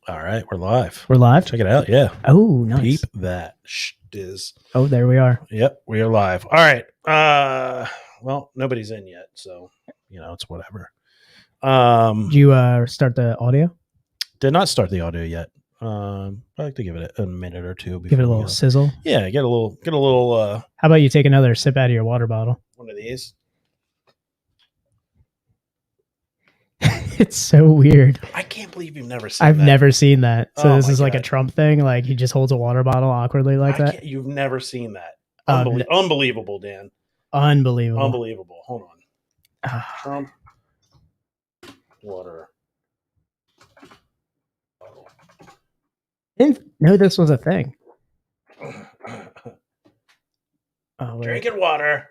All right, we're live. We're live? Check it out. Yeah. Oh, nice. Peep that. Shtiz. Oh, there we are. Yep, we are live. All right. Well, nobody's in yet, so it's whatever. Did you start the audio? Did not start the audio yet. I like to give it a minute or two. Give it a little sizzle. Yeah, get a little. How about you take another sip out of your water bottle? One of these. It's so weird. I can't believe you've never seen I've that. never seen that. So this is like God. a Trump thing. Like he just holds a water bottle awkwardly like that. You've never seen that. No. Unbelievable, Dan. Unbelievable. Hold on. Trump water. Didn't know this was a thing. Oh, Drinking water.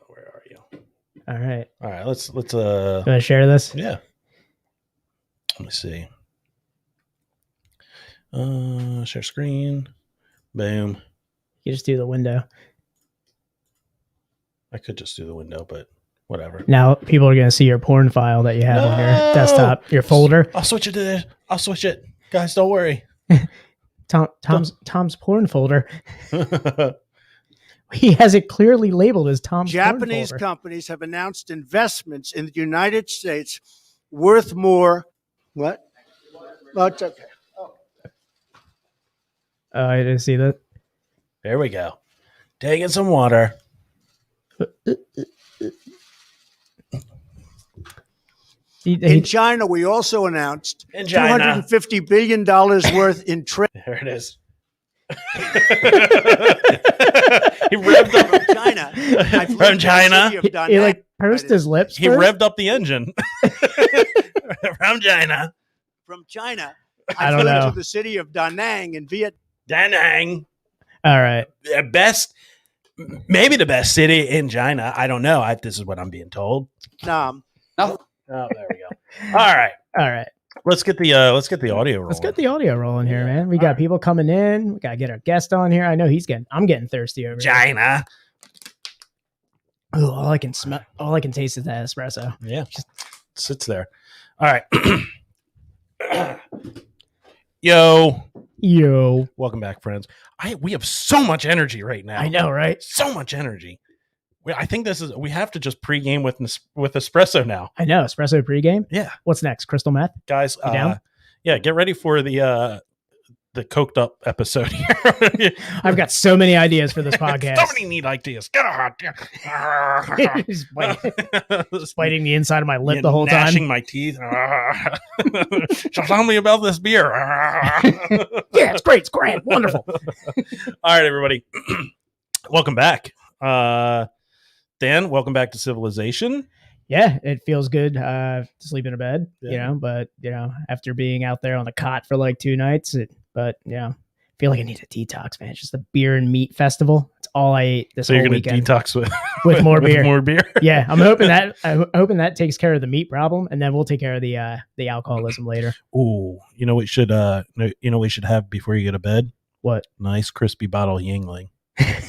Where are you? All right. Let's You want to share this? yeah. Let me see. Share screen. Boom. You just do the window. I could just do the window, but whatever. Now people are going to see your porn file that you have on your desktop, your folder. I'll switch it to this. I'll switch it. Guys, don't worry. Tom's porn folder. He has it clearly labeled as Tom's Japanese companies have announced investments in the United States worth more. What? Oh, it's okay. Oh, I didn't see that. There we go. Taking some water. In China, we also announced $250 billion worth in trade. There it is. He revved up from China. From China. He like pursed his lips. He revved up the engine. From China. From China. I don't know. To the city of Da Nang in Vietnam. Da Nang. All right. Maybe the best city in China. I don't know. This is what I'm being told. No. Oh, there we go. All right. Let's get the audio rolling. Let's get the audio rolling here, man. We got people coming in. We gotta get our guest on here. I know I'm getting thirsty over China. Oh, all I can taste is that espresso. Yeah, just sits there. All right. Yo. Welcome back, friends. We have so much energy right now. I know, right? So much energy. I think we have to just pregame with espresso now. I know, espresso pregame. Yeah. What's next? Crystal meth, guys. You down? Yeah. Get ready for the coked up episode here. I've got so many ideas for this podcast. So many neat ideas. Get a Just biting the inside of my lip the whole time. Gnashing my teeth. So tell me about this beer. Yeah, it's great. It's great. Wonderful. All right, everybody. Welcome back. Dan, welcome back to Civilization. Yeah, it feels good to sleep in a bed, but after being out there on the cot for like 2 nights, I feel like I need a detox, man. It's just a beer and meat festival. It's all I ate this whole weekend. So you're going to detox with more beer. More beer? Yeah, I'm hoping that takes care of the meat problem, and then we'll take care of the alcoholism later. Ooh, we should have before you go to bed? What? Nice crispy bottle of Yingling.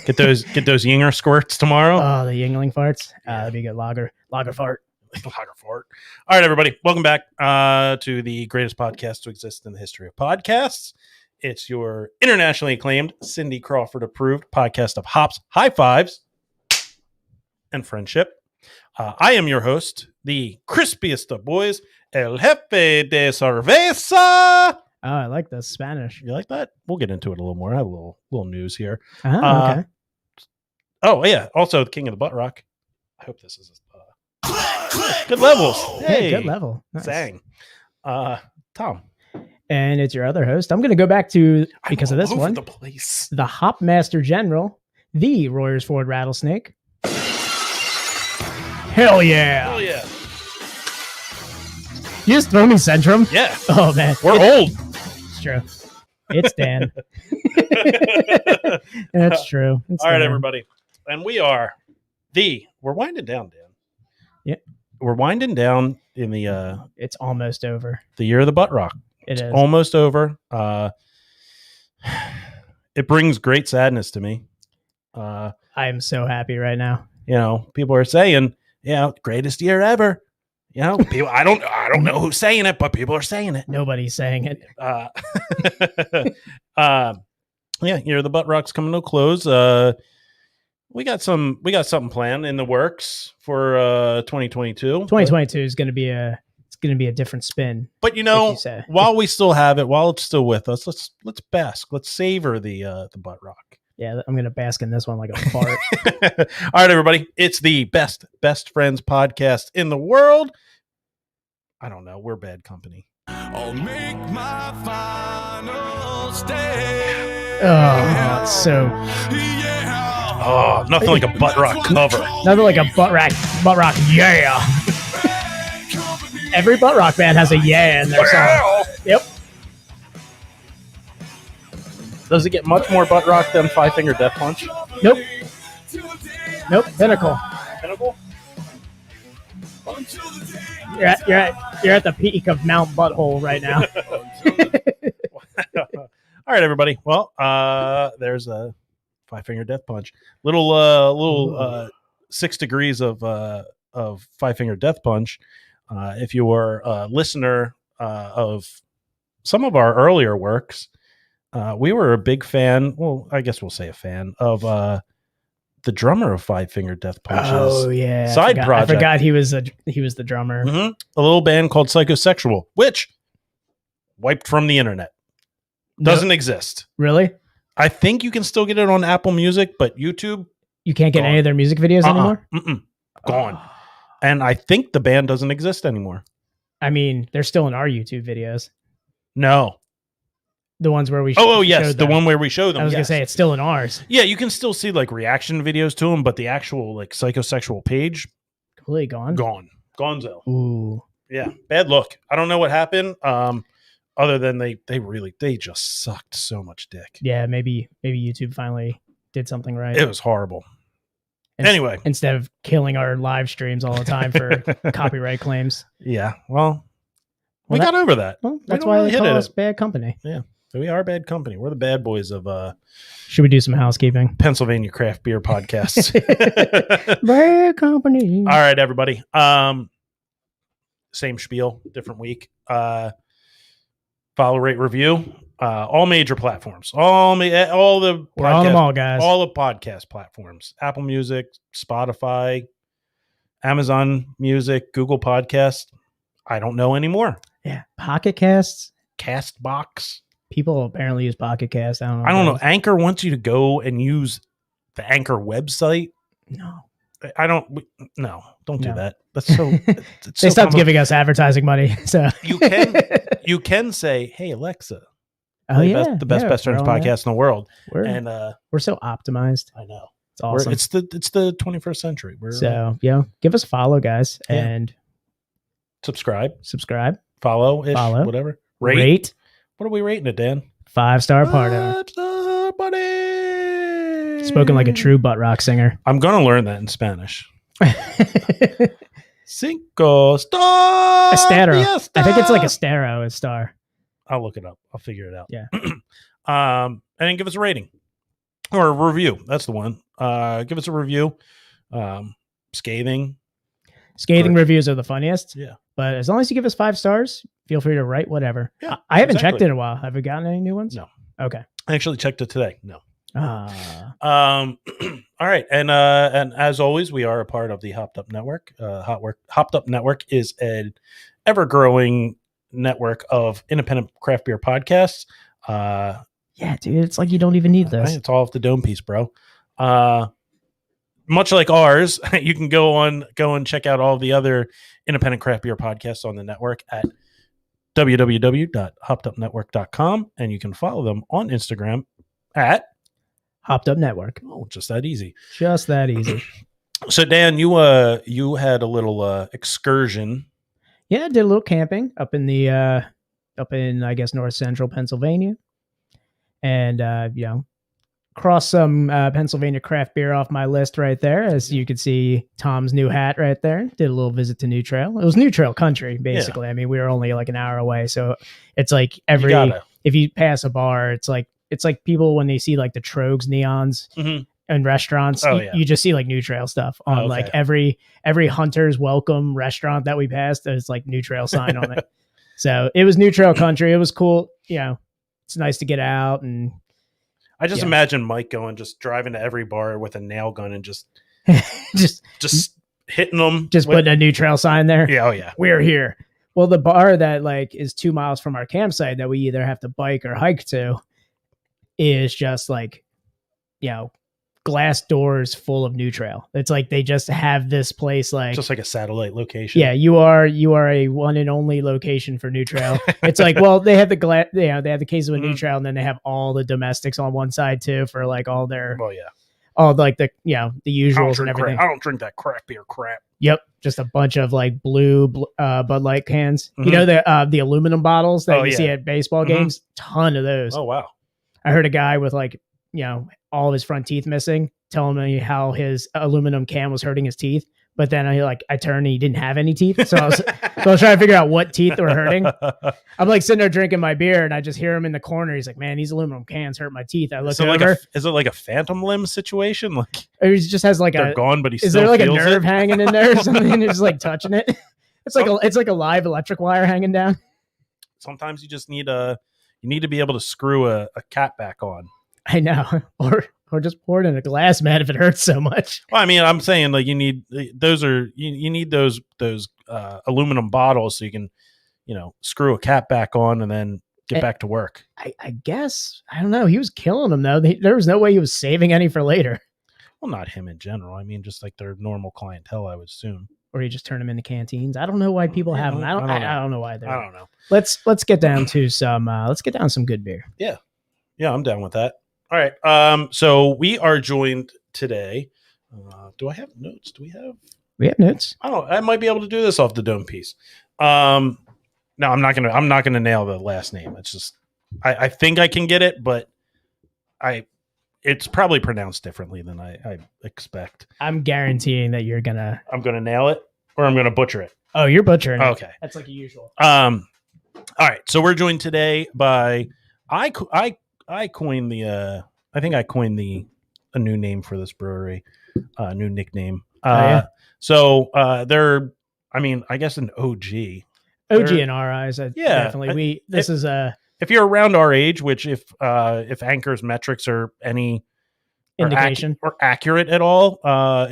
Get those Yinger squirts tomorrow. Oh, the Yingling farts. That'd be good. Lager fart. Lager fart. All right, everybody. Welcome back to the greatest podcast to exist in the history of podcasts. It's your internationally acclaimed, Cindy Crawford approved podcast of hops, high fives, and friendship. I am your host, the crispiest of boys, El Jefe de Cerveza. Oh, I like the Spanish. You like that? We'll get into it a little more. I have a little news here. Okay. Oh, yeah. Also, the King of the Butt Rock. I hope this is good levels. Hey, good level. Nice. Sang. Tom. And it's your other host. I'm going to go back to, because of this one, the Hop Master General, the Royersford Rattlesnake. Hell yeah. Hell yeah. You just throw me Centrum? Yeah. Oh, man. We're old. It's true. It's Dan. That's true. It's all right, Dan. everybody. And we're winding down, Dan. Yeah. We're winding down in the it's almost over. The year of the butt rock. It's almost over. It brings great sadness to me. I am so happy right now. People are saying, greatest year ever. You know, people. I don't know who's saying it, but people are saying it. Nobody's saying it. Yeah, the butt rock's coming to a close. We got something planned in the works for 2022. 2022 is going to be a different spin. But while we still have it, while it's still with us, let's bask. Let's savor the butt rock. Yeah, I'm going to bask in this one like a fart. All right, everybody. It's the best friends podcast in the world. I don't know. We're bad company. I'll make my final stay. Oh, it's so. Yeah. Oh, nothing like a butt rock cover. Nothing like a butt rock. Yeah. Every butt rock band has a yeah in their song. Yep. Does it get much more butt rock than Five Finger Death Punch? Nope. Pinnacle. Pinnacle? You're at the peak of Mount Butthole right now. All right, everybody. Well, there's a Five Finger Death Punch. Little 6 degrees of Five Finger Death Punch. If you were a listener of some of our earlier works, we were a big fan. Well, I guess we'll say a fan of the drummer of Five Finger Death Punch's side project. I forgot he was the drummer. Mm-hmm. A little band called Psychosexual, which wiped from the internet. Doesn't exist. Really? I think you can still get it on Apple Music, but YouTube, you can't get any of their music videos anymore? Gone. And I think the band doesn't exist anymore. I mean, they're still in our YouTube videos. No. The ones where we yes, the one where we show them. I was gonna say it's still in ours. Yeah, you can still see like reaction videos to them, but the actual like Psychosexual page, completely gone. Gonzo. Ooh, yeah, bad look. I don't know what happened. Other than they just sucked so much dick. Yeah, maybe YouTube finally did something right. It was horrible. Anyway, instead of killing our live streams all the time for copyright claims. Yeah, well, we got over that. Well, that's why they call us bad company. Yeah. So we are bad company. We're the bad boys of should we do some housekeeping? Pennsylvania craft beer podcasts. Bad company. All right, everybody. Same spiel, different week. Follow, rate, review. All major platforms. All the we're on them all, guys. All the podcast platforms. Apple Music, Spotify, Amazon Music, Google Podcast. I don't know anymore. Yeah. Pocket Casts. Castbox. People apparently use Pocket Cast. I don't know. Anchor wants you to go and use the Anchor website. No. Don't do that. That's so. They stopped giving us advertising money. So you can say, "Hey Alexa, the best friends podcast in the world," we're so optimized. I know. It's awesome. It's the 21st century. Give us a follow, guys, and subscribe, follow, whatever. Rate. What are we rating it, Dan? 5-star party. 5-star buddy. Spoken like a true butt rock singer. I'm gonna learn that in Spanish. Cinco star. Estero. I think it's like estero, a star. I'll look it up. I'll figure it out. Yeah. And then give us a rating or a review. That's the one. Give us a review. Scathing reviews are the funniest. Yeah. But as long as you give us 5 stars, feel free to write whatever. Yeah. I haven't checked it in a while. Have we gotten any new ones? No. Okay. I actually checked it today. No. All right. And as always, we are a part of the Hopped Up Network. Hopped Up Network is an ever-growing network of independent craft beer podcasts. Yeah, dude, it's like you don't even need this. Right? It's all off the dome piece, bro. Much like ours, you can go and check out all the other independent craft beer podcasts on the network at www.hoppedupnetwork.com, and you can follow them on Instagram at Hopped Up Network. Oh, just that easy. Just that easy. So Dan, you had a little excursion. Yeah, I did a little camping up in I guess north central Pennsylvania, and crossed some Pennsylvania craft beer off my list right there. As you can see, Tom's new hat right there. Did a little visit to New Trail. It was New Trail country, basically. Yeah. I mean, we were only like an hour away, so it's like if you pass a bar, it's like people when they see like the Trogs neons in restaurants. Oh, You just see like New Trail stuff on okay. like every Hunter's Welcome restaurant that we passed. There's like New Trail sign on it. So it was New Trail country. It was cool. You know, it's nice to get out. And I just imagine Mike just driving to every bar with a nail gun and just hitting them. Just putting a New Trail sign there. Yeah. Oh yeah. We're here. Well, the bar that like is 2 miles from our campsite that we either have to bike or hike to is just like, you know, glass doors full of New Trail. It's like they just have this place like just like a satellite location. Yeah, you are a one and only location for New Trail. It's like, well, they have the glass, they have the cases with New Trail, and then they have all the domestics on one side too for like all their all like the the usuals and everything. I don't drink that craft beer crap. Yep, just a bunch of like blue Bud Light cans. You know the aluminum bottles that you see at baseball games. Ton of those. Oh wow! I heard a guy with like all of his front teeth missing, telling me how his aluminum can was hurting his teeth. But then I turned and he didn't have any teeth. So I was trying to figure out what teeth were hurting. I'm like sitting there drinking my beer and I just hear him in the corner. He's like, man, these aluminum cans hurt my teeth. I look over. Is it like a phantom limb situation? Like he just has like they're gone, but is there like a nerve hanging in there or something? And it's like touching it. It's like a live electric wire hanging down. Sometimes you just need to be able to screw a cap back on. I know. Or just pour it in a glass, man, if it hurts so much. Well, I mean, I'm saying like you need those aluminum bottles so you can, screw a cap back on and then get back to work. I guess. I don't know. He was killing them though. There was no way he was saving any for later. Well, not him in general. I mean, just like their normal clientele, I would assume. Or he just turned them into canteens. I don't know why people have them. I don't know why they're. I don't know. Let's get down to some good beer. Yeah, I'm down with that. All right. So we are joined today. Do I have notes? We have notes. I might be able to do this off the dome piece. No, I'm not gonna nail the last name. It's just I think I can get it, but it's probably pronounced differently than I expect. I'm guaranteeing that I'm gonna nail it or I'm gonna butcher it. Oh, you're butchering it. Okay. That's like usual. All right. So we're joined today by I coined a new name for this brewery, new nickname. So they're, I guess an OG in our eyes. Definitely. If you're around our age, which if Anchor's metrics are any indication or accurate at all,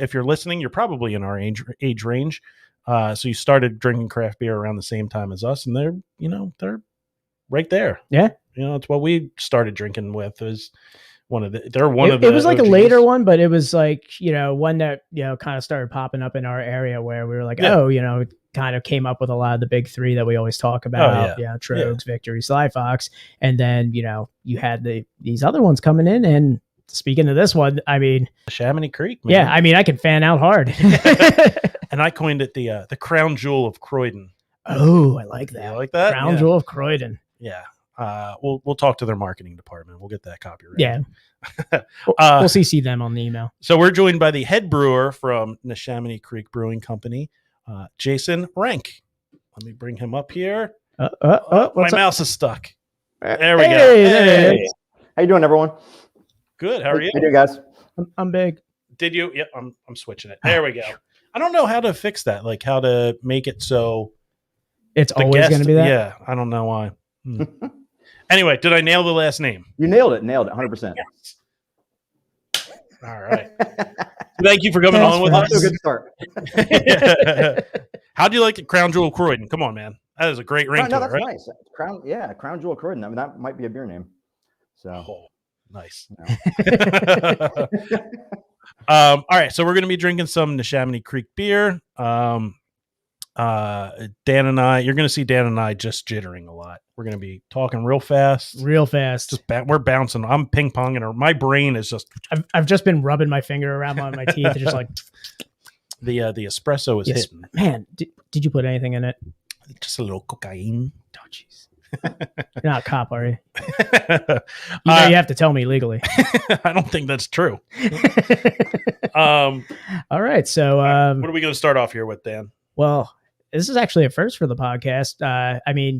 if you're listening, you're probably in our age range. So you started drinking craft beer around the same time as us, and they're right there. Yeah. It's what we started drinking with. Is it was like OGs. A later one, but it was like, one that, kind of started popping up in our area where we were like, it kind of came up with a lot of the big three that we always talk about. Trogs, Victory, Sly Fox. And then, you had these other ones coming in. And speaking of this one, Neshaminy Creek. Man. Yeah. I can fan out hard. And I coined it the crown jewel of Croydon. Oh, I like that. You like that? Crown jewel of Croydon. Yeah. We'll talk to their marketing department. We'll get that copyright. Yeah. We'll CC them on the email. So we're joined by the head brewer from Neshaminy Creek Brewing Company, Jason Ranck. Let me bring him up here. My mouse is stuck. There we go. Hey. How you doing, everyone? Good. How are you? How you doing, guys? I'm big. Did you? Yep. I'm switching it. There we go. I don't know how to fix that. Like how to make it so it's always going to be that. Yeah. I don't know why. Anyway, did I nail the last name? You nailed it 100%. Yes. All right. Thank you for coming on with us. That's a good start. How'd you like it, Crown Jewel Croydon? Come on, man. That is a great ring. No, that's right? nice. Crown Jewel Croydon. That might be a beer name. So nice. All right, so we're gonna be drinking some Neshaminy Creek beer. Dan and I, you're going to see Dan and I just jittering a lot. We're going to be talking real fast. Just we're bouncing. I'm ping ponging, or my brain is just. I've just been rubbing my finger around on my teeth, just like the espresso is hitting. Man, did you put anything in it? Just a little cocaine. Oh, jeez. You're not a cop, are you? You have to tell me legally. I don't think that's true. All right, so what are we going to start off here with, Dan? Well, this is actually a first for the podcast.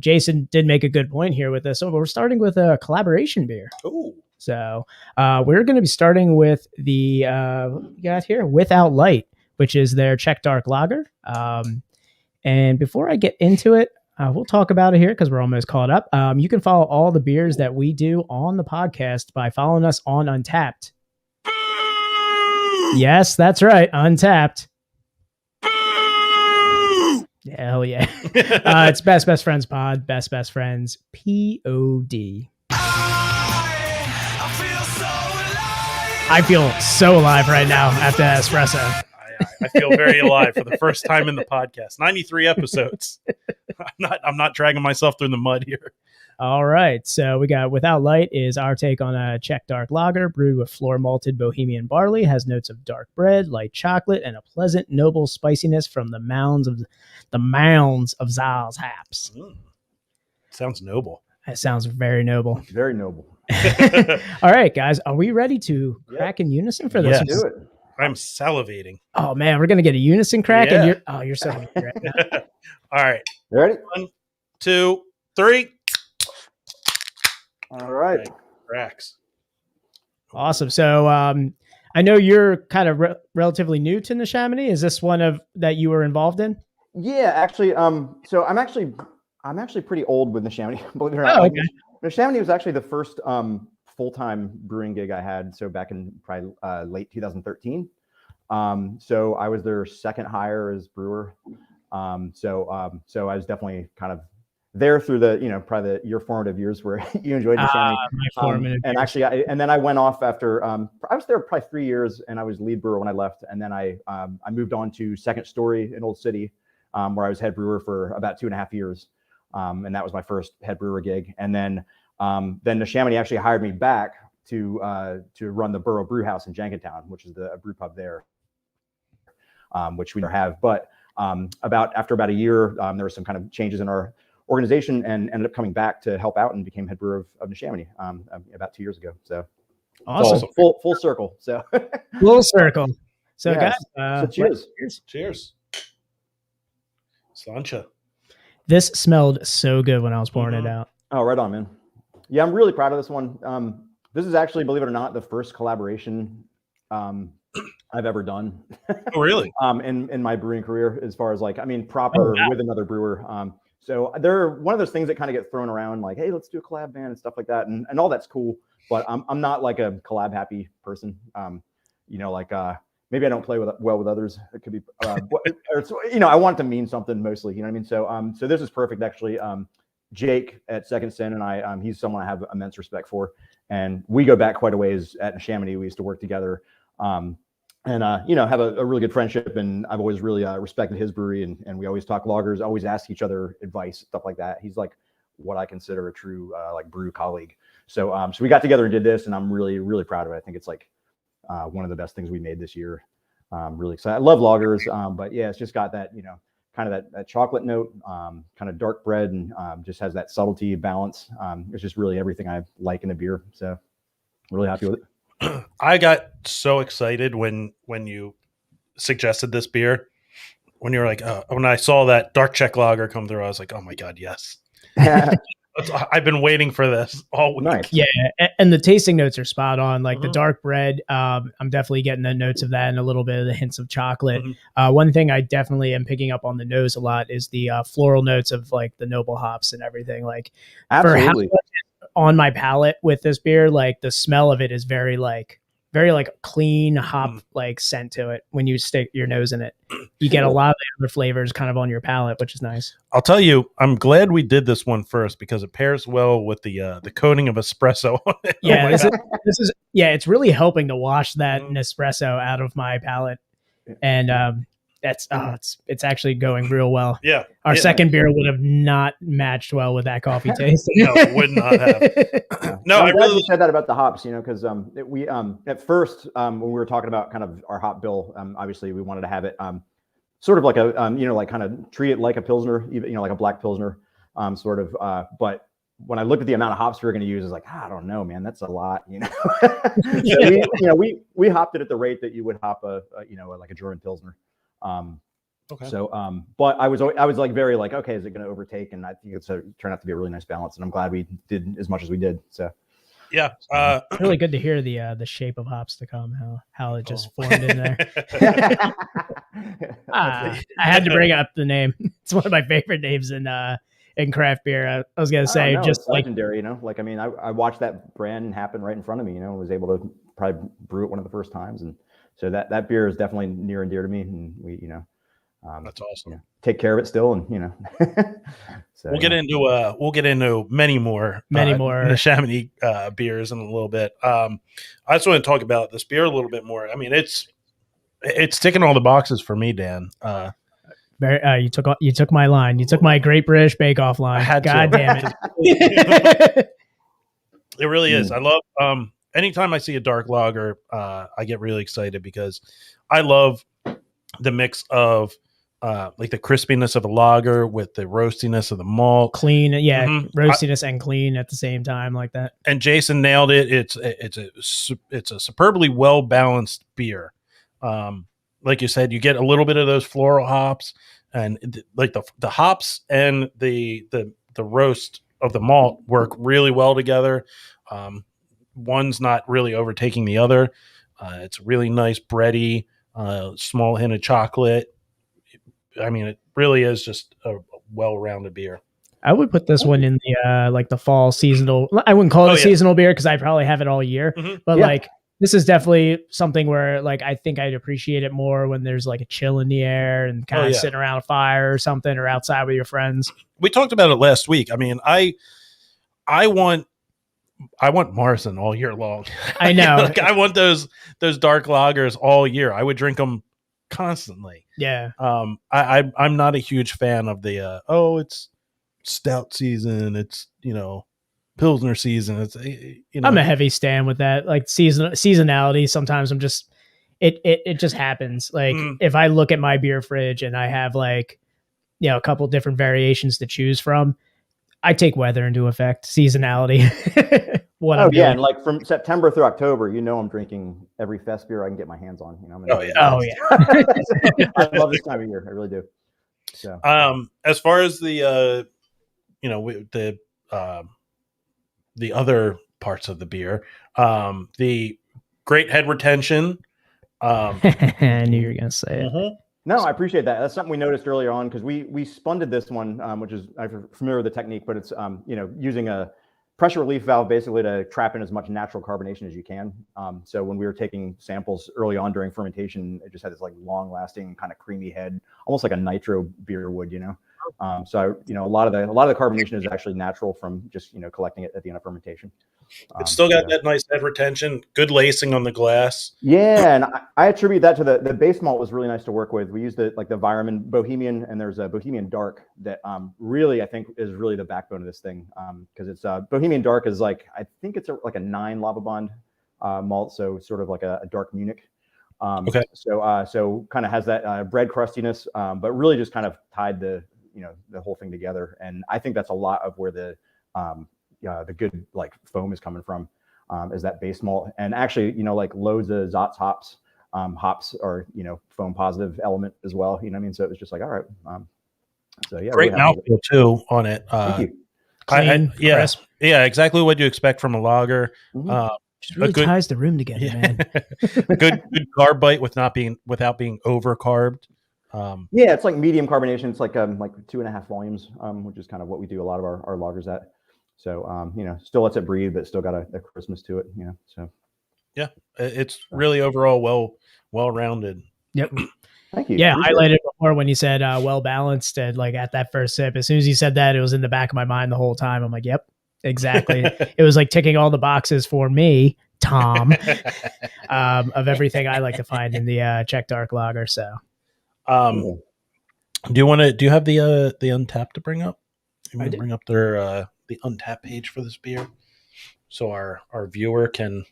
Jason did make a good point here with this. So we're starting with a collaboration beer. Ooh. So we're going to be starting with the what we got here, Without Light, which is their Czech Dark Lager. And before I get into it, we'll talk about it here because we're almost caught up. You can follow all the beers that we do on the podcast by following us on Untapped. Yes, that's right. Untapped. Hell yeah. It's Best Friends Pod, Best Friends POD. I feel so alive right now after that espresso. I feel very alive for the first time in the podcast. 93 episodes. I'm not dragging myself through the mud here. All right. So we got Without Light is our take on a Czech dark lager brewed with floor malted Bohemian barley, has notes of dark bread, light chocolate, and a pleasant noble spiciness from the mounds of Zaal's Haps. Sounds noble. That sounds very noble. Very noble. All right, guys. Are we ready to crack in unison for this? Yes. Do it. I'm salivating. Oh man, we're gonna get a unison crack, Yeah. and you're so happy right now. All right. You ready? 1, 2, 3. All right. Cracks. Awesome. So I know you're kind of relatively new to Neshaminy. Is this one of that you were involved in? Yeah, actually, so I'm actually pretty old with Neshaminy, believe it or not. Oh, okay. Neshaminy was actually the first full-time brewing gig I had. So back in probably late 2013. So I was their second hire as brewer. So I was definitely kind of there through the, probably your formative years where you enjoyed Neshaminy. And actually, and then I went off after, I was there probably 3 years and I was lead brewer when I left. And then I moved on to Second Story in Old City, where I was head brewer for about 2.5 years. And that was my first head brewer gig. And then Neshaminy actually hired me back to run the Borough Brew House in Jenkintown, which is a brew pub there, which we don't have. But after about a year, there were some kind of changes in our organization and ended up coming back to help out and became head brewer of Neshaminy about 2 years ago. So Awesome. Full circle. So full circle. So yes. guys, So cheers. Cheers. Slancha. This smelled so good when I was pouring it out. Oh, right on, man. Yeah, I'm really proud of this one. This is actually, believe it or not, the first collaboration I've ever done. Oh, really? In my brewing career, as far as proper with another brewer. So they're one of those things that kind of get thrown around, like, hey, let's do a collab band and stuff like that, and all that's cool. But I'm not like a collab happy person. Maybe I don't play well with others. It could be, I want it to mean something mostly. You know what I mean? So this is perfect actually. Jake at Second Sin and I, he's someone I have immense respect for, and we go back quite a ways at Neshaminy. We used to work together. And have a really good friendship, and I've always really respected his brewery, and we always talk lagers, always ask each other advice, stuff like that. He's like what I consider a true brew colleague. So we got together and did this, and I'm really, really proud of it. I think it's like one of the best things we made this year. Really excited. I love lagers, but yeah, it's just got that kind of that chocolate note, kind of dark bread, and just has that subtlety, balance. It's just really everything I like in a beer. So really happy with it. I got so excited when you suggested this beer. When you were like, when I saw that dark Czech lager come through, I was like, oh my God, yes. I've been waiting for this all week. Nice. Yeah, and the tasting notes are spot on. Like the dark bread, I'm definitely getting the notes of that and a little bit of the hints of chocolate. One thing I definitely am picking up on the nose a lot is the floral notes of like the noble hops and everything. Like Absolutely. For how on my palate with this beer, like the smell of it is very clean hop like scent to it. When you stick your nose in it, you get a lot of the other flavors kind of on your palate, which is nice. I'll tell you, I'm glad we did this one first because it pairs well with the coating of espresso on it. Yeah, this is it's really helping to wash that Nespresso out of my palate, and it's actually going real well. Yeah, our second beer would have not matched well with that coffee taste. No, it would not have. No, I'm I glad really you said that about the hops, because we at first when we were talking about kind of our hop bill, obviously we wanted to have it sort of like a like kind of treat it like a pilsner, even like a black pilsner, sort of. But when I looked at the amount of hops we were going to use, I was like, I don't know, man, that's a lot, So we hopped it at the rate that you would hop like a German pilsner. Okay. So, but I was like very like, okay, is it going to overtake? And I think it's turned out to be a really nice balance, and I'm glad we did as much as we did. So, Yeah. Really good to hear the shape of hops to come, how it just formed in there. I had to bring up the name. It's one of my favorite names in craft beer. I was gonna say just it's like legendary, Like, I mean, I watched that brand happen right in front of me, and was able to probably brew it one of the first times, and so that beer is definitely near and dear to me, and we, that's awesome. Take care of it still, and so we'll get into many more Neshaminy beers in a little bit. I just want to talk about this beer a little bit more. I mean, it's ticking all the boxes for me, Dan. You took my line. You took my Great British Bake Off line. I had God to. damn it! It really is. I love anytime I see a dark lager, I get really excited because I love the mix of like the crispiness of a lager with the roastiness of the malt. Clean, yeah, roastiness and clean at the same time, like that. And Jason nailed it. It's a superbly well balanced beer. Like you said, you get a little bit of those floral hops, and like the hops and the roast of the malt work really well together. One's not really overtaking the other. It's really nice, bready, small hint of chocolate. I mean, it really is just a well-rounded beer. I would put this one in the like the fall seasonal. I wouldn't call it a seasonal beer because I probably have it all year. But like this is definitely something where like I think I'd appreciate it more when there's like a chill in the air and kind of sitting around a fire or something, or outside with your friends. We talked about it last week. I mean, I want Marzen all year long. I know. Like, I want those dark lagers all year. I would drink them constantly. Yeah. I'm not a huge fan of the it's stout season. It's Pilsner season. It's I'm a heavy stand with that. Like seasonality. Sometimes I'm just it just happens. Like if I look at my beer fridge and I have like a couple different variations to choose from, I take weather into effect, seasonality. And like from September through October, I'm drinking every fest beer I can get my hands on. I love this time of year. I really do. So, as far as the the other parts of the beer, the great head retention. I knew you were gonna say it. No, I appreciate that. That's something we noticed earlier on because we spunded this one, which is I'm familiar with the technique, but it's using a pressure relief valve basically to trap in as much natural carbonation as you can. So when we were taking samples early on during fermentation, it just had this like long lasting kind of creamy head, almost like a nitro beer would, So a lot of the carbonation is actually natural from just collecting it at the end of fermentation. It's still got that nice head retention, good lacing on the glass. Yeah, and I attribute that to the base malt was really nice to work with. We used the Vyraman Bohemian, and there's a Bohemian Dark that really I think is really the backbone of this thing because it's Bohemian Dark is like I think it's like a 9 lava bond malt, so sort of like a dark Munich. Okay. So kind of has that bread crustiness, but really just kind of tied the whole thing together, and I think that's a lot of where the good like foam is coming from, is that base malt, and actually like loads of Zotz hops. Hops are foam positive element as well. You know what I mean? So it was just like all right. So yeah, great mouthfeel too on it. Thank you. Clean, crisp. Yeah, exactly what you expect from a lager. Just really ties the room together, man. good carb bite without being over carbed. Yeah, it's like medium carbonation. It's like 2.5 volumes, which is kind of what we do a lot of our lagers at. So still lets it breathe, but still got a Christmas to it. So yeah, it's really overall well rounded. Yep. Thank you. Yeah, I highlighted before when you said well balanced, and like at that first sip, as soon as you said that, it was in the back of my mind the whole time. I'm like, yep, exactly. It was like ticking all the boxes for me, Tom, of everything I like to find in the Czech dark lager. So. Do you have the Untappd to bring up? You want to bring up their the Untappd page for this beer so our viewer can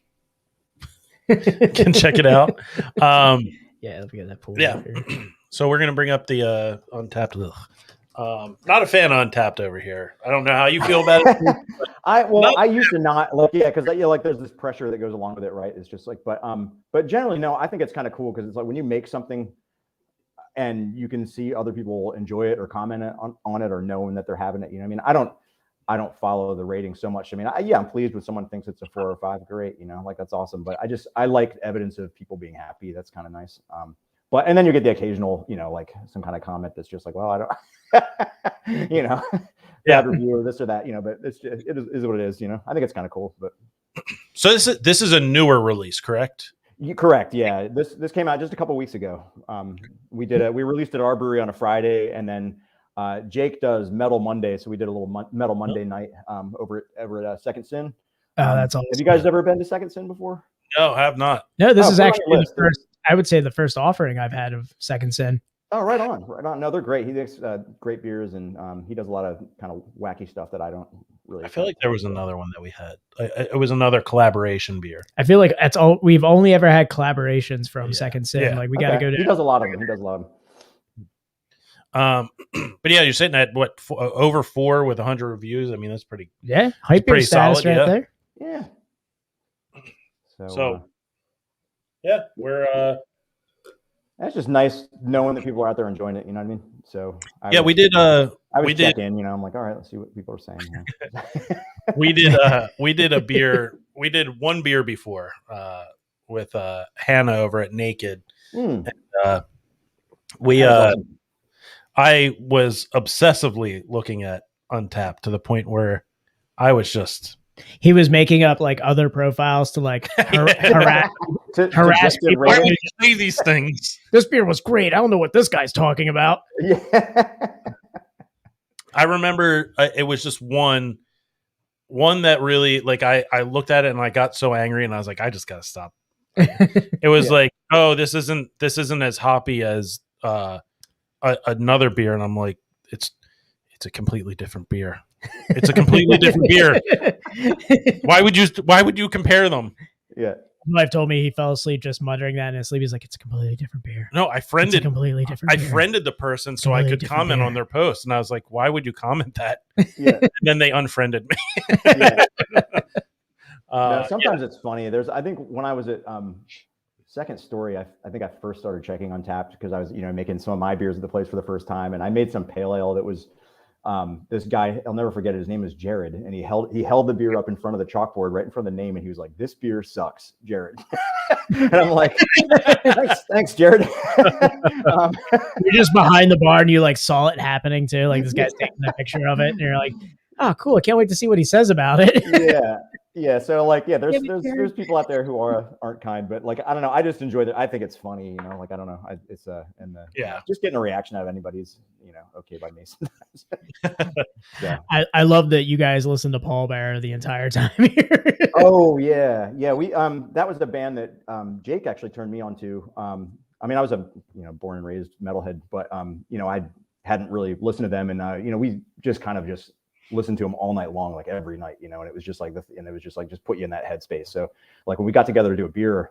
check it out. Yeah, let me get that pulled. Yeah. So we're gonna bring up the Untappd. Not a fan of Untappd over here. I don't know how you feel about it. I used to not look, because like there's this pressure that goes along with it, right? It's just like, but generally no, I think it's kind of cool because it's like when you make something and you can see other people enjoy it or comment on it or knowing that they're having it. I mean, I don't I don't follow the rating so much. I mean, I'm pleased when someone thinks it's a 4 or 5. Great, like that's awesome. But I like evidence of people being happy. That's kind of nice. But and then you get the occasional, like some kind of comment that's just like, well, I don't, bad review or this or that, but it is what it is. I think it's kind of cool. But so this is a newer release, correct? Correct. Yeah, this came out just a couple weeks ago. We released it at our brewery on a Friday, and then Jake does Metal Monday, so we did a little Metal Monday night over at Second Sin. Oh, that's awesome. Have you guys ever been to Second Sin before? No, I have not. No, this is actually the first. I would say the first offering I've had of Second Sin. Oh, right on. No, they're great. He makes great beers, and he does a lot of kind of wacky stuff that I don't really. I feel like there was another one that we had. It was another collaboration beer. I feel like that's all we've only ever had collaborations from Second Sin. Yeah. Like we got to go to. He does a lot of them. But yeah, you're sitting at what over 4 with 100 reviews. I mean, that's pretty. Yeah, hype beer status solid, right there. Yeah. So yeah, we're. That's just nice knowing that people are out there enjoying it. You know what I mean? So we did. I would check in. I'm like, all right, let's see what people are saying here. We did a beer. We did one beer before with Hannah over at Naked. And, awesome. I was obsessively looking at Untapped to the point where I was just. He was making up like other profiles to like harass people. Why would you say these things? This beer was great. I don't know what this guy's talking about. Yeah. I remember it was just one that really like I looked at it and I got so angry and I was like, I just gotta stop. It was like, oh, this isn't as hoppy as another beer, and I'm like, it's a completely different beer. It's a completely different beer. Why would you compare them? Yeah. My wife told me he fell asleep just muttering that in his sleep. He's like, it's a completely different beer. No, I friended the person so I could comment on their post, and I was like, why would you comment that? Yeah. And then they unfriended me. Yeah. Sometimes it's funny. I think when I was at Second Story, I think I first started checking Untapped because I was making some of my beers at the place for the first time, and I made some pale ale that was this guy, I'll never forget it. His name is Jared, and he held the beer up in front of the chalkboard right in front of the name, and he was like, "This beer sucks, Jared." And I'm like, thanks, Jared. You're just behind the bar and you like saw it happening too. Like this guy's taking a picture of it, and you're like, "Oh, cool! I can't wait to see what he says about it." Yeah. So like, there's people out there who aren't kind, but like, I don't know. I just enjoy it. I think it's funny, like, I don't know. It's just getting a reaction out of anybody is okay by me sometimes. Yeah. I love that you guys listen to Paul Bearer the entire time here. Oh yeah. We that was the band that Jake actually turned me on to. I mean, I was a born and raised metalhead, but I hadn't really listened to them, and we just kind of just listened to them all night long, like every night, and it was just like just put you in that headspace. So like when we got together to do a beer,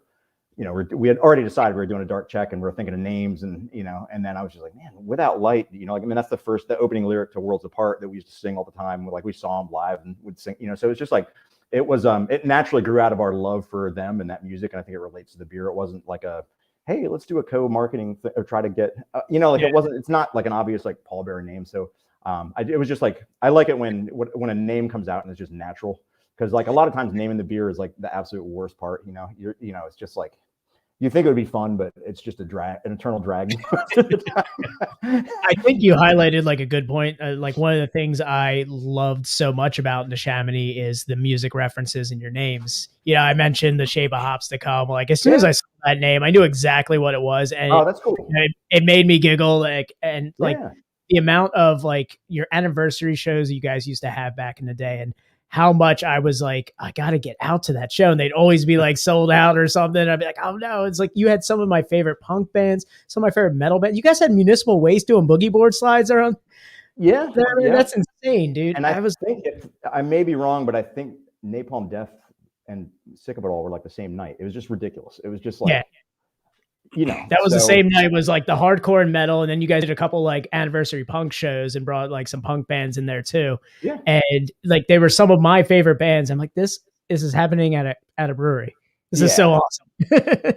we had already decided we were doing a dark check and we were thinking of names, and and then I was just like, man, Without Light, that's the opening lyric to Worlds Apart that we used to sing all the time. Like we saw them live and would sing, so it's just like, it was, it naturally grew out of our love for them and that music. And I think it relates to the beer. It wasn't like hey, let's do a co-marketing or try to get, it's not like an obvious like Paul Bearer name. So it was just like, I like it when a name comes out and it's just natural, because like a lot of times naming the beer is like the absolute worst part. It's just like, you think it would be fun, but it's just an eternal drag. I think you highlighted like a good point. Like one of the things I loved so much about Neshaminy is the music references in your names. I mentioned the Shape of Hops to Come. Like as soon as I saw that name, I knew exactly what it was, and that's cool. It made me giggle. The amount of like your anniversary shows you guys used to have back in the day, and how much I was like, I got to get out to that show. And they'd always be like sold out or something. I'd be like, oh no. It's like, you had some of my favorite punk bands, some of my favorite metal bands. You guys had Municipal Waste doing boogie board slides around. Yeah. That's insane, dude. And I may be wrong, but I think Napalm Death and Sick of It All were like the same night. It was just ridiculous. It was just like, that was the same night, was like the hardcore and metal, and then you guys did a couple like anniversary punk shows and brought like some punk bands in there too. Yeah, and like they were some of my favorite bands. I'm like, this is happening at a brewery. This is so awesome.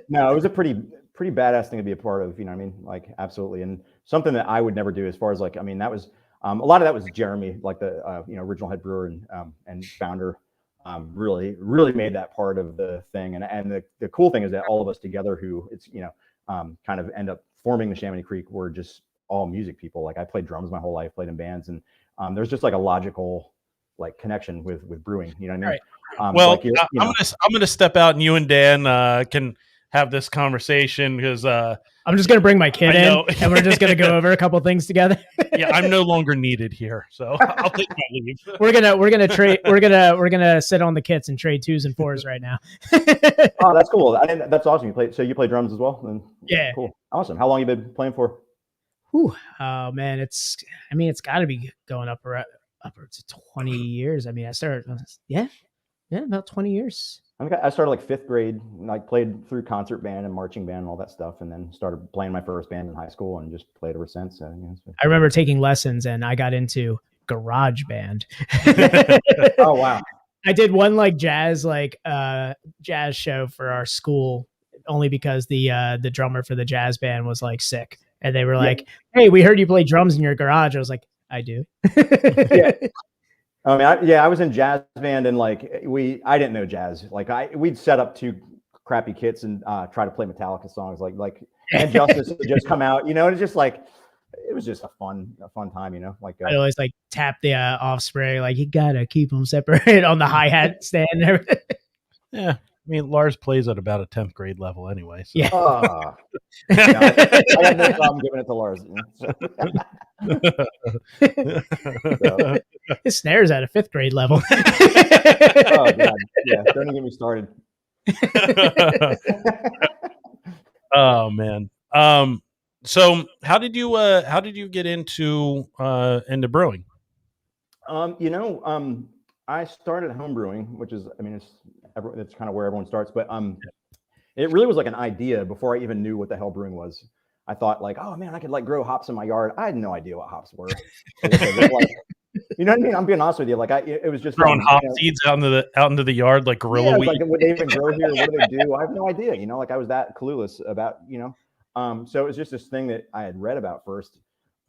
No, it was a pretty badass thing to be a part of. Like absolutely, and something that I would never do as far as like, that was A lot of that was Jeremy, like the original head brewer and founder. Really made that part of the thing. And the cool thing is that all of us together who kind of end up forming the Neshaminy Creek were just all music people. Like I played drums my whole life, played in bands, and there's just like a logical like connection with brewing. You know what I mean? Right. Well, I'm gonna step out, and you and Dan can have this conversation because I'm just gonna bring my kid in, and we're just gonna go over a couple things together. Yeah, I'm no longer needed here, so I'll take my leave. We're gonna trade. We're gonna sit on the kits and trade 2s and 4s right now. Oh, that's cool. That's awesome. You play drums as well? And yeah. Cool. Awesome. How long you been playing for? Oh man, it's got to be going upwards of 20 years. I mean, I started, about 20 years. I started like 5th grade, like played through concert band and marching band and all that stuff, and then started playing my first band in high school and just played ever since. I remember taking lessons, and I got into garage band. Oh wow! I did one like jazz show for our school, only because the drummer for the jazz band was like sick, and they were like, "Hey, we heard you play drums in your garage." I was like, "I do." Yeah. I mean, I was in jazz band, and like I didn't know jazz. Like we'd set up 2 crappy kits and try to play Metallica songs, like And Justice had just come out, and it's just like it was just a fun time, Like I always like tap the Offspring, like you gotta keep them separate on the hi-hat stand and everything. Yeah, I mean Lars plays at about a 10th grade level anyway. So. Yeah. I got no problem giving it to Lars. So. His snare's at a 5th grade level. Oh god, yeah! Don't even get me started. Oh man. So how did you get into brewing? I started home brewing, which is, it's kind of where everyone starts, but it really was like an idea before I even knew what the hell brewing was. I thought like, oh man, I could like grow hops in my yard. I had no idea what hops were. You know what I mean? I'm being honest with you. Like it was just throwing hop seeds out into the yard like gorilla weed. Like, would they even grow here? What do they do? I have no idea. Like I was that clueless about, so it was just this thing that I had read about first.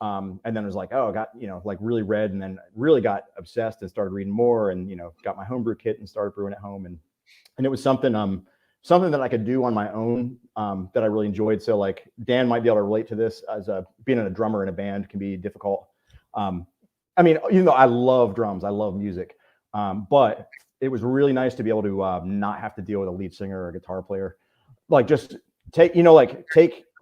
And then it was like, oh, I got, like really read, and then really got obsessed and started reading more, and, got my homebrew kit and started brewing at home. And it was something that I could do on my own, that I really enjoyed. So like Dan might be able to relate to this, as being a drummer in a band can be difficult. Even though I love drums, I love music. But it was really nice to be able to not have to deal with a lead singer or a guitar player. Like just take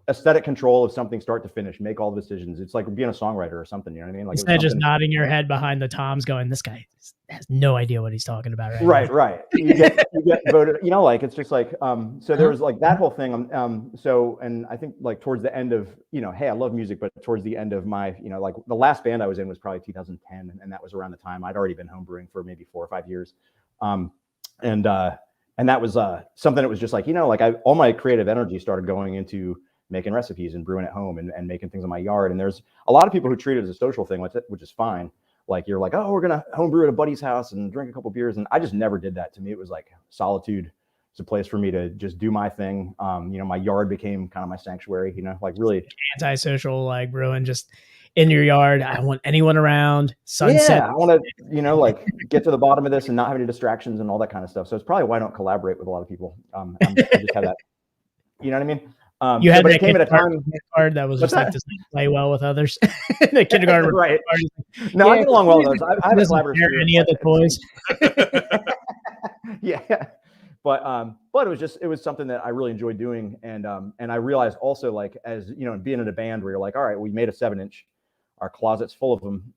aesthetic control of something start to finish, make all the decisions. It's like being a songwriter or something, you know what I mean? Like instead of just nodding your head behind the toms going, this guy has no idea what he's talking about right. You get voted, it's just like, so there was like that whole thing. And I think like towards the end of, hey, I love music, but towards the end of my, like the last band I was in was probably 2010. And that was around the time I'd already been homebrewing for maybe 4 or 5 years. And that was something that was just like, all my creative energy started going into making recipes and brewing at home and making things in my yard. And there's a lot of people who treat it as a social thing, which is fine. Like you're like, oh, we're going to homebrew at a buddy's house and drink a couple beers. And I just never did that. To me, it was like solitude. It's a place for me to just do my thing. My yard became kind of my sanctuary, like really antisocial, like brewing just in your yard. I don't want anyone around. Sunset. Yeah, I want to, like get to the bottom of this and not have any distractions and all that kind of stuff. So it's probably why I don't collaborate with a lot of people. I just have that, you know what I mean? You had that came at a time card that was just like to play well with others. The kindergarten, right? No, I get along well with others. I haven't collaborated with any of the toys. Yeah, but it was something that I really enjoyed doing, and I realized also, like, as being in a band where you're like, all right, we made a 7-inch, our closet's full of them.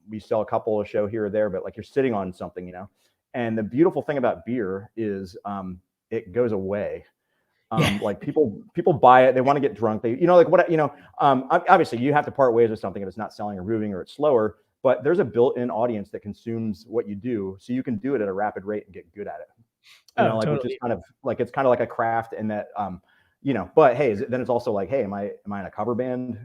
We sell a couple a show here or there, but like you're sitting on something, And the beautiful thing about beer is it goes away. Like people buy it, they want to get drunk. They, obviously you have to part ways with something if it's not selling or moving or it's slower, but there's a built-in audience that consumes what you do. So you can do it at a rapid rate and get good at it. Totally. Which is kind of like, it's kind of like a craft in that, but hey, then it's also like, hey, am I in a cover band?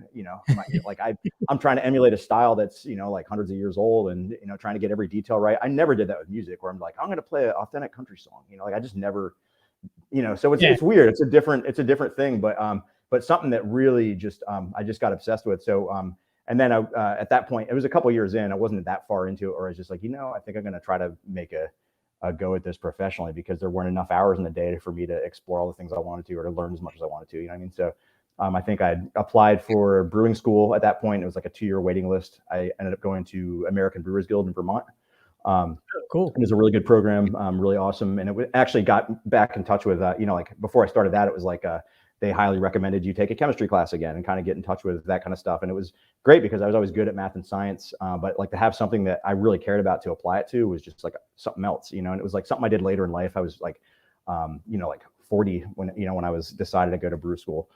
I'm trying to emulate a style that's, like hundreds of years old and, trying to get every detail right. I never did that with music where I'm like, I'm going to play an authentic country song. I just never, so it's weird. It's a different thing, but something that really just, I just got obsessed with. So, And then at that point, it was a couple years in, I wasn't that far into it, or I was just like, I think I'm going to try to make a go at this professionally, because there weren't enough hours in the day for me to explore all the things I wanted to, or to learn as much as I wanted to. You know what I mean? So I think I applied for brewing school at that point. It was like a 2-year waiting list. I ended up going to American Brewers Guild in Vermont. Cool. It was a really good program, really awesome. And it actually got back in touch with, like before I started that, it was like they highly recommended you take a chemistry class again and kind of get in touch with that kind of stuff. And it was great because I was always good at math and science, but like to have something that I really cared about to apply it to was just like something else, and it was like something I did later in life. I was like, like 40 when I was decided to go to brew school.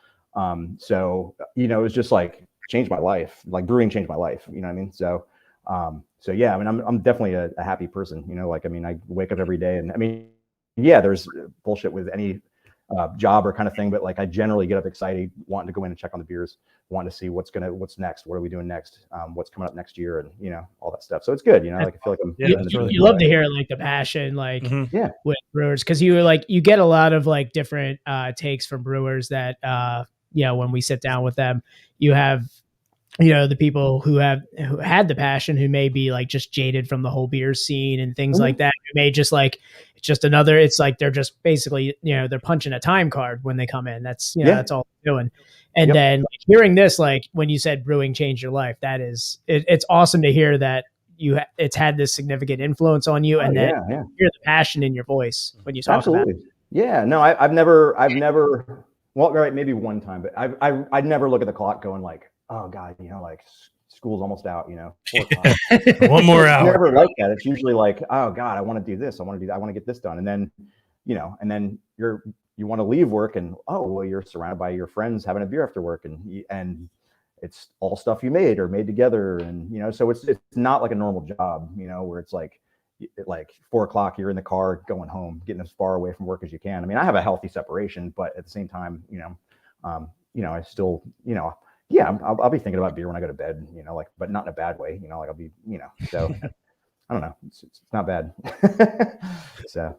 So, it was just like changed my life. Like brewing changed my life. You know what I mean? So yeah, I mean, I'm definitely a happy person, I wake up every day, and there's bullshit with any job or kind of thing, but like I generally get up excited, wanting to go in and check on the beers, wanting to see what's next, what are we doing next, what's coming up next year, and all that stuff. So it's good, like I feel like I'm. You love to hear like the passion, like with brewers, because you get a lot of like different takes from brewers that when we sit down with them, you have the people who had the passion, who may be like just jaded from the whole beer scene and things like that. Who may just like, it's like they're just basically, they're punching a time card when they come in. That's, that's all they're doing. And then like, hearing this, like when you said brewing changed your life, that is, it's awesome to hear that it's had this significant influence on you. And then hear the passion in your voice when you talk about it. Yeah, no, I've never, well, right, maybe one time, but I'd never look at the clock going like, oh God, like school's almost out, 4 o'clock. One more hour. It's never like that. It's usually like, oh God, I want to do this. I want to do that. I want to get this done. And then, and then you want to leave work, and you're surrounded by your friends having a beer after work, and it's all stuff you made or made together. And, so it's not like a normal job, where it's like 4 o'clock, you're in the car going home, getting as far away from work as you can. I mean, I have a healthy separation, but at the same time, I still, I'll be thinking about beer when I go to bed, but not in a bad way, like I'll be, so I don't know. It's not bad. So,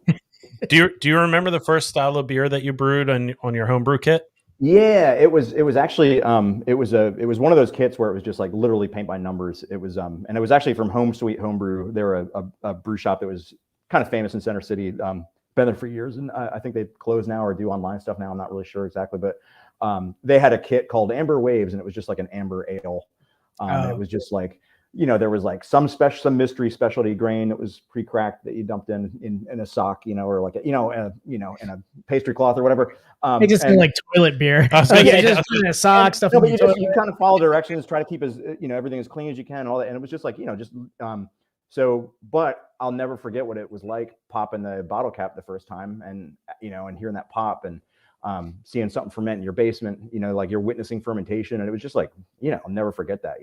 do you remember the first style of beer that you brewed on your homebrew kit? Yeah, it was actually, it was one of those kits where it was just like literally paint by numbers. It was, and it was actually from Home Sweet Homebrew. They were a brew shop that was kind of famous in Center City, been there for years. And I think they've closed now or do online stuff now. I'm not really sure exactly, but they had a kit called Amber Waves, and it was just like an amber ale. It was just like, there was like some mystery specialty grain that was pre-cracked that you dumped in a sock, or like in a pastry cloth or whatever. They just do like toilet beer. Just in a sock stuff. No, but you kind of follow directions, try to keep as everything as clean as you can, and all that. And it was just like so. But I'll never forget what it was like popping the bottle cap the first time, and and hearing that pop, and seeing something ferment in your basement, like you're witnessing fermentation. And it was just like, I'll never forget that,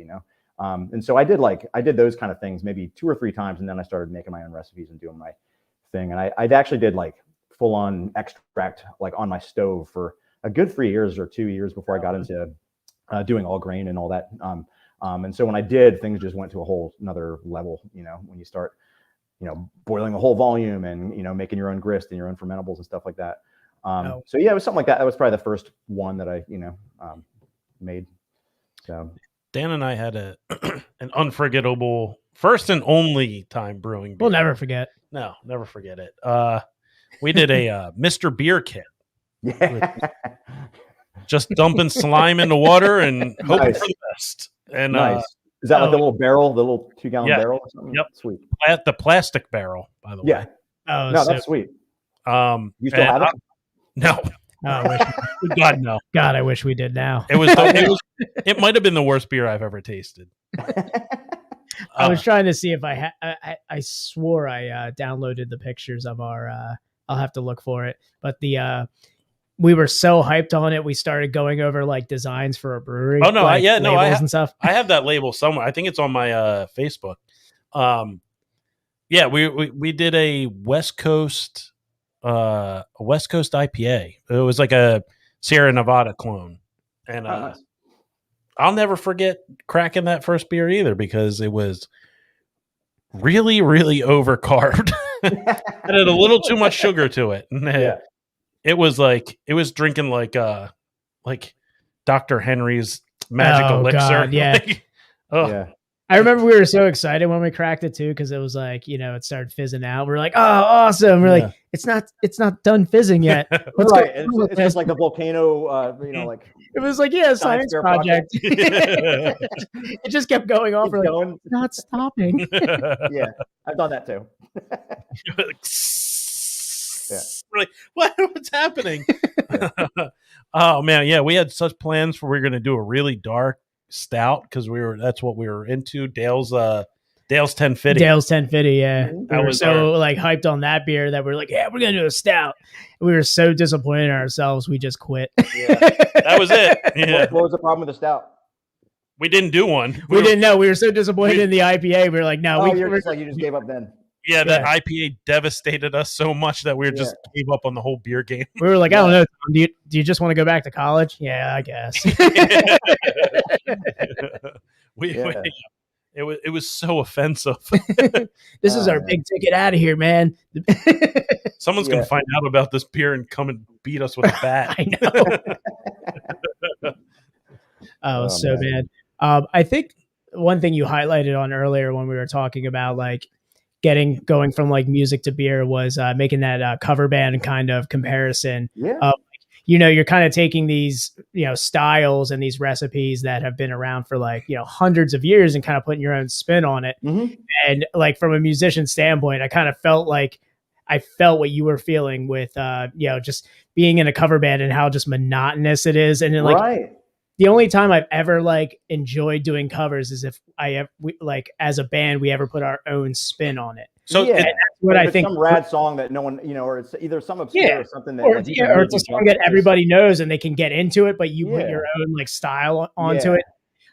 and so I did those kind of things maybe 2 or 3 times. And then I started making my own recipes and doing my thing. And I actually did like full on extract, like on my stove for a good 3 years or 2 years before I got into doing all grain and all that. And so when I did, things just went to a whole another level, when you start, boiling the whole volume and, making your own grist and your own fermentables and stuff like that. So yeah, it was something like that. That was probably the first one that I, made. So Dan and I had an unforgettable first and only time brewing beer. We'll never forget. No, never forget it. We did a Mr. Beer kit. Yeah. Just dumping slime into water and hoping for the best. And nice. Is that like the little barrel, the little 2-gallon barrel or something? Yep. Sweet. The plastic barrel, by the way. Yeah. Oh, no, that's sweet. You still have it? No. God, no. God, I wish we did now. It might have been the worst beer I've ever tasted. I was trying to see if I swore I downloaded the pictures of our, I'll have to look for it, but we were so hyped on it. We started going over like designs for a brewery. Oh no. Like, labels and stuff. I have that label somewhere. I think it's on my Facebook. We did a West Coast IPA. It was like a Sierra Nevada clone. And nice. I'll never forget cracking that first beer either, because it was really, really overcarved. It had a little too much sugar to it. And it was drinking like Dr. Henry's magic elixir. God, yeah. Oh, Yeah. I remember we were so excited when we cracked it too, because it was like, it started fizzing out. We're like, oh, awesome. We're Yeah. like, it's not done fizzing yet. Let's go Right. through with It's this. just like the volcano, like It was like, yeah, science fair project. project. It just kept going off. keep We're like, going. it's not stopping. Yeah. I've done that too. Yeah. We're like, what's happening? Oh man, yeah, we had such plans for we were going to do a really dark stout because that's what we were into. Dale's 1050. Dale's 1050, yeah. Mhm. We were so like hyped on that beer that we're like, yeah, we're gonna do a stout. We were so disappointed in ourselves, we just quit. Yeah. That was it. Yeah. What was the problem with the stout? We didn't do one. We didn't know. We were so disappointed in the IPA. We were like, no, Oh, you just gave up then. Yeah, that Yeah. IPA devastated us so much that we just gave up on the whole beer game. we were like, I don't know. Do you just want to go back to college? Yeah, I guess. It was so offensive. This is our big ticket out of here, man. Someone's gonna find out about this beer and come and beat us with a bat. I know. Oh, so man. bad. I think one thing you highlighted on earlier when we were talking about like going from like music to beer was making that cover band kind of comparison. Yeah. You're kind of taking these, styles and these recipes that have been around for like, hundreds of years and kind of putting your own spin on it. Mm-hmm. And like from a musician standpoint, I kind of felt what you were feeling with, just being in a cover band and how just monotonous it is. And then, like, right. The only time I've ever like enjoyed doing covers is if as a band, we ever put our own spin on it. So yeah, that's what I think. Some rad song that no one, or it's either some obscure or something that, or it's a song that everybody knows and they can get into it, but you put your own like style onto it.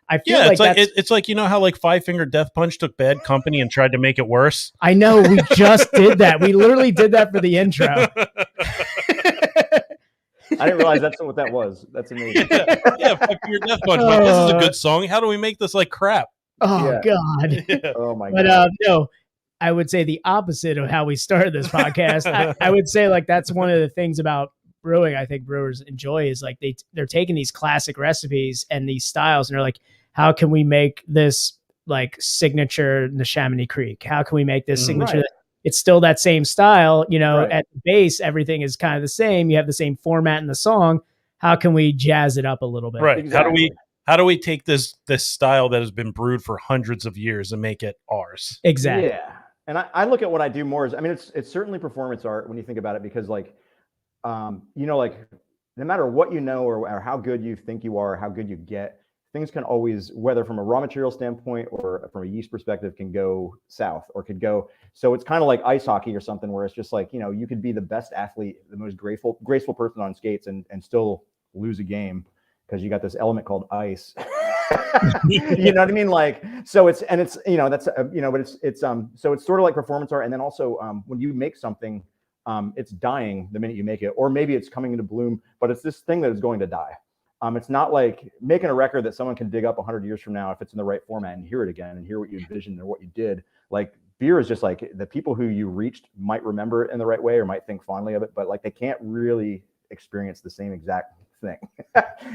I feel like it's like how like Five Finger Death Punch took Bad Company and tried to make it worse. I know, we just did that. We literally did that for the intro. I didn't realize that's what that was. That's amazing. Yeah, Five Finger Death Punch. Like, this is a good song. How do we make this like crap? Oh God. Yeah. Oh my God. God. No, I would say the opposite of how we started this podcast. I would say like that's one of the things about brewing I think brewers enjoy is like they're taking these classic recipes and these styles and they're like, how can we make this like signature Neshaminy Creek? How can we make this signature? Right. It's still that same style, Right. At the base, everything is kind of the same. You have the same format in the song. How can we jazz it up a little bit? Right. Exactly. How do we take this style that has been brewed for hundreds of years and make it ours? Exactly. Yeah. And I look at what I do more as, I mean, it's certainly performance art when you think about it, because like, like no matter what you know, or how good you think you are, or how good you get, things can always, whether from a raw material standpoint or from a yeast perspective, can go south or could go. So it's kind of like ice hockey or something where it's just like, you could be the best athlete, the most graceful person on skates and still lose a game because you got this element called ice. You know what I mean? Like, so it's but it's so it's sort of like performance art. And then also when you make something, it's dying the minute you make it, or maybe it's coming into bloom, but it's this thing that is going to die. It's not like making a record that someone can dig up 100 years from now if it's in the right format and hear it again and hear what you envisioned or what you did. Like beer is just like the people who you reached might remember it in the right way or might think fondly of it, but like they can't really experience the same exact thing.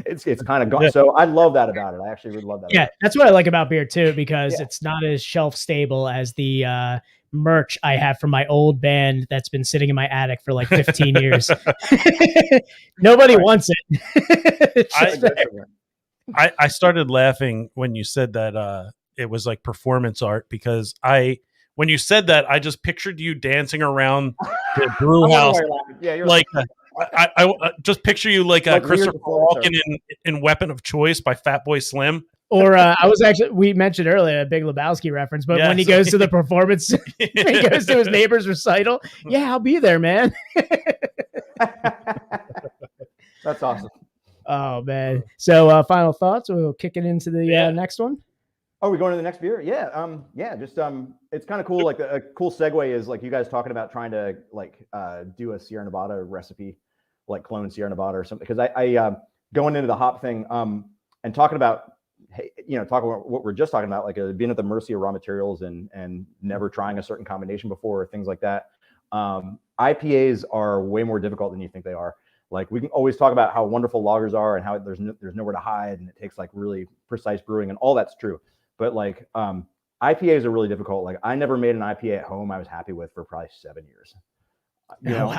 It's kind of gone. Yeah. So I love that about it. I actually would love that. Yeah, that's what I like about beer too, because it's not as shelf stable as the merch I have from my old band that's been sitting in my attic for like 15 years. Nobody wants it. I started laughing when you said that it was like performance art, because when you said that, I just pictured you dancing around the brew house. Yeah, you're like I just picture you like Christopher Walken in Weapon of Choice by Fatboy Slim. Or we mentioned earlier a Big Lebowski reference, but when he goes to the performance, he goes to his neighbor's recital. Yeah, I'll be there, man. That's awesome. Oh man. So final thoughts. We'll kick it into the next one. Oh, we're going to the next beer? Yeah. Just it's kind of cool. Like a cool segue is like you guys talking about trying to like do a Sierra Nevada recipe, like clone Sierra Nevada or something. Because I going into the hop thing and talking about talking about what we're just talking about, like being at the mercy of raw materials and never trying a certain combination before or things like that. IPAs are way more difficult than you think they are. Like we can always talk about how wonderful lagers are and how there's nowhere to hide and it takes like really precise brewing and all that's true. but like IPAs are really difficult. Like I never made an IPA at home I was happy with for probably 7 years. You know,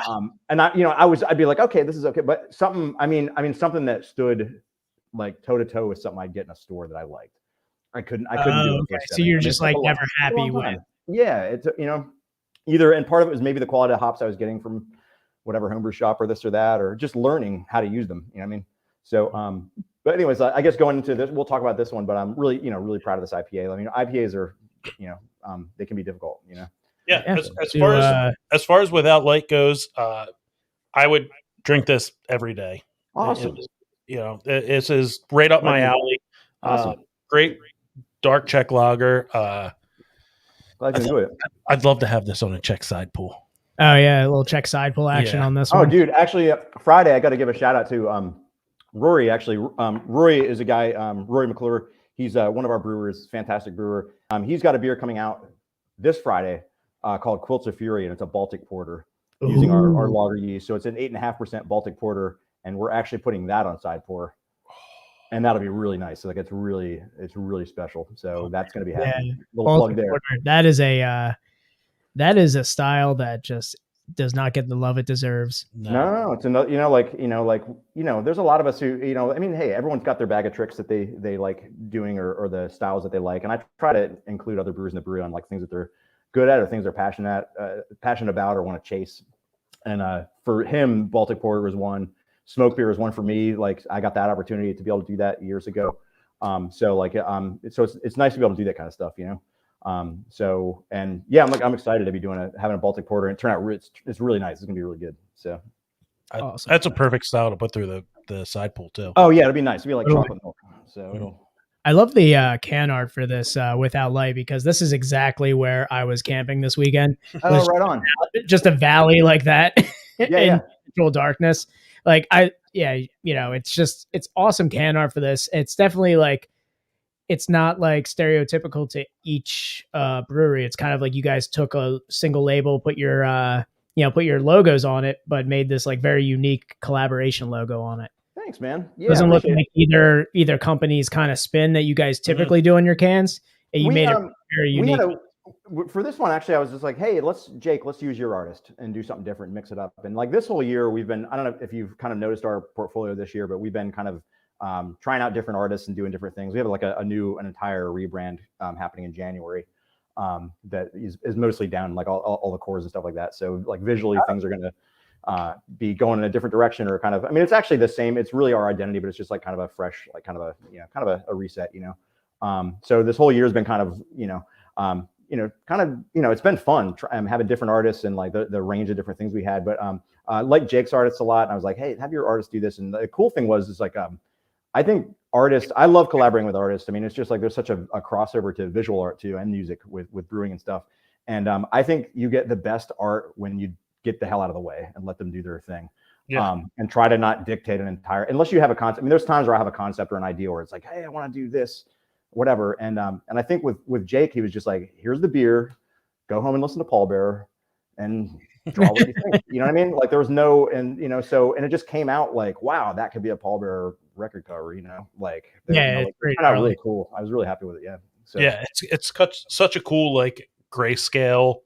and I'd be like, okay, this is okay, but something, I mean, something that stood like toe to toe with something I'd get in a store that I liked. I couldn't do it. Okay. So you're just like never happy with. Yeah, it's either, and part of it was maybe the quality of hops I was getting from whatever homebrew shop or this or that, or just learning how to use them. You know what I mean? So, but anyways, I guess going into this, we'll talk about this one, but I'm really, really proud of this IPA. I mean, IPAs are, they can be difficult, Yeah. As far as Without Light goes, I would drink this every day. Awesome. This is right up my alley. Awesome. Great dark Czech lager. Glad you enjoy it. I'd love to have this on a Czech side pool. Oh yeah, a little Czech side pool action on this one. Oh, dude, actually, Friday I got to give a shout out to Rory. Actually, Rory is a guy. Rory McClure. He's one of our brewers, fantastic brewer. He's got a beer coming out this Friday called Quilts of Fury, and it's a Baltic porter using our lager yeast. So it's an 8.5% Baltic porter, and we're actually putting that on side pour, and that'll be really nice. So like it's really special. So that's going to be happening. Little plug there. Porter. That is a style that just does not get the love it deserves. No, it's another, there's a lot of us who, I mean, hey, everyone's got their bag of tricks that they like doing or the styles that they like. And I try to include other brewers in the brewery on like things that they're good at or things they're passionate about or want to chase. And for him, Baltic Porter was one. Smoke beer is one for me. Like I got that opportunity to be able to do that years ago. So it's nice to be able to do that kind of stuff, I'm excited to be having a Baltic porter, and it turned out it's really nice. It's gonna be really good. So awesome. That's a perfect style to put through the side pool too. Oh yeah, it'd be nice. It'd be like chocolate milk. So I love the can art for this Without Light, because this is exactly where I was camping this weekend. Oh, right on. Just a valley like that in total darkness. Like it's awesome can art for this. It's definitely like, it's not like stereotypical to each brewery. It's kind of like you guys took a single label, put your logos on it, but made this like very unique collaboration logo on it. Thanks, man. Yeah, doesn't look like either company's kind of spin that you guys typically do on your cans. You made it very unique. For this one, actually, I was just like, hey, let's use your artist and do something different, mix it up. And like this whole year, we've been, I don't know if you've kind of noticed our portfolio this year, but we've been kind of trying out different artists and doing different things. We have like an entire rebrand happening in January that is mostly down like all the cores and stuff like that. So like visually things are going to be going in a different direction, or kind of, I mean, it's actually the same. It's really our identity, but it's just like kind of a fresh, like kind of a reset, So this whole year has been kind of, it's been fun having different artists and like the range of different things we had. But like Jake's artists a lot. And I was like, hey, have your artists do this. And the cool thing was, like, I think I love collaborating with artists. I mean, it's just like there's such a crossover to visual art too, and music with brewing and stuff. And I think you get the best art when you get the hell out of the way and let them do their thing. Yeah. And try to not dictate unless you have a concept. I mean, there's times where I have a concept or an idea where it's like, hey, I want to do this, whatever. And I think with Jake, he was just like, here's the beer, go home and listen to Paul Bearer and draw what you think. You know what I mean? Like there was no, and it just came out like, wow, that could be a Paul Bearer record cover, like it's turned out really cool. I was really happy with it. Yeah. So yeah, it's such a cool like grayscale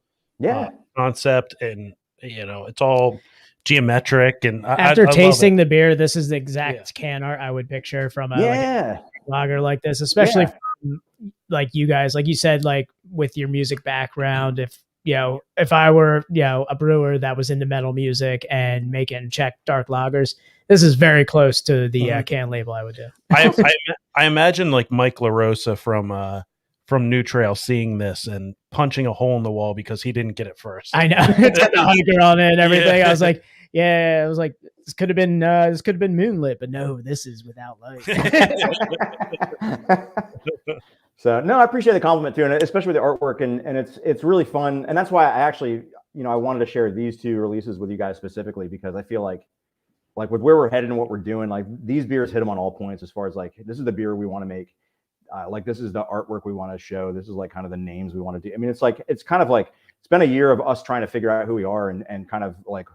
concept, and it's all geometric. And after tasting the beer, this is the exact can art I would picture from a lager like this, especially from, like you guys, like you said, like with your music background. If I were a brewer that was into metal music and making Czech dark lagers, this is very close to the can label I would do. I imagine like Mike LaRosa from New Trail seeing this and punching a hole in the wall because he didn't get it first. I know. It's got the hiker on it and everything. I was like, this could have been moonlit, but no, this is Without Light. So no, I appreciate the compliment too, and especially with the artwork, and it's really fun, and that's why I actually I wanted to share these two releases with you guys specifically, because I feel like with where we're headed and what we're doing, like these beers hit them on all points as far as like this is the beer we want to make, like this is the artwork we want to show, this is like kind of the names we want to do. I mean, it's kind of like it's been a year of us trying to figure out who we are and kind of like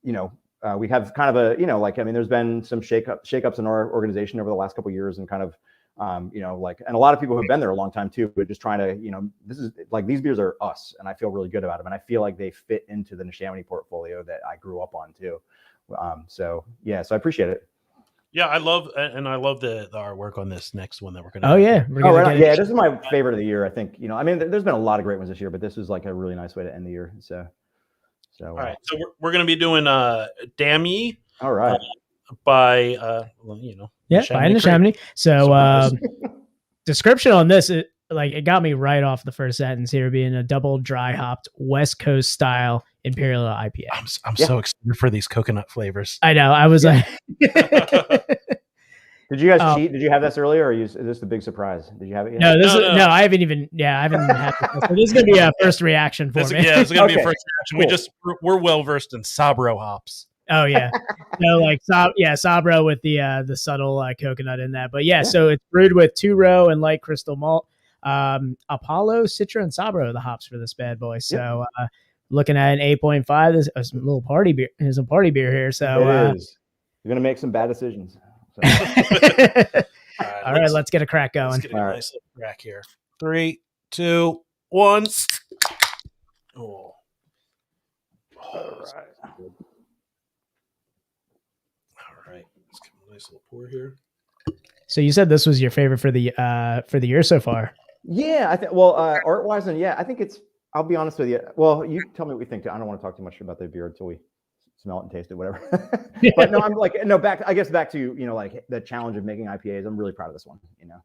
we have kind of a I mean, there's been some shakeups in our organization over the last couple of years, and kind of You know, like, and a lot of people who've been there a long time too, but just trying to, you know, this is like, these beers are us, and I feel really good about them, and I feel like they fit into the Neshaminy portfolio that I grew up on too. So yeah, so I appreciate it. Yeah, I love the artwork on this next one that we're gonna. Oh yeah, Yeah, this is my favorite of the year. I think, you know, I mean, there's been a lot of great ones this year, but this is like a really nice way to end the year. So all right, so we're gonna be doing Damn Ye. All right. By well, you know, yeah, by Neshaminy. So description on this, it got me right off the first sentence here, being a double dry hopped West Coast style Imperial IPA. I'm so excited for these coconut flavors. I know. I was like, Did you guys cheat? Did you have this earlier, or is this the big surprise? Did you have it yet? No, I haven't even. Yeah, I haven't even had this. So this is gonna be a first reaction for me. Yeah, this is gonna be a first reaction. Cool. We're well versed in Sabro hops. Oh yeah, no, like Sabro with the subtle coconut in that. But yeah, so it's brewed with 2-row and light crystal malt, Apollo, Citra, and Sabro, the hops for this bad boy. So looking at an 8.5, this is a little party beer. There's a party beer here. So it is. You're gonna make some bad decisions. So. All right, let's get a crack going. Let's get a nice little crack here. 3, 2, 1. Oh. All right. All right. Let's give a nice little pour here. So you said this was your favorite for the year so far. Yeah, I think. Well, art wise, and yeah, I think it's. I'll be honest with you. Well, you tell me what you think. I don't want to talk too much about the beer until we smell it and taste it, whatever. But no, I'm like, no, back to, you know, like the challenge of making IPAs. I'm really proud of this one, you know.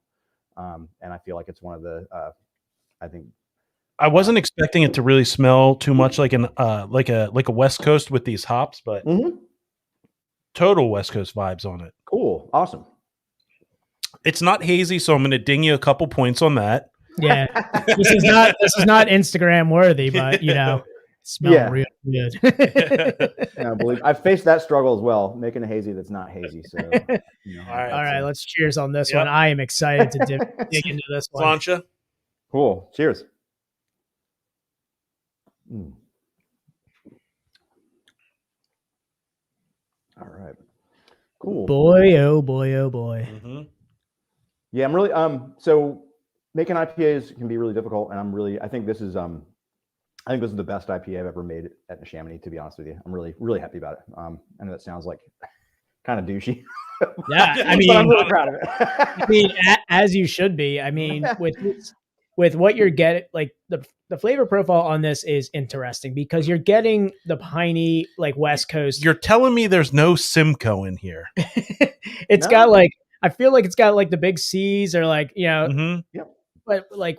And I feel like it's one of the, I think. I wasn't expecting it to really smell too much like like a West Coast with these hops, but total West Coast vibes on it. Cool. Awesome. It's not hazy, so I'm going to ding you a couple points on that. Yeah. This is not Instagram worthy, but you know, smell real good. I believe I've faced that struggle as well, making a hazy that's not hazy. So, you know, all right, let's cheers on this one. I am excited to dig into this one. Plancha. Cool. Cheers. Mm. All right. Cool. Boy, oh boy, oh boy. Mm-hmm. Yeah, I'm really so making IPAs can be really difficult, and I think this is the best IPA I've ever made at Neshaminy, to be honest with you. I'm really, really happy about it. I know that sounds like kind of douchey. Yeah, I mean, but I'm really proud of it. I mean, as you should be. I mean, with what you're getting, like the flavor profile on this is interesting because you're getting the piney, like West Coast. You're telling me there's no Simcoe in here? It's got like, I feel like it's got like the big C's or like, you know, but like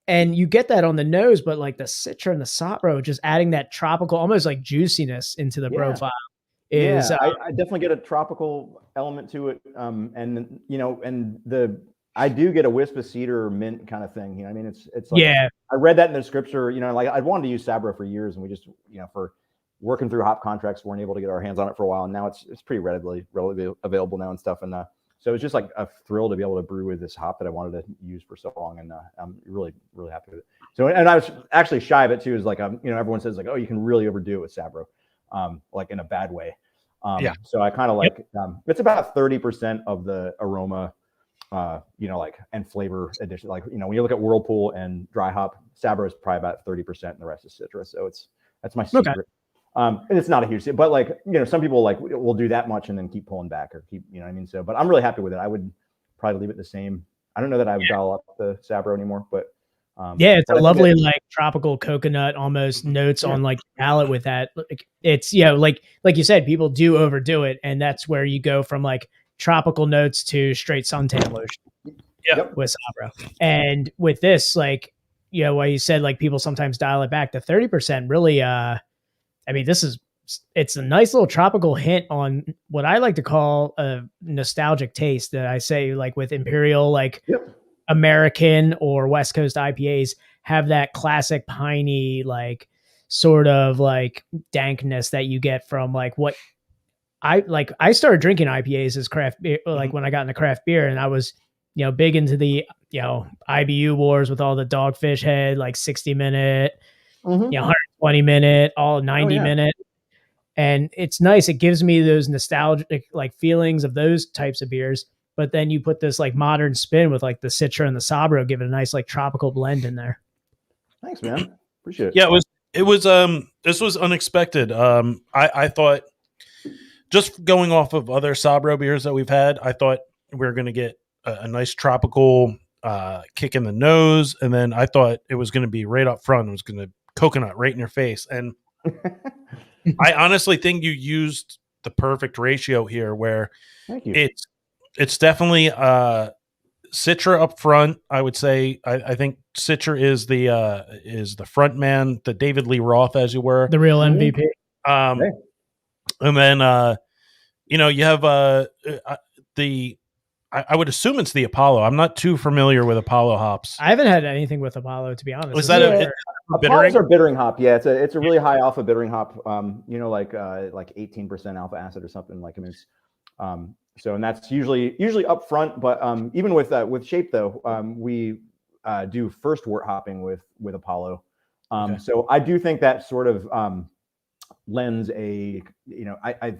and you get that on the nose, but like the Citra and the Sabro, just adding that tropical, almost like juiciness into the profile. I definitely get a tropical element to it. And you know, I do get a wisp of cedar or mint kind of thing. You know, I mean, it's like, I read that in the scripture, you know, like I wanted to use Sabro for years, and we just, you know, for working through hop contracts, weren't able to get our hands on it for a while. And now it's pretty readily available now and stuff. And so it's just like a thrill to be able to brew with this hop that I wanted to use for so long. And I'm really, really happy with it. So, and I was actually shy of it too, is like, you know, everyone says like, oh, you can really overdo it with Sabro, like in a bad way. So I kind of like, it's about 30% of the aroma, you know, like, and flavor addition. Like, you know, when you look at Whirlpool and dry hop, Sabro is probably about 30% and the rest is Citra. So that's my secret. Okay. And it's not a huge, but like, you know, some people like will do that much and then keep pulling back or keep, you know what I mean? So, but I'm really happy with it. I would probably leave it the same. I don't know that I would dial up the Sabro anymore, but it's a lovely like tropical coconut almost notes on like the palate with that. Like, it's, you know, like you said, people do overdo it, and that's where you go from like tropical notes to straight suntan lotion. With Sabro. And with this, like, you know, what you said, like people sometimes dial it back to 30%. Really, I mean, it's a nice little tropical hint on what I like to call a nostalgic taste that I say, like with Imperial, like American or West Coast IPAs have that classic piney, like sort of like dankness that you get from like what I started drinking IPAs as craft beer, like when I got into craft beer, and I was, you know, big into the, you know, IBU wars with all the Dogfish Head, like 60-minute, you know, 120 minute, all 90 minute. And it's nice. It gives me those nostalgic like feelings of those types of beers. but then you put this like modern spin with like the Citra and the Sabro, give it a nice like tropical blend in there. Thanks, man. Appreciate it. Yeah, it was this was unexpected. I thought, just going off of other Sabro beers that we've had, I thought we were going to get a nice tropical kick in the nose, and then I thought it was going to be right up front. It was going to coconut right in your face, and I honestly think you used the perfect ratio here, where Thank you. it's definitely Citra up front. I would say I think Citra is the front man, the David Lee Roth, as you were, The real MVP. and then you have I would assume it's the Apollo. I'm not too familiar with Apollo hops. I haven't had anything with Apollo, to be honest. Was that a Apollos bittering? are bittering hop. Yeah, it's a really high alpha bittering hop. Like 18% alpha acid or something. Like, I mean, it's, so, and that's usually up front. But even with shape though, we do first wort hopping with Apollo. Okay. So I do think that sort of lends I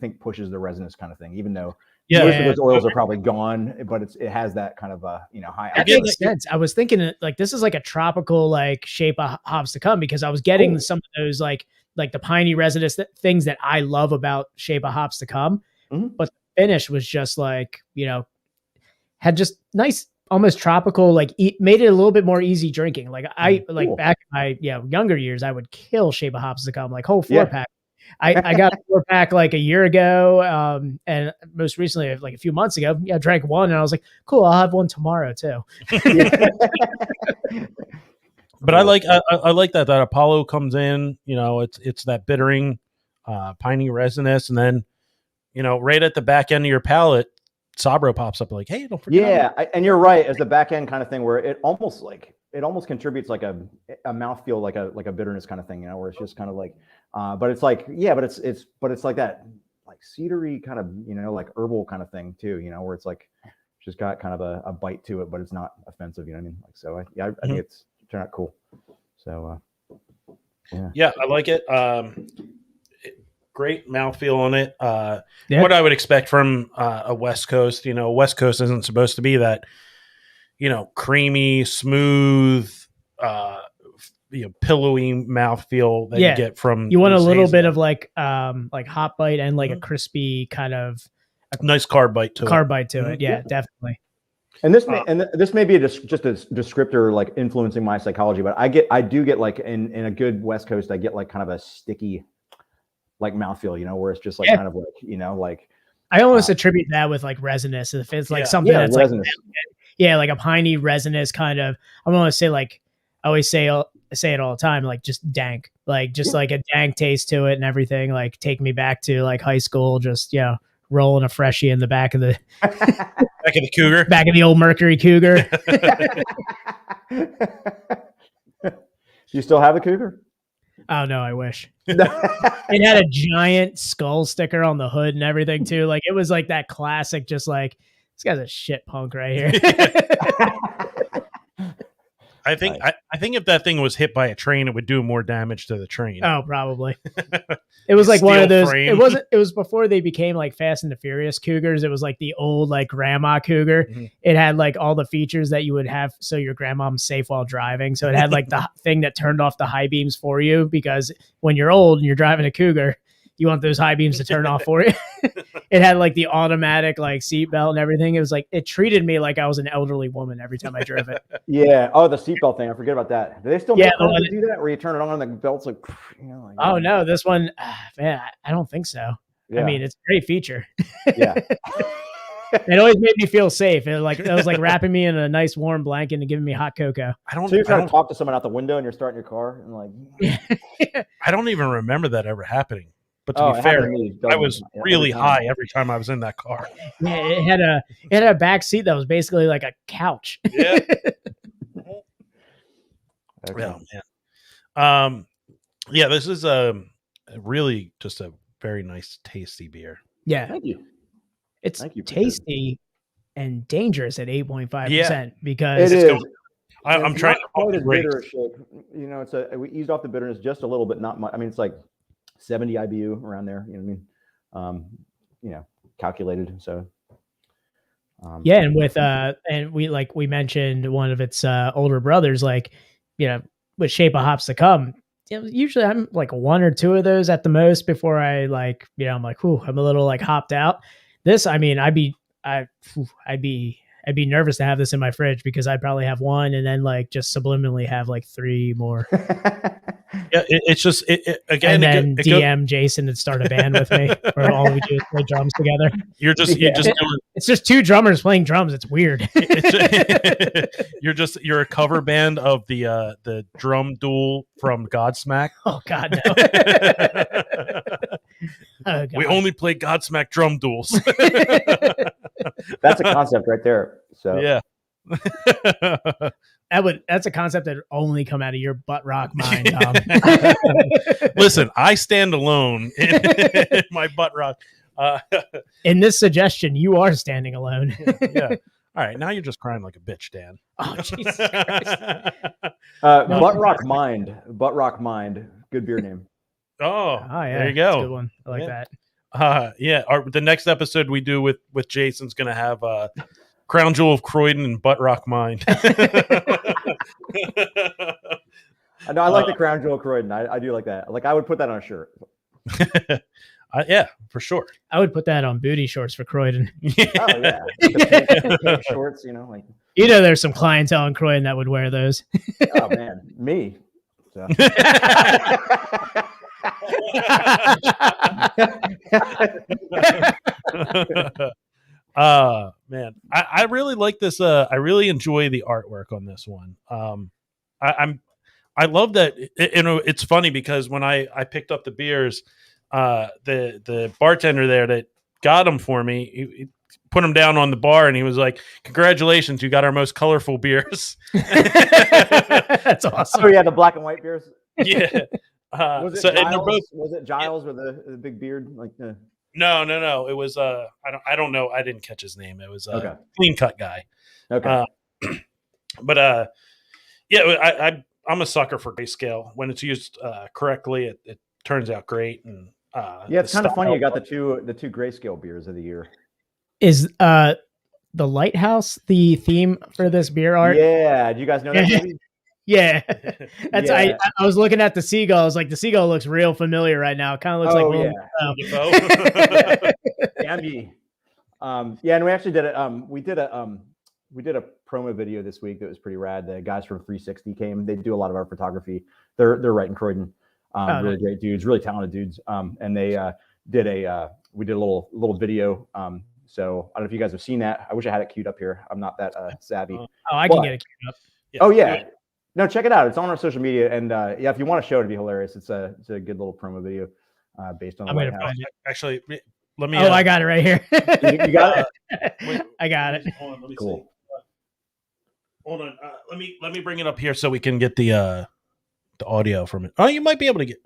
think pushes the resinous kind of thing, even though most of those oils are probably gone, but it has that kind of high. That makes sense. I was thinking like this is like a tropical like shape of hops to come, because I was getting some of those like the piney resinous things that I love about shape of hops to come, but the finish was just like had just nice, almost tropical, like made it a little bit more easy drinking. Like back in my younger years, I would kill shape of hops to come, like whole 4-pack. I got a 4-pack like a year ago, and most recently, like a few months ago, I drank one, and I was like, "Cool, I'll have one tomorrow too." But I like that Apollo comes in. It's that bittering, piney resinous, and then right at the back end of your palate, Sabro pops up like, "Hey, don't forget." Yeah, and you're right. As the back end kind of thing, where it almost contributes like a mouthfeel, like a bitterness kind of thing, where it's just kind of like. But it's like, it's like that, like cedary kind of, like herbal kind of thing too, where it's like, just got kind of a bite to it, but it's not offensive. You know what I mean? Like, so I think it's turned out cool. So, yeah, I like it. Great mouthfeel on it. What I would expect from a West Coast, West Coast isn't supposed to be that, creamy, smooth, pillowy mouthfeel that you get from. You want a little bit of like hot bite and like a crispy kind of a nice carb bite to it. Yeah, definitely. And this may be just a descriptor, like influencing my psychology, but I do get like in a good West Coast, I get like kind of a sticky, like mouthfeel, where it's just like kind of like, like. I almost attribute that with like resinous. If it's like something that's resinous. Like, like a piney resinous kind of. I'm gonna say like I always say it all the time, like just dank, like just like a dank taste to it and everything. Like take me back to like high school, just rolling a freshie in the back of the Cougar, back of the old Mercury Cougar. You still have the Cougar? Oh no, I wish. It had a giant skull sticker on the hood and everything too. Like it was like that classic, just like this guy's a shit punk right here. I think if that thing was hit by a train, it would do more damage to the train. Oh, probably. It was like one of those. Frame. It was before they became like Fast and the Furious Cougars. It was like the old like grandma Cougar. Mm-hmm. It had like all the features that you would have so your grandma's safe while driving. So it had like the thing that turned off the high beams for you, because when you're old and you're driving a Cougar, you want those high beams to turn off for you. It had like the automatic like seatbelt and everything. It was like, it treated me like I was an elderly woman every time I drove it. Yeah. Oh, the seatbelt thing. I forget about that. Do they still make cars that do that, where you turn it on and the belt's like, like, oh no, this one, man, I don't think so. Yeah. I mean, it's a great feature. Yeah. It always made me feel safe. It was like wrapping me in a nice warm blanket and giving me hot cocoa. So you're trying to talk to someone out the window and you're starting your car and like. I don't even remember that ever happening. But to be fair, I was really high every time I was in that car. Yeah, it had a back seat that was basically like a couch. Yeah. Oh man. Yeah, this is really just a very nice, tasty beer. Yeah. Thank you. It's tasty and dangerous at 8.5% because it is. I'm trying to quite as bitter shape. We eased off the bitterness just a little bit, not much. I mean, it's like 70 IBU around there, calculated. So, Yeah, and with and we mentioned one of its older brothers, like, with Shape of Hops to Come. Usually I'm like one or two of those at the most before I I'm like, whew, I'm a little like hopped out. This, I mean, I'd be nervous to have this in my fridge because I'd probably have one and then like just subliminally have like three more. Yeah, it's just again. And then DM Jason and start a band with me, where all we do is play drums together. You're just It's just two drummers playing drums. It's weird. You're a cover band of the drum duel from Godsmack. Oh God, no. Oh, God. We only play Godsmack drum duels. That's a concept right there. So yeah. That's a concept that would only come out of your butt rock mind. Listen, I stand alone in my butt rock. In this suggestion, you are standing alone. Yeah. All right. Now you're just crying like a bitch, Dan. Oh, Jesus Christ. Butt Rock Mind. Butt Rock Mind. Good beer name. Oh, yeah. There you go. That's a good one. I like that. Yeah. The next episode we do with Jason's going to have Crown Jewel of Croydon and Butt Rock Mind. No, I like the Crown Jewel of Croydon. I do like that. Like, I would put that on a shirt. Yeah, for sure. I would put that on booty shorts for Croydon. Yeah. Oh yeah, the pink shorts. Like. There's some clientele in Croydon that would wear those. Oh man, me. So. Man, I really like this. I really enjoy the artwork on this one. I love that. It's funny because when I picked up the beers, the bartender there that got them for me, he put them down on the bar and he was like, "Congratulations, you got our most colorful beers." That's awesome. Oh yeah, the black and white beers. Yeah. Was it Giles? Was it Giles with the big beard? Like the... No. It was I don't know. I didn't catch his name. It was okay. Clean cut guy. Okay. But yeah, I'm a sucker for grayscale. When it's used correctly, it turns out great. And yeah, it's kind of funny. You got the two grayscale beers of the year. Is the lighthouse the theme for this beer art? Yeah. Do you guys know that movie? Yeah. That's I was looking at the seagull. I was like, the seagull looks real familiar right now. It kind of looks like Damn ye. Yeah, and we actually did it. We did a promo video this week that was pretty rad. The guys from 360 came. They do a lot of our photography. They're right in Croydon. Really great dudes, really talented dudes. And they did a little video. So I don't know if you guys have seen that. I wish I had it queued up here. I'm not that savvy. I can get it queued up. Yeah. Oh yeah. No, check it out. It's on our social media, and yeah, if you want to show it, it'd be hilarious. It's a good little promo video based on the lighthouse. Actually, let me. I got it right here. You got it. I got it. Hold on, let me cool. See. Hold on. Let me bring it up here so we can get the audio from it. Oh, you might be able to get.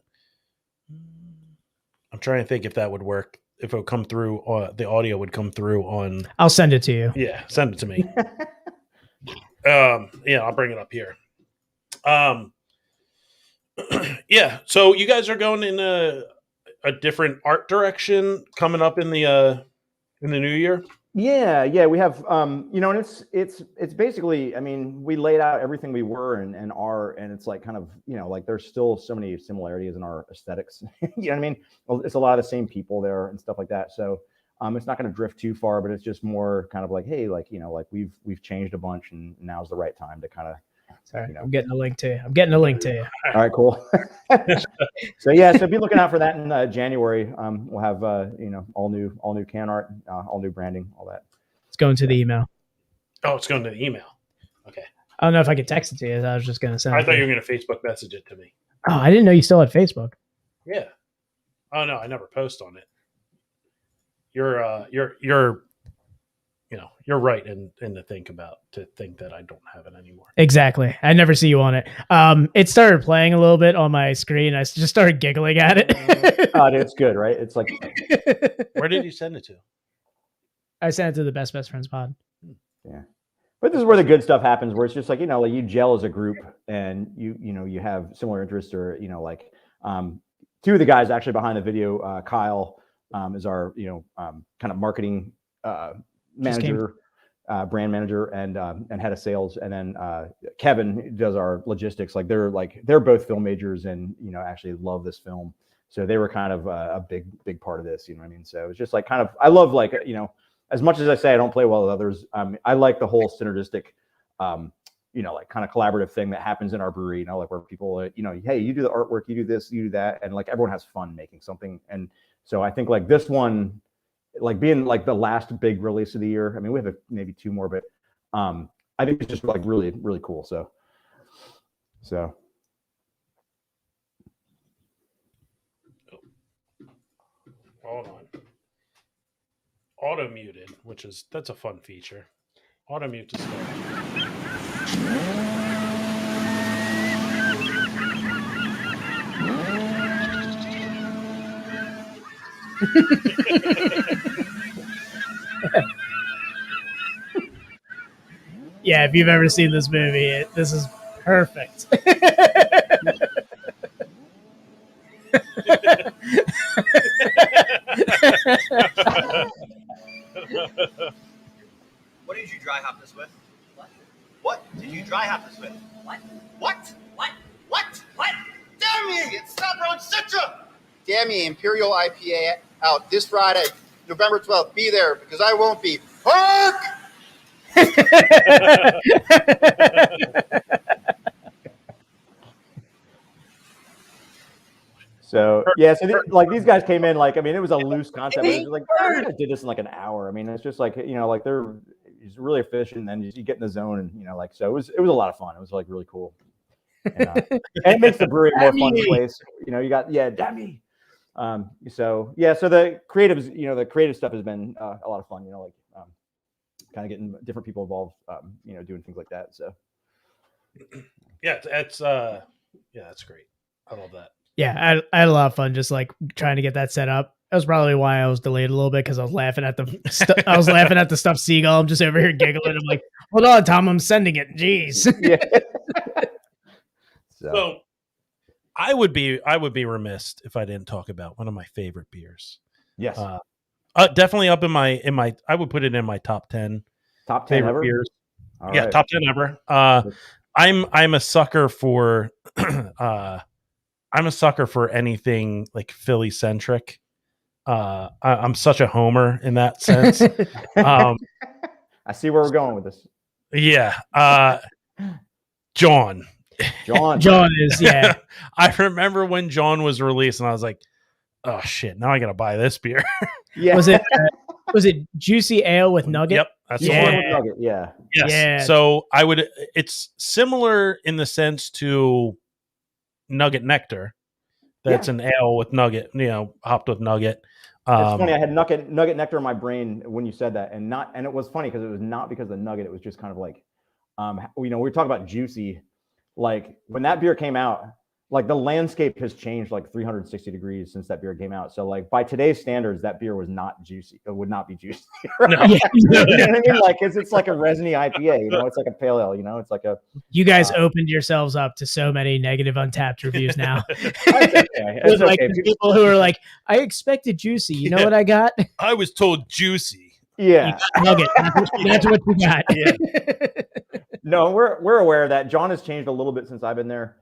I'm trying to think if that would work. If it would come through, the audio would come through on. I'll send it to you. Yeah, send it to me. Yeah, I'll bring it up here. Yeah, so you guys are going in a different art direction coming up in the new year. Yeah, we have and it's basically, I mean, we laid out everything we were and are, and it's like kind of, like there's still so many similarities in our aesthetics. You know what I mean? Well, it's a lot of the same people there and stuff like that. So it's not going to drift too far, but it's just more kind of like, hey, like we've changed a bunch, and now's the right time to kind of. Sorry, I'm getting a link to you. All right, cool. So be looking out for that in January. We'll have all new can art, all new branding, all that. It's going to the email. Oh, it's going to the email. Okay. I don't know if I could text it to you. I was just going to send. I thought you were going to Facebook message it to me. Oh, I didn't know you still had Facebook. Yeah. Oh no, I never post on it. You're right in to think that I don't have it anymore. Exactly. I never see you on it. It started playing a little bit on my screen. I just started giggling at it. Oh, dude, it's good, right? It's like. Where did you send it to? I sent it to the Best Friends pod. Yeah. But this is where the good stuff happens, where it's just like, like you gel as a group and you have similar interests, or, two of the guys actually behind the video, Kyle is our, kind of marketing manager. brand manager and head of sales, and then Kevin does our logistics. Like they're both film majors and actually love this film, so they were kind of a big part of this. You know what I mean? So it's just like kind of I love like as much as I say I don't play well with others, I like the whole synergistic. Like kind of collaborative thing that happens in our brewery, like where people, hey, you do the artwork, you do this, you do that. And like everyone has fun making something. And so I think like this one, like being like the last big release of the year. I mean, we have maybe 2 more, but I think it's just like really, really cool. So. Hold on. Auto muted, that's a fun feature. Auto mute to start. Yeah, if you've ever seen this movie, this is perfect. What did you dry hop this with? What did you dry hop this with? What? Damn you! It's Stop Road Citra! Damn you, Imperial IPA out this Friday, November 12th. Be there because I won't be. Hark! So yeah, so like these guys came in like, I mean, it was a loose concept. It was like I did this in like an hour. I mean, it's just like like they're really efficient, and you get in the zone, and like so it was a lot of fun. It was like really cool, and it makes the brewery a more fun place. You got Demi. So the creative stuff has been a lot of fun. Kind of getting different people involved. Doing things like that. So that's great. I love that. Yeah, I had a lot of fun just like trying to get that set up. That was probably why I was delayed a little bit because I was laughing at the stuffed seagull. I'm just over here giggling. I'm like, hold on, Tom, I'm sending it. Jeez. Yeah. So I would be remiss if I didn't talk about one of my favorite beers. Yes. Definitely up in my I would put it in my top 10 favorite ever? beers. All yeah, right. top 10 ever. I'm a sucker for anything like Philly centric. I'm such a homer in that sense. I see where we're going with this. Yeah. John is, yeah. I remember when John was released and I was like, oh shit, now I gotta buy this beer. Yeah. Was it Juicy Ale with Nugget? Yep. That's The the one one. with Nugget, yeah. Yes. Yeah. So it's similar in the sense to Nugget Nectar. That's an ale with Nugget, hopped with Nugget. It's funny. I had Nugget Nectar in my brain when you said that, and it was funny because it was not because of the Nugget. It was just kind of like, we were talking about Juicy. Like when that beer came out, like the landscape has changed like 360 degrees since that beer came out. So like by today's standards, that beer was not juicy. It would not be juicy. Right? No. You know what I mean? Like it's like a resiny IPA. It's like a pale ale. It's like a. You guys opened yourselves up to so many negative Untapped reviews now. It's like okay. people who are like, I expected juicy. You know what I got? I was told juicy. Yeah. Nugget. That's what you got. Yeah. No, we're aware of that. John has changed a little bit since I've been there.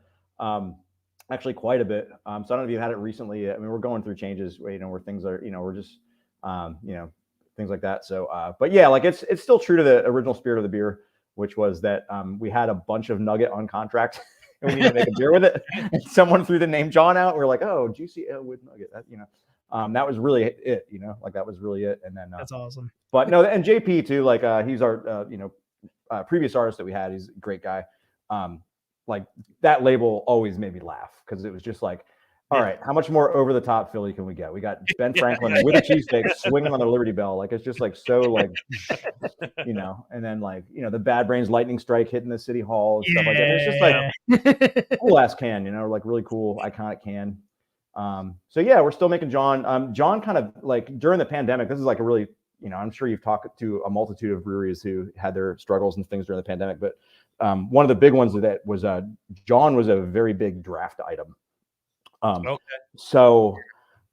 Actually quite a bit. So I don't know if you've had it recently. I mean, we're going through changes, where things are, we're just, things like that. So, but yeah, like it's still true to the original spirit of the beer, which was that we had a bunch of Nugget on contract and we needed to make a beer with it. And someone threw the name John out. We're like, oh, Juicy Ale with Nugget. That, that was really it, like that was really it. And then That's awesome. But no, and JP too, like he's our, previous artist that we had. He's a great guy. Like that label always made me laugh because it was just like, all right, how much more over the top Philly can we get? We got Ben Franklin with a cheesesteak swinging on the Liberty Bell. Like, it's just like, so like, and then like, the Bad Brains lightning strike hitting the city hall and stuff like that. And it's just like cool ass can, like really cool, iconic can. So yeah, we're still making John. John kind of like during the pandemic, this is like a really, I'm sure you've talked to a multitude of breweries who had their struggles and things during the pandemic, but one of the big ones that was John was a very big draft item. Okay. So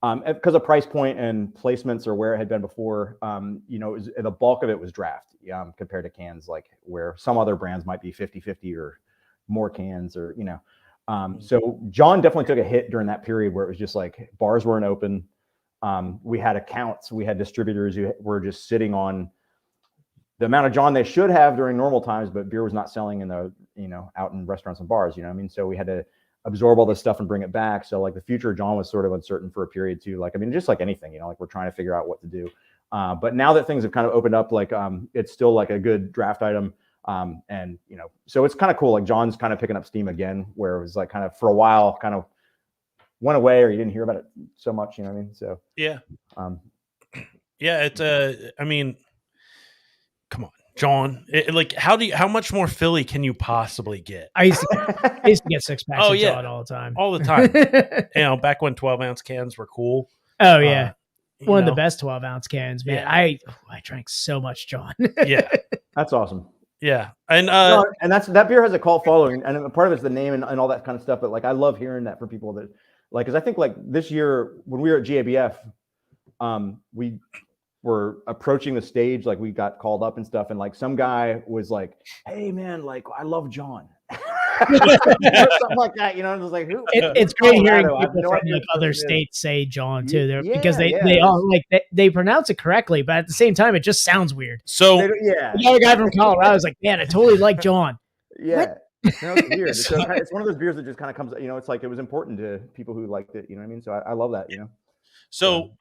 because of price point and placements or where it had been before, the bulk of it was draft compared to cans, like where some other brands might be 50-50 or more cans or, so John definitely took a hit during that period where it was just like bars weren't open. We had accounts, we had distributors who were just sitting on the amount of John they should have during normal times, but beer was not selling in the, out in restaurants and bars, so we had to absorb all this stuff and bring it back. So like the future of John was sort of uncertain for a period too. Like, just like anything, like we're trying to figure out what to do. But now that things have kind of opened up, like it's still like a good draft item. And, so it's kind of cool. Like John's kind of picking up steam again, where it was like kind of for a while kind of went away or you didn't hear about it so much, So, yeah. It's come on, John. How much more Philly can you possibly get? I used to get 6-packs of John all the time. All the time. Back when 12-ounce cans were cool. Oh yeah. One of the best 12-ounce cans, man. Yeah. I drank so much John. Yeah. That's awesome. Yeah. And and that beer has a cult following, and part of it's the name and all that kind of stuff. But like, I love hearing that from people that like, because I think like this year when we were at GABF, we were approaching the stage, like we got called up and stuff, and like some guy was like, "Hey man, like I love John." Something like that, It was like, who? It's great hearing people from like other states say John too, because they all like they pronounce it correctly, but at the same time, it just sounds weird. So the other guy from Colorado is like, "Man, I totally like John." Yeah, it's weird. It's one of those beers that just kind of comes. It's like it was important to people who liked it. So I love that. So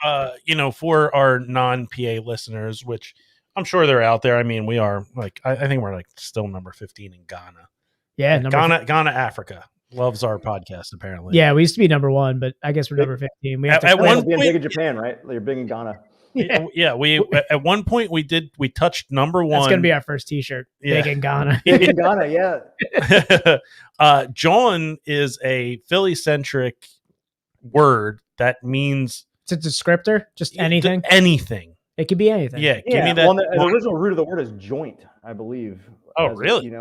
for our non-PA listeners, which I'm sure they're out there. We are like I think we're like still number 15 in Ghana. Yeah, Ghana, Africa loves our podcast apparently. Yeah, we used to be number 1, but I guess we're number 15. We have at one point, big in Japan, right? You're big in Ghana. Yeah. We at one point we touched number 1. That's gonna be our first T-shirt. Yeah. Big in Ghana. Big in Ghana, yeah. John is a Philly-centric word that means it's a descriptor, just anything. Anything. It could be anything. Yeah. Give me that. Well, the original root of the word is joint, I believe. Oh, really?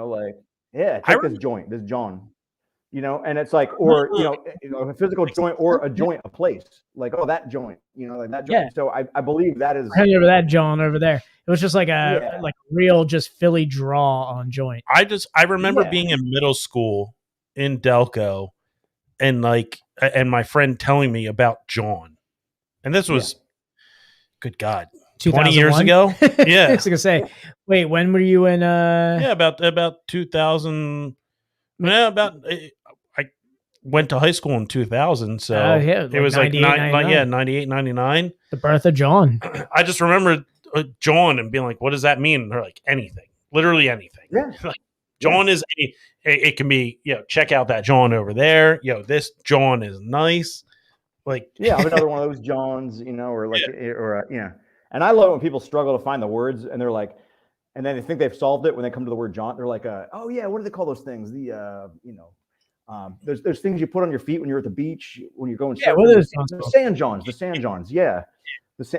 Take this joint, this John, and it's like, or, a physical joint or a joint, a place, like, oh, that joint, like that joint. Yeah. So I believe that is. Over that John over there. It was just like a real just Philly draw on joint. I remember being in middle school in Delco and my friend telling me about John. And this was, good God, 20 years ago. Yeah. I was gonna say, wait, when were you in about 2000. I went to high school in 2000, so it was like 98, 99. The birth of John. I just remember John and being like, what does that mean? And they're like, anything, literally anything. Yeah. Like, John is it can be, check out that John over there. This John is nice. Like, I'm another one of those Johns, or like, And I love it when people struggle to find the words and they're like, and then they think they've solved it when they come to the word John. They're like, oh yeah, what do they call those things? There's things you put on your feet when you're at the beach, when you're going. Yeah, what are those? The sand Johns. Yeah. And it's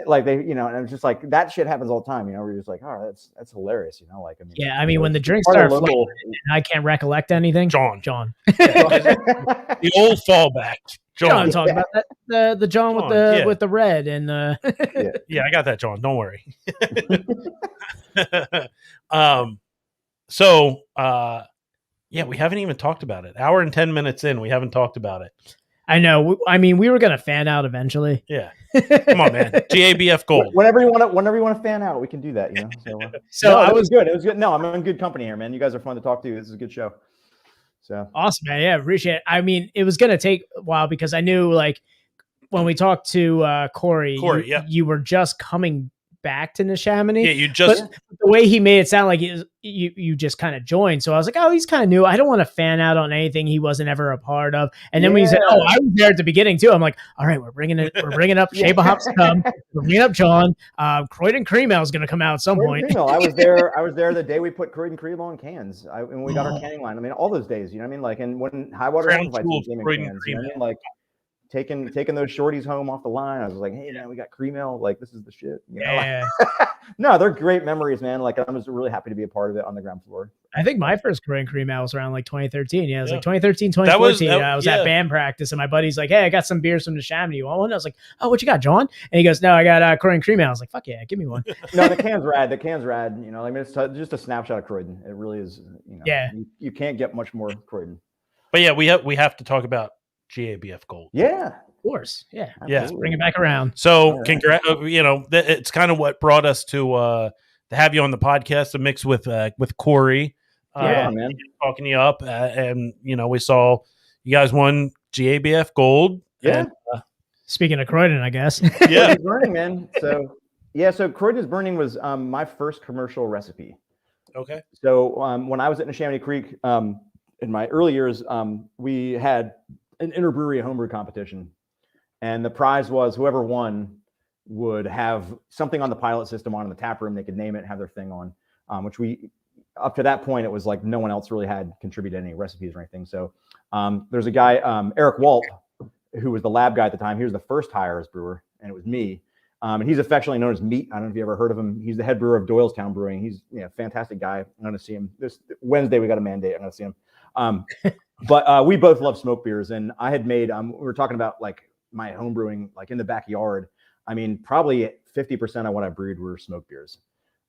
just like that shit happens all the time. We're just like, oh, that's hilarious. When the drinks start flowing and I can't recollect anything. John. The old fallback. John talking about that the John with the red and yeah, I got that, John. Don't worry. We haven't even talked about it. Hour and 10 minutes in, we haven't talked about it. I know. We were gonna fan out eventually. Yeah, come on, man. GABF Gold. Whenever you want to fan out, we can do that. So it was good. It was good. No, I'm in good company here, man. You guys are fun to talk to. This is a good show. So awesome, man. Yeah, appreciate it. It was gonna take a while because I knew like when we talked to Corey, you were just coming back to Neshaminy. Yeah, you just the way he made it sound like you just kind of joined. So I was like, oh, he's kind of new. I don't want to fan out on anything he wasn't ever a part of. And then when he said, oh, I was there at the beginning too, I'm like, all right, we're bringing up Shape of Hops come. We're bringing up John. Croydon Cream Ale is going to come out at some point. I was there the day we put Croydon Cream Ale in cans. When we got our canning line. All those days, Like, and when High Water came in cans, like taking those shorties home off the line, I was like, hey man, we got cream ale. Like, this is the shit. No, they're great memories, man. Like I'm just really happy to be a part of it on the ground floor. I think my first Korean cream ale was around like 2013. Yeah, it was Yeah. like 2013, That was- 2014. I was yeah. at band practice and my buddy's like, hey, I got some beers from Neshaminy. You want one? I was like, oh, what you got, John? And he goes, no, I got Korean cream ale. I was like, fuck yeah, give me one. No, the can's rad. The can's rad. You know, I mean, it's just a snapshot of Croydon. It really is. You know, Yeah. You can't get much more Croydon. But yeah, we have to talk about GABF Gold. Yeah. Of course. Yeah. Yeah. Let's bring it back around. So, All right. it's kind of what brought us to have you on the podcast, to mix with Corey, Yeah, man. talking you up, and we saw you guys won GABF Gold. Yeah. And, Speaking of Croydon, I guess. yeah, Croydon's Burning, man. So yeah, so Croydon's Burning was my first commercial recipe. okay, So when I was at Neshaminy Creek, in my early years, we had an interbrewery homebrew competition, and the prize was whoever won would have something on the pilot system on in the tap room. They could name it, have their thing on, which we, up to that point, it was like no one else really had contributed any recipes or anything. So there's a guy, Eric Walt, who was the lab guy at the time. He was the first hire as brewer, and it was me. And he's affectionately known as Meat. I don't know if you ever heard of him. He's the head brewer of Doylestown Brewing. He's a fantastic guy. I'm going to see him this Wednesday. We got a mandate. I'm going to see him. But we both love smoke beers, and I had made. We were talking about like my home brewing, like in the backyard. I mean, probably 50% of what I brewed were smoke beers.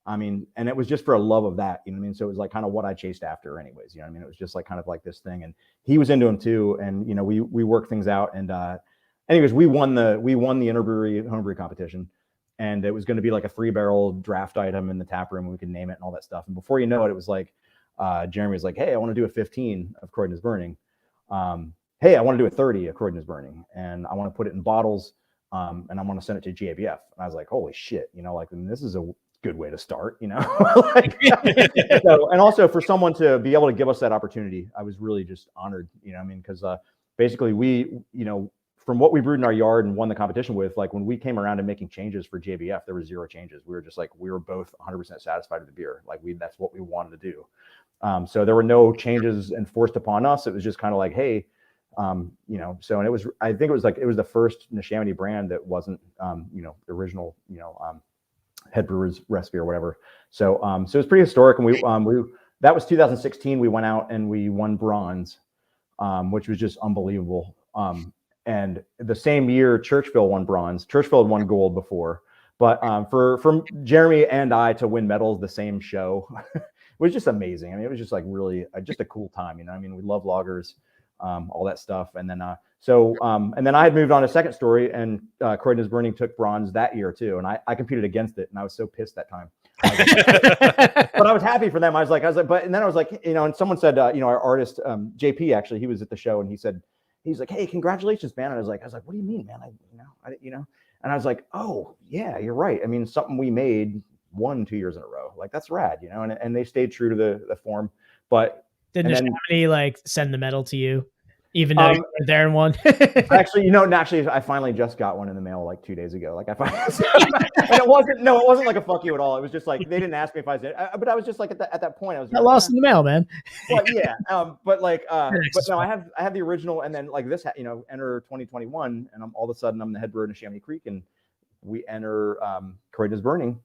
I mean, and it was just for a love of that, you know what I mean? So it was like kind of what I chased after anyways, you know what I mean? It was just like kind of like this thing, and he was into them too. And, we worked things out, and anyways, we won the interbrewery homebrew competition, and it was going to be like a 3-barrel draft item in the tap room, and we could name it and all that stuff. And before you know it, it was like, Jeremy was like, hey, I want to do a 15 of Croydon is Burning. Hey, I want to do a 30 of Croydon is Burning, and I want to put it in bottles, and I want to send it to GABF. And I was like, holy shit, this is a good way to start, So, and also for someone to be able to give us that opportunity, I was really just honored, because basically we, from what we brewed in our yard and won the competition with, like when we came around and making changes for GABF, there were 0 changes. We were just like, we were both 100% satisfied with the beer. Like that's what we wanted to do. So there were no changes enforced upon us. It was just kind of like, hey, so, and I think it was the first Neshaminy brand that wasn't, the original, head brewer's recipe or whatever. So, so it's pretty historic. And we that was 2016. We went out and we won bronze, which was just unbelievable. And the same year, Churchville won bronze. Churchville had won gold before, but for Jeremy and I to win medals the same show was just amazing. I mean, it was just like really just a cool time. We love lagers, all that stuff. And then and then I had moved on to Second Story, and Croydon is Burning took bronze that year too, and I competed against it, and I was so pissed that time. But I was happy for them. I was like, but and then I was like, and someone said, our artist JP, actually, he was at the show, and he's like, hey, congratulations, man. And I was like, what do you mean, man? And I was like, oh yeah, you're right. I mean, something we made won 2 years in a row. Like that's rad, and they stayed true to the form. But did Neshaminy send the medal to you, even though you were there and won? Actually, I finally just got one in the mail like 2 days ago. Like I finally, and it wasn't like a fuck you at all. It was just like they didn't ask me if I did, but I was just like at that point, I was lost in the mail, man. Well, yeah, but no, I have the original, and then like this, enter 2021, and all of a sudden I'm the head brewer in Neshaminy Creek, and we enter Croydon is Burning,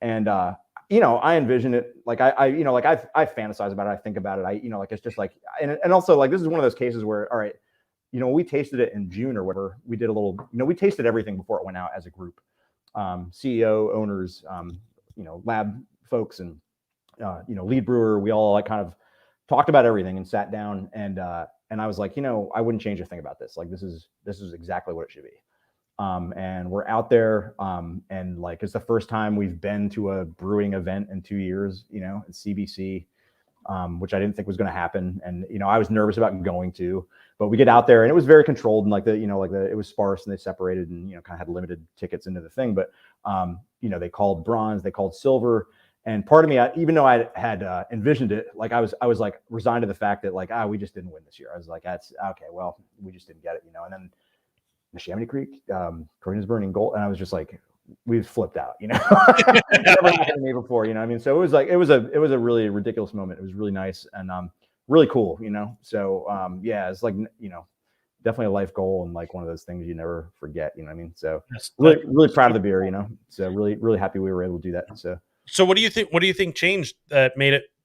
and I envision it like I fantasize about it. I think about it. It's just like, and also like, this is one of those cases where, all right, we tasted it in June or whatever. We did a little, we tasted everything before it went out as a group, CEO, owners, lab folks, and, lead brewer. We all like kind of talked about everything and sat down, and I was like, I wouldn't change a thing about this. Like, this is exactly what it should be. And we're out there, and like it's the first time we've been to a brewing event in 2 years, at CBC, which I didn't think was going to happen, and I was nervous about going to, but we get out there and it was very controlled, and it was sparse, and they separated, and kind of had limited tickets into the thing, but they called bronze, they called silver, and part of me, even though I had envisioned it, like I was like resigned to the fact that like we just didn't win this year. I was like, that's okay, well, we just didn't get it, and then Neshaminy Creek, Croydon is Burning gold, and I was just like, we've flipped out, never happened to me before, So it was like, it was a really ridiculous moment. It was really nice and really cool, So yeah, it's like, definitely a life goal and like one of those things you never forget. You know what I mean? So Yes. really proud of the beer. You know, so really happy we were able to do that. So what do you think? What do you think changed that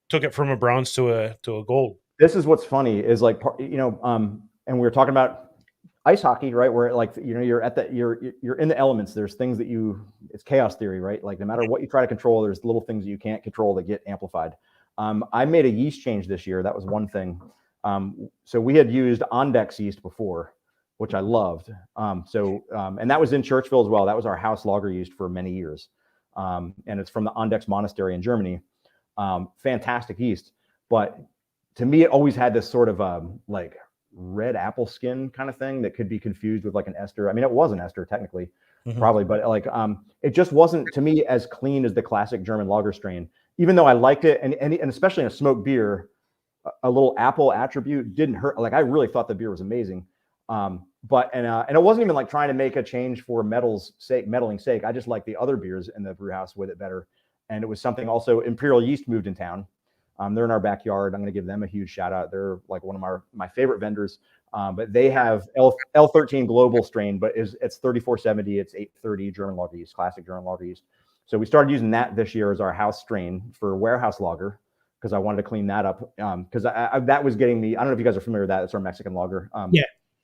took it from a bronze to a gold? This is what's funny is like, you know, and we were talking about ice hockey, right? Where like, you know, you're in the elements. There's things that it's chaos theory, right? Like no matter what you try to control, there's little things that you can't control that get amplified. I made a yeast change this year. That was one thing. So we had used Ondex yeast before, which I loved. And that was in Churchville as well. That was our house lager yeast for many years. And it's from the Ondex Monastery in Germany. Fantastic yeast. But to me, it always had this sort of like red apple skin kind of thing that could be confused with like an ester. I mean, it was an ester technically, probably, but like it just wasn't to me as clean as the classic German lager strain. Even though I liked it, and especially in a smoked beer, a little apple attribute didn't hurt. Like I really thought the beer was amazing. But it wasn't even like trying to make a change for meddling sake. I just like the other beers in the brew house with it better. And it was something also Imperial Yeast moved in town. They're in our backyard. I'm going to give them a huge shout out. They're like one of my favorite vendors. But they have L13 global strain, but it's 3470. It's 830 German lager yeast, classic German lager yeast. So we started using that this year as our house strain for warehouse lager because I wanted to clean that up. Because that was getting me. I don't know if you guys are familiar with that. It's our Mexican lager.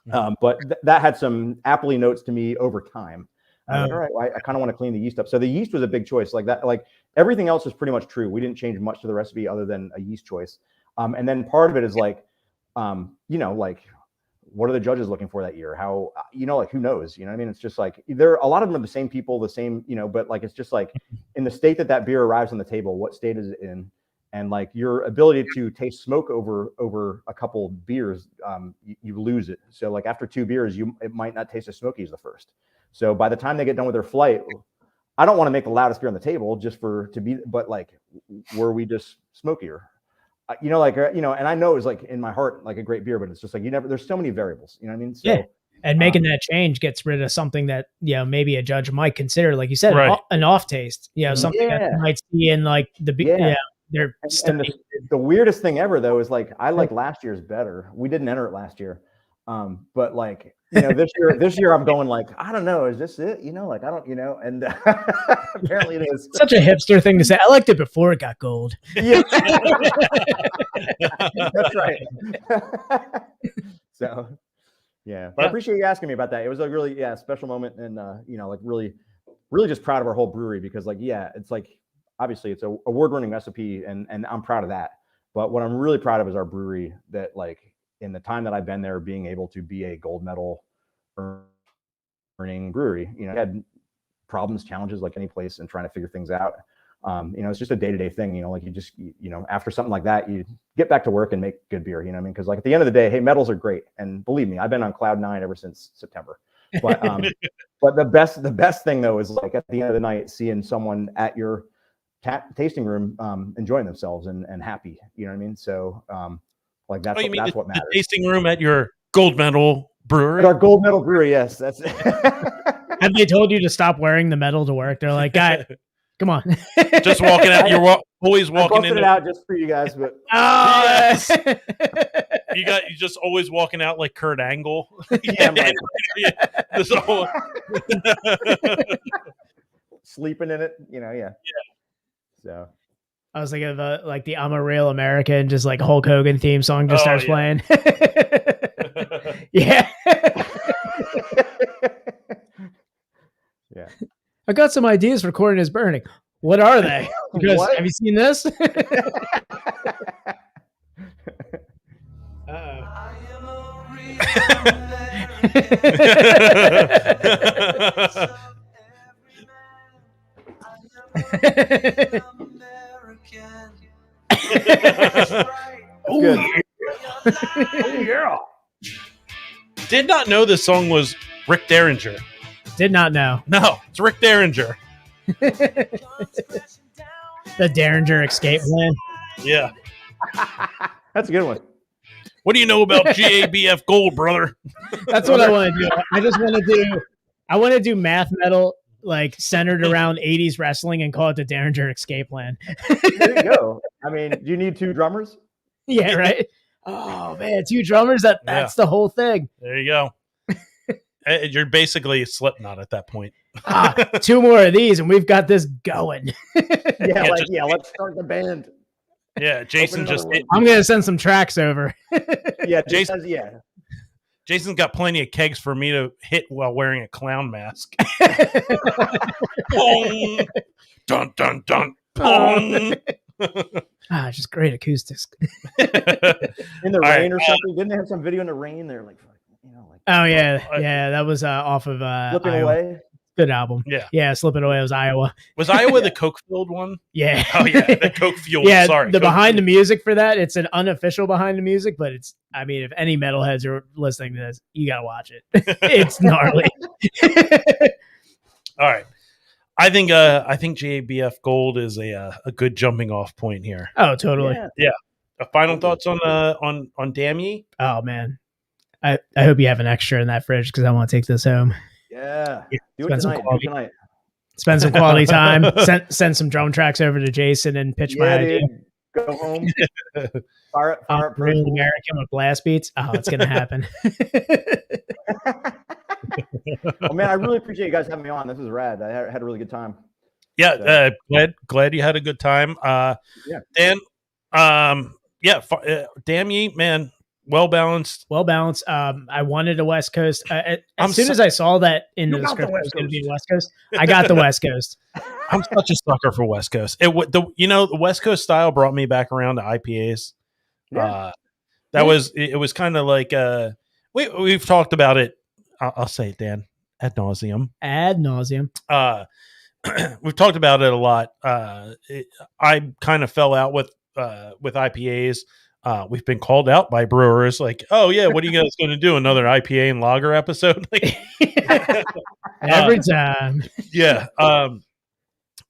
But that had some appley notes to me over time. Like, all right, well, I kind of want to clean the yeast up. So the yeast was a big choice. Like that, like everything else was pretty much true. We didn't change much to the recipe other than a yeast choice. And then part of it is like, you know, like what are the judges looking for that year? How, you know, like who knows? You know what I mean? It's just like a lot of them are the same people, the same, you know, but like it's just like in the state that beer arrives on the table, what state is it in? And like your ability to taste smoke over a couple beers, you lose it. So like after 2 beers, it might not taste as smoky as the first. So by the time they get done with their flight, I don't want to make the loudest beer on the table but like, were we just smokier? You know, like, you know, and I know it's like in my heart, like a great beer, but it's just like, there's so many variables, you know what I mean? So, yeah. And making that change gets rid of something that, you know, maybe a judge might consider, like you said, right. an off taste, you know, something that you might see in like the the weirdest thing ever though is like I like last year's better. We didn't enter it last year, but like you know this year I'm going like I don't know, is this it? You know, like I don't, you know, and apparently it is. Such a hipster thing to say. I liked it before it got gold. Yeah, that's right. So yeah, but I appreciate you asking me about that. It was a really special moment, and you know, like really just proud of our whole brewery because like it's like. Obviously it's a award-winning recipe and I'm proud of that. But what I'm really proud of is our brewery that like in the time that I've been there being able to be a gold medal earning brewery, you know, had problems, challenges like any place and trying to figure things out. You know, it's just a day-to-day thing, you know, like you know, after something like that, you get back to work and make good beer, you know what I mean? Cause like at the end of the day, hey, medals are great. And believe me, I've been on cloud 9 ever since September. But, but the best thing though, is like at the end of the night, seeing someone at your tasting room enjoying themselves and happy, you know what I mean? So like that's what matters. The tasting room at your gold medal brewery? At our gold medal brewery, yes. That's it. Have they told you to stop wearing the medal to work? They're like, guy, come on. Just walking out. You're always walking in. It out just for you guys, but yes. you just always walking out like Kurt Angle. Yeah, sleeping in it, you know, yeah. So I was thinking of like the I'm a Real American, just like Hulk Hogan theme song just starts playing. Yeah. Yeah. I got some ideas for Corn is Burning. What are they? Because have you seen this? Oh yeah. Did not know this song was Rick Derringer. Did not know. No, it's Rick Derringer. The Derringer Escape Plan. Yeah. That's a good one. What do you know about GABF Gold, brother? That's what I want to do. I want to do math metal like centered around 80s wrestling and call it the Derringer Escape Plan. There you go. I mean, do you need 2 drummers? Yeah, right. Oh man, 2 drummers. That's the whole thing. There you go. You're basically Slipknot at that point. 2 more of these, and we've got this going. Let's start the band. Yeah, Jason just. I'm gonna send some tracks over. Yeah, Jason. Yeah. Jason's got plenty of kegs for me to hit while wearing a clown mask. Pong, dun dun dun. Pong. Just great acoustics. In the rain or something. Didn't they have some video in the rain? They're like, oh yeah, that was off of Slipping Iowa. Away. Good album. Yeah, Slipping Away was Iowa. Was Iowa the Coke fueled one? Yeah. Oh yeah, the Coke fueled. Yeah, sorry. the behind the music for that, it's an unofficial behind the music, but it's. I mean, if any metalheads are listening to this, you gotta watch it. It's gnarly. All right. I think GABF Gold is a good jumping off point here. Oh, totally. Yeah. Final thoughts on Damn Ye? Oh man, I hope you have an extra in that fridge because I want to take this home. Yeah. Do Spend it some tonight. quality. Spend some quality time. Send some drum tracks over to Jason and pitch my idea. Go home. Fire up. Real American with blast beats. Oh, it's gonna happen. Oh man, I really appreciate you guys having me on. This was rad. I had a really good time. Yeah, glad you had a good time. Dan, Damn Ye, man, well balanced. I wanted a West Coast. As soon as I saw that in the script, it was going to be West Coast. I got the West Coast. I'm such a sucker for West Coast. The West Coast style brought me back around to IPAs. Yeah. It was kind of like we've talked about it. I'll say it, Dan, ad nauseum. We've talked about it a lot. I kind of fell out with IPAs. We've been called out by brewers like, oh yeah, what are you guys going to do? Another IPA and lager episode? Every time. Yeah.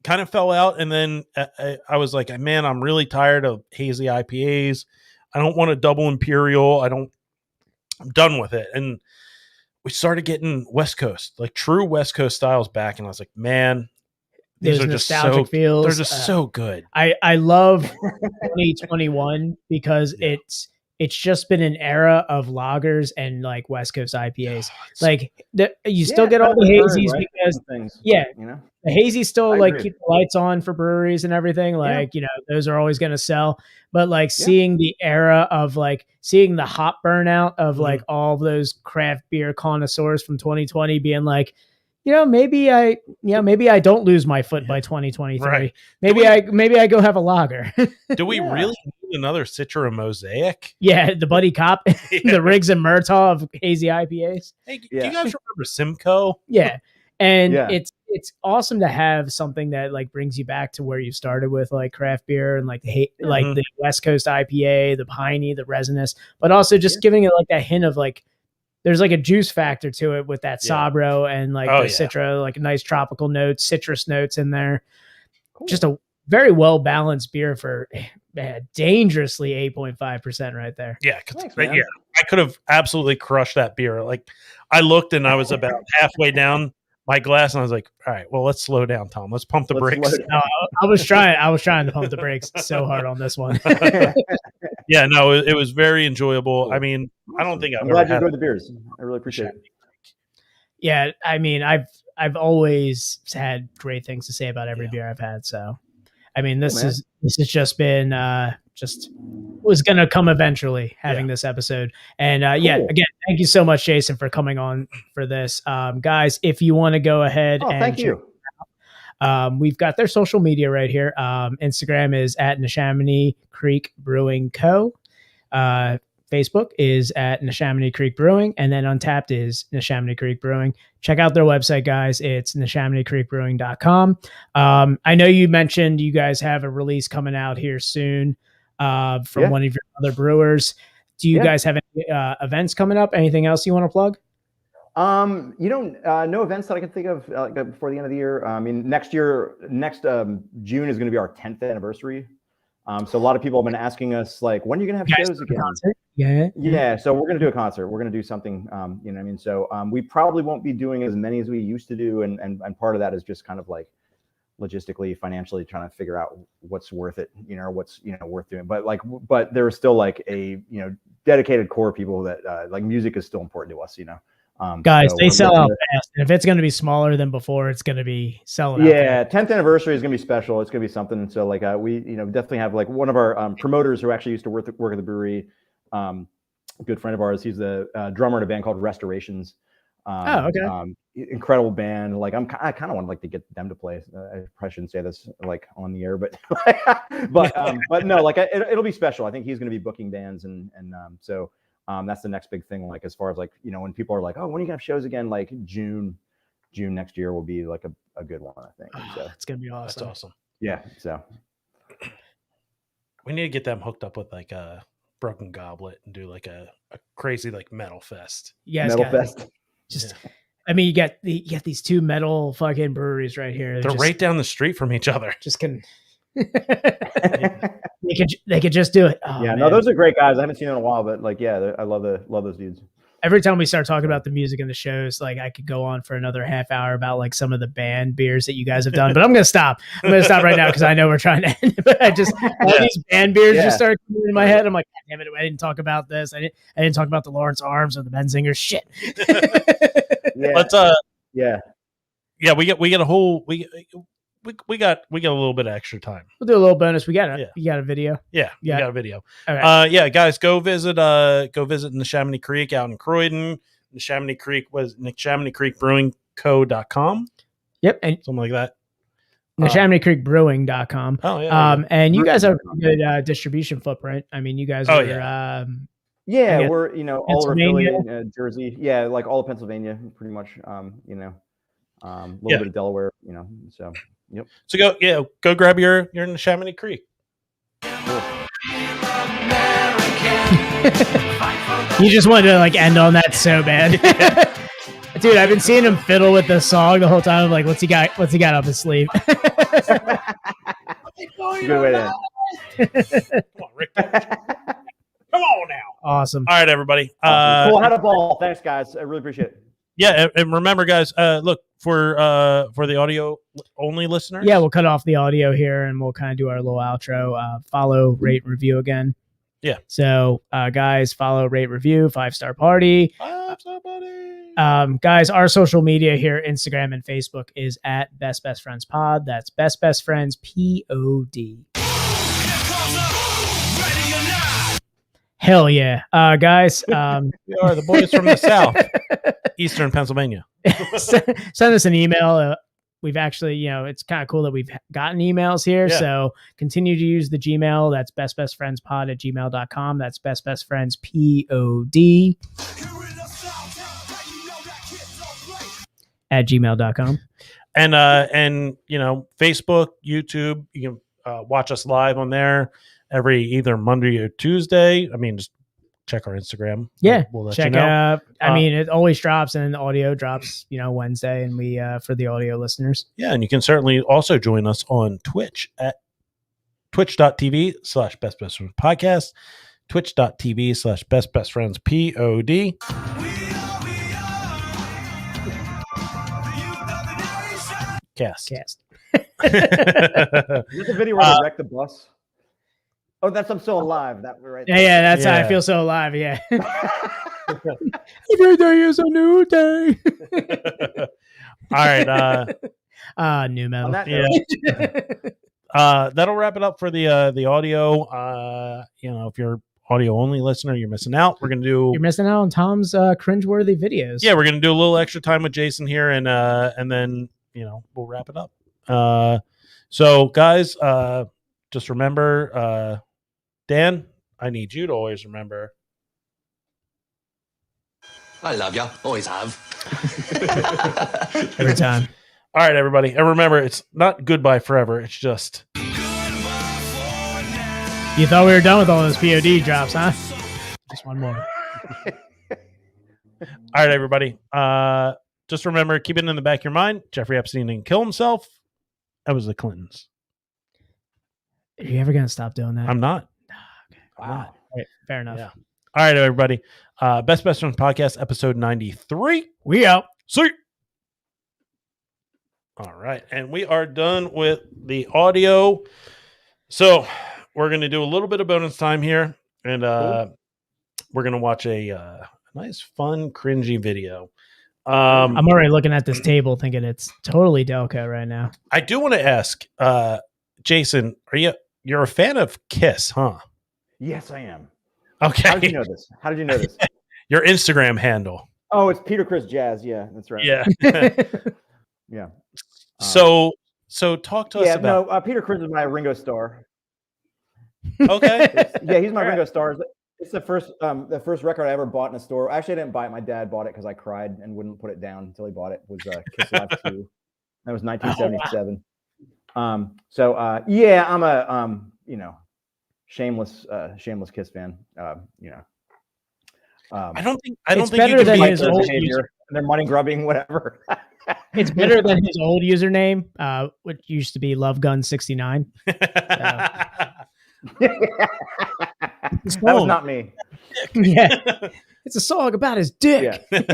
Kind of fell out. And then I was like, man, I'm really tired of hazy IPAs. I don't want a double Imperial. I'm done with it. And we started getting West Coast, like true West Coast styles back. And I was like, man, these are just so feels. They're just so good. I love 2021 because it's just been an era of lagers and like West Coast IPAs. Like you still get all the hazies because the hazies still keep the lights on for breweries and everything. Like, those are always going to sell. But like seeing the era of like seeing the hop burnout of like all of those craft beer connoisseurs from 2020 being like, maybe I don't lose my foot by 2023. Right. Maybe I go have a lager. Do we really need another Citra Mosaic? Yeah, the Buddy Cop, the Riggs and Murtaugh of hazy IPAs. Hey, do you guys remember Simcoe? Yeah. And it's awesome to have something that like brings you back to where you started with like craft beer and like like the West Coast IPA, the piney, the resinous, but also just giving it like that hint of like there's like a juice factor to it with that Sabro and like the Citra, like nice tropical notes, citrus notes in there. Cool. Just a very well balanced beer for dangerously 8.5% right there. Yeah, I could have absolutely crushed that beer. Like I looked and I was about halfway down my glass and I was like, all right, well, let's slow down, Tom. Let's pump the brakes. No, I was trying to pump the brakes so hard on this one. Yeah, no, it was very enjoyable. Cool. I mean, I don't think I'm glad you enjoyed the beers. I really appreciate it. Yeah, I mean, I've always had great things to say about every beer I've had. So, I mean, this has just been was going to come eventually having this episode. And again, thank you so much, Jason, for coming on for this. Guys, if you want to go ahead and thank you. We've got their social media right here. Instagram is at Neshaminy Creek Brewing Co. Facebook is at Neshaminy Creek Brewing, and then Untapped is Neshaminy Creek Brewing. Check out their website, guys. It's NeshaminyCreekBrewing.com. I know you mentioned you guys have a release coming out here soon from one of your other brewers. Do you guys have any events coming up? Anything else you want to plug? No events that I can think of before the end of the year. I mean, next June is going to be our 10th anniversary. So a lot of people have been asking us, like, when are you going to have shows again? Yeah. So we're going to do a concert. We're going to do something, you know what I mean? So we probably won't be doing as many as we used to do. And part of that is just kind of like, logistically, financially trying to figure out what's worth it, what's, worth doing. But there's still like a, dedicated core of people that like music is still important to us, Guys, so they we're sell looking out at- fast. And if it's going to be smaller than before, it's going to be selling out. Yeah, 10th anniversary is going to be special. It's going to be something. So like we, definitely have like one of our promoters who actually used to work at the brewery, a good friend of ours. He's the drummer in a band called Restorations. Okay. Incredible band. Like I kind of want like to get them to play. I probably shouldn't say this like on the air, but but no, like it'll be special. I think he's going to be booking bands, and so that's the next big thing. Like as far as like when people are like, oh, when are you gonna have shows again? Like June next year will be like a good one, I think. So It's gonna be awesome. That's awesome. yeah, so We need to get them hooked up with like a Broken Goblet and do like a crazy like metal fest. You guys Metal got Fest. just. I mean, you got these two metal fucking breweries right here. They're right down the street from each other. Just can. They could just do it. Oh, Yeah, man. no, those are great guys. I haven't seen them in a while, but like, yeah, I love those dudes. Every time we start talking about the music and the shows, like I could go on for another half hour about like some of the band beers that you guys have done, but I'm going to stop. I'm going to stop right now because I know we're trying to end. But all these band beers just started coming in my head. I'm like, God damn it, I didn't talk about this. I didn't talk about the Lawrence Arms or the Benzinger shit. Yeah, Let's yeah, we get a whole we got a little bit of extra time. We'll do a little bonus. You got a video. Yeah, we Yeah. got a video. Okay. Yeah, guys, go visit Neshaminy Creek out in Croydon. Neshaminy Creek was Neshaminy Creek Brewing Co.com, Yep. And something like that. NeshaminyCreekBrewing.com. Oh yeah. And you guys have a good distribution footprint. I mean, you guys are yeah. Yeah, guess we're all over Philly, Pennsylvania. Jersey. Yeah, like all of Pennsylvania, pretty much. A little bit of Delaware. So yep. So go grab your Neshaminy Creek. You just wanted to like end on that so bad. Dude, I've been seeing him fiddle with the song the whole time. I'm like, what's he got up his sleeve? Good way to end. Come on, Rick. Come on now. Awesome. All right, everybody. Awesome. Cool. Had a ball. Thanks, guys. I really appreciate it. Yeah, and remember, guys, look for the audio only listeners. Yeah, we'll cut off the audio here and we'll kind of do our little outro. Follow, rate, review again. Yeah. So, guys, follow, rate, review, 5-star party. 5-star party. Guys, our social media here, Instagram and Facebook, is at Best Friends Pod. That's Best Friends POD. Hell yeah, guys. We are the boys from the South, Eastern Pennsylvania. Send us an email. We've actually, it's kind of cool that we've gotten emails here. Yeah. So continue to use the Gmail. That's bestbestfriendspod@gmail.com. That's bestbestfriendspod @gmail.com. And Facebook, YouTube, you can watch us live on there every either Monday or Tuesday. I mean, just check our Instagram. Yeah, we'll let check you know. I mean, it always drops, and the audio drops, Wednesday, and we for the audio listeners. Yeah, and you can certainly also join us on Twitch at twitch.tv/bestbestfriendspodcast, twitch.tv/bestbestfriendspod. Cast. Is that the video where they wrecked the bus? Oh, that's I'm Still Alive. That right. Yeah, that's how I Yeah. feel so alive. Yeah. Every day is a new day. All right. New metal. On that Yeah. note, That'll wrap it up for the audio. If you're audio only listener, you're missing out. We're gonna do. You're missing out on Tom's cringeworthy videos. Yeah, we're gonna do a little extra time with Jason here, and then we'll wrap it up. So guys, just remember, Dan, I need you to always remember. I love you. Always have. Every time. All right, everybody, and remember, it's not goodbye forever. It's just. You thought we were done with all those POD drops, huh? Just one more. All right, everybody. Just remember, keep it in the back of your mind. Jeffrey Epstein didn't kill himself. That was the Clintons. Are you ever gonna stop doing that? I'm not. wow. Right, fair enough. Yeah. All right, everybody. Best Friends Podcast, episode 93. We out. See. All right, and we are done with the audio. So we're going to do a little bit of bonus time here, and we're going to watch a nice, fun, cringy video. I'm already looking at this table thinking it's totally Delco right now. I do want to ask, Jason, you're a fan of Kiss, huh? Yes, I am. Okay. How did you know this? Your Instagram handle. Oh, it's Peter Chris Jazz. Yeah, that's right. Yeah. Yeah. So talk to us about. No, Peter Chris is my Ringo Starr. Okay. He's my Ringo Starr. It's the first record I ever bought in a store. Actually, I didn't buy it. My dad bought it because I cried and wouldn't put it down until he bought it. It was Kiss Live 2. That was 1977. I'm a shameless Kiss fan. I don't think it's better than his old behavior. They're money grubbing, whatever. It's better than his old username, which used to be LoveGun69. That was not me. Yeah, it's a song about his dick. Yeah.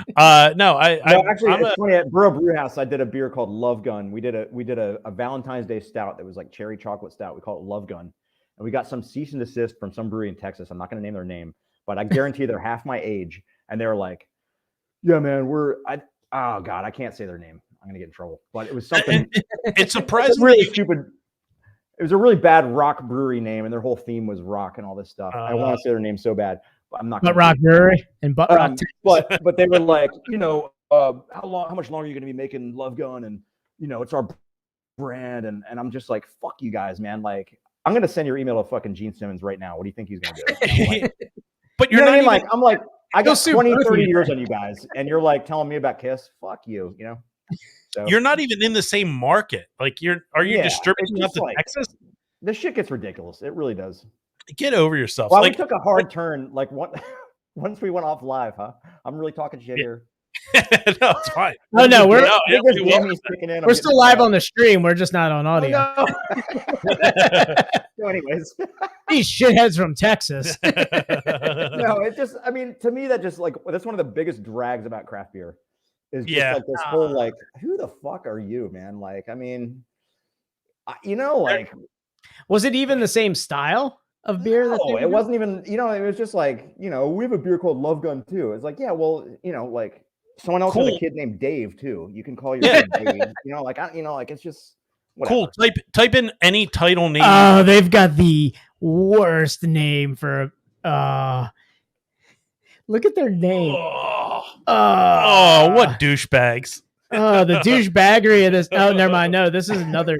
It's funny. At Brew House, I did a beer called Love Gun. We did a Valentine's Day stout that was like cherry chocolate stout. We call it Love Gun, and we got some cease and desist from some brewery in Texas. I'm not going to name their name, but I guarantee they're half my age, and they were like, "Yeah, man, oh God, I can't say their name. I'm going to get in trouble." But it was something. It's surprisingly really stupid. It was a really bad rock brewery name, and their whole theme was rock and all this stuff. I want to say their name so bad, but I'm not. Butt Rock Brewery and Butt Rock. But they were like, how much longer are you going to be making Love Gun? And it's our brand, and I'm just like, fuck you guys, man. Like, I'm going to send your email to fucking Gene Simmons right now. What do you think he's going to do? Like, but you're not even, I'm like, I got 20, 30 years on you guys, and you're like telling me about Kiss. Fuck you, So, you're not even in the same market. Like, are you distributing up to Texas? This shit gets ridiculous. It really does. Get over yourself. Well, we took a hard turn. Like, once we went off live, huh? I'm really talking shit here. No, it's fine. Oh no, we're still live on the stream. We're just not on audio. Oh, no. So anyways, these shitheads from Texas. No, it just. I mean, to me, that's one of the biggest drags about craft beer. Is just like this whole like, who the fuck are you, man? Like, I mean, like, was it even the same style of beer? No, it wasn't even. It was just like, we have a beer called Love Gun too. It's like, yeah, well, like someone else has a kid named Dave too. You can call your kid Dave. Like it's just whatever. Cool. Type in any title name. Oh, they've got the worst name for. Look at their name. What douchebags. The douchebaggery of this. Oh, never mind. No, this is another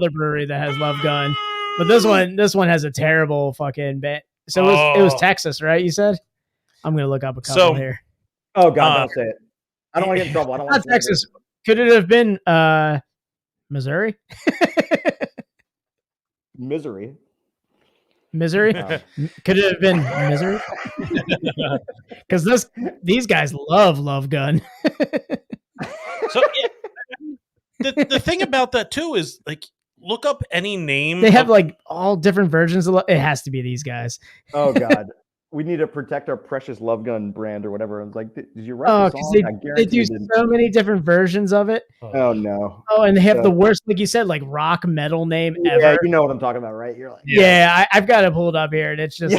brewery that has Love Gun. But this one has a terrible fucking bit. So it was Texas, right? You said? I'm gonna look up a couple here. Oh God, don't say it. I don't want to get in trouble. I don't want not Texas. Could it have been Missouri? Misery. Could it have been Misery? Because these guys love Gun. So the thing about that too is like, look up any name. They have like all different versions of it has to be these guys. Oh God. We need to protect our precious Love Gun brand or whatever. I was like, did you write the song? They do so many different versions of it. Oh no. Oh, and they have the worst, like you said, like rock metal name ever. Yeah, you know what I'm talking about, right? You're like, I've got it pulled up here, and it's just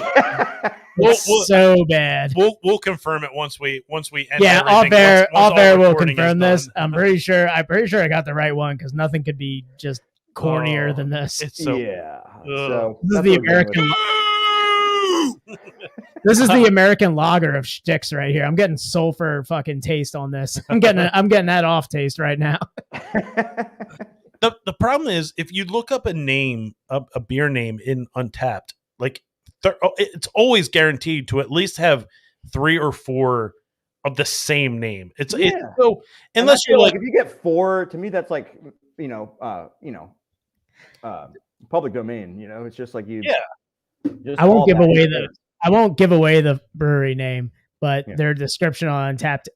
it's so bad. We'll confirm it once we end. Yeah, off air we'll confirm this. I'm pretty sure I got the right one because nothing could be just cornier than this. It's so So this is the American. This is the American lager of shticks right here. I'm getting sulfur fucking taste on this. I'm getting that off taste right now. The problem is if you look up a name, a beer name in Untapped, like it's always guaranteed to at least have 3 or 4 of the same name. It's so unless you're like if you get 4, to me that's like public domain. It's just like you. Yeah. I won't give away the brewery name, but their description on Untappd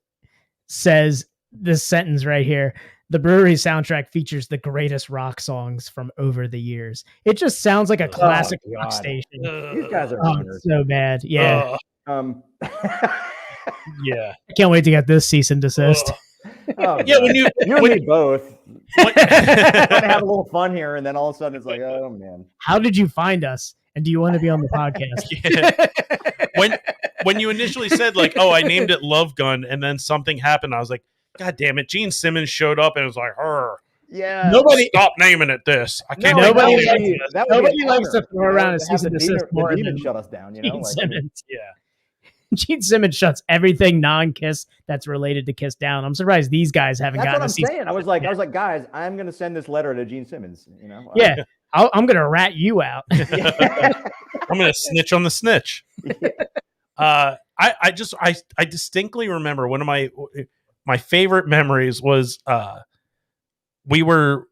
says this sentence right here: the brewery soundtrack features the greatest rock songs from over the years. It just sounds like a classic rock station. These guys are so bad. Yeah. Yeah. I can't wait to get this cease and desist. Oh, Yeah, God. when you and me both. when- Trying to have a little fun here, and then all of a sudden it's like, oh man. How did you find us? And do you want to be on the podcast? Yeah. when you initially said like, oh, I named it Love Gun, and then something happened, I was like, God damn it, Gene Simmons showed up and it was like, her. Yeah. Nobody- Stop naming it this. I can't. No, nobody that would likes- be- that would be nobody an likes honor, to throw around a to have cease and the desist demon, more the demon than shut us down. You know, Gene like, I mean, Simmons. Yeah. Gene Simmons shuts everything non-Kiss that's related to Kiss down. I'm surprised these guys haven't that's gotten what a I'm cease. saying. I was like, guys, I'm gonna send this letter to Gene Simmons. You know. Yeah, I'm gonna rat you out. I'm gonna snitch on the snitch. Yeah. I distinctly remember one of my favorite memories was we were,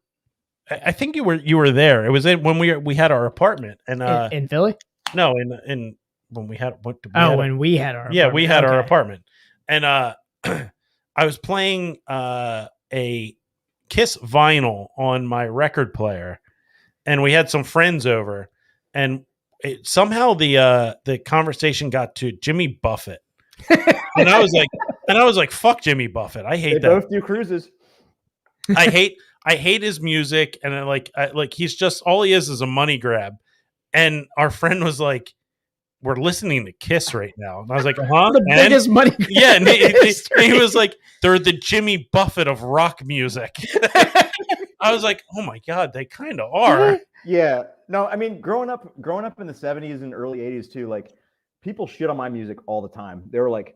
I think you were there. It was when we had our apartment and in Philly. no, in when we had what did we Oh, had when we had our yeah, we had our Okay. apartment, and I was playing a Kiss vinyl on my record player, and we had some friends over, and somehow the conversation got to Jimmy Buffett, and I was like, fuck Jimmy Buffett, I hate They that. both do cruises. I hate his music, and I he's just all he is a money grab. And our friend was like, we're listening to Kiss right now. And I was like, huh? The And- biggest money. yeah, and he was like, they're the Jimmy Buffett of rock music. I was like, oh my God, they kind of are. Yeah. No, I mean, growing up in the 70s and early 80s too, like people shit on my music all the time. They were like,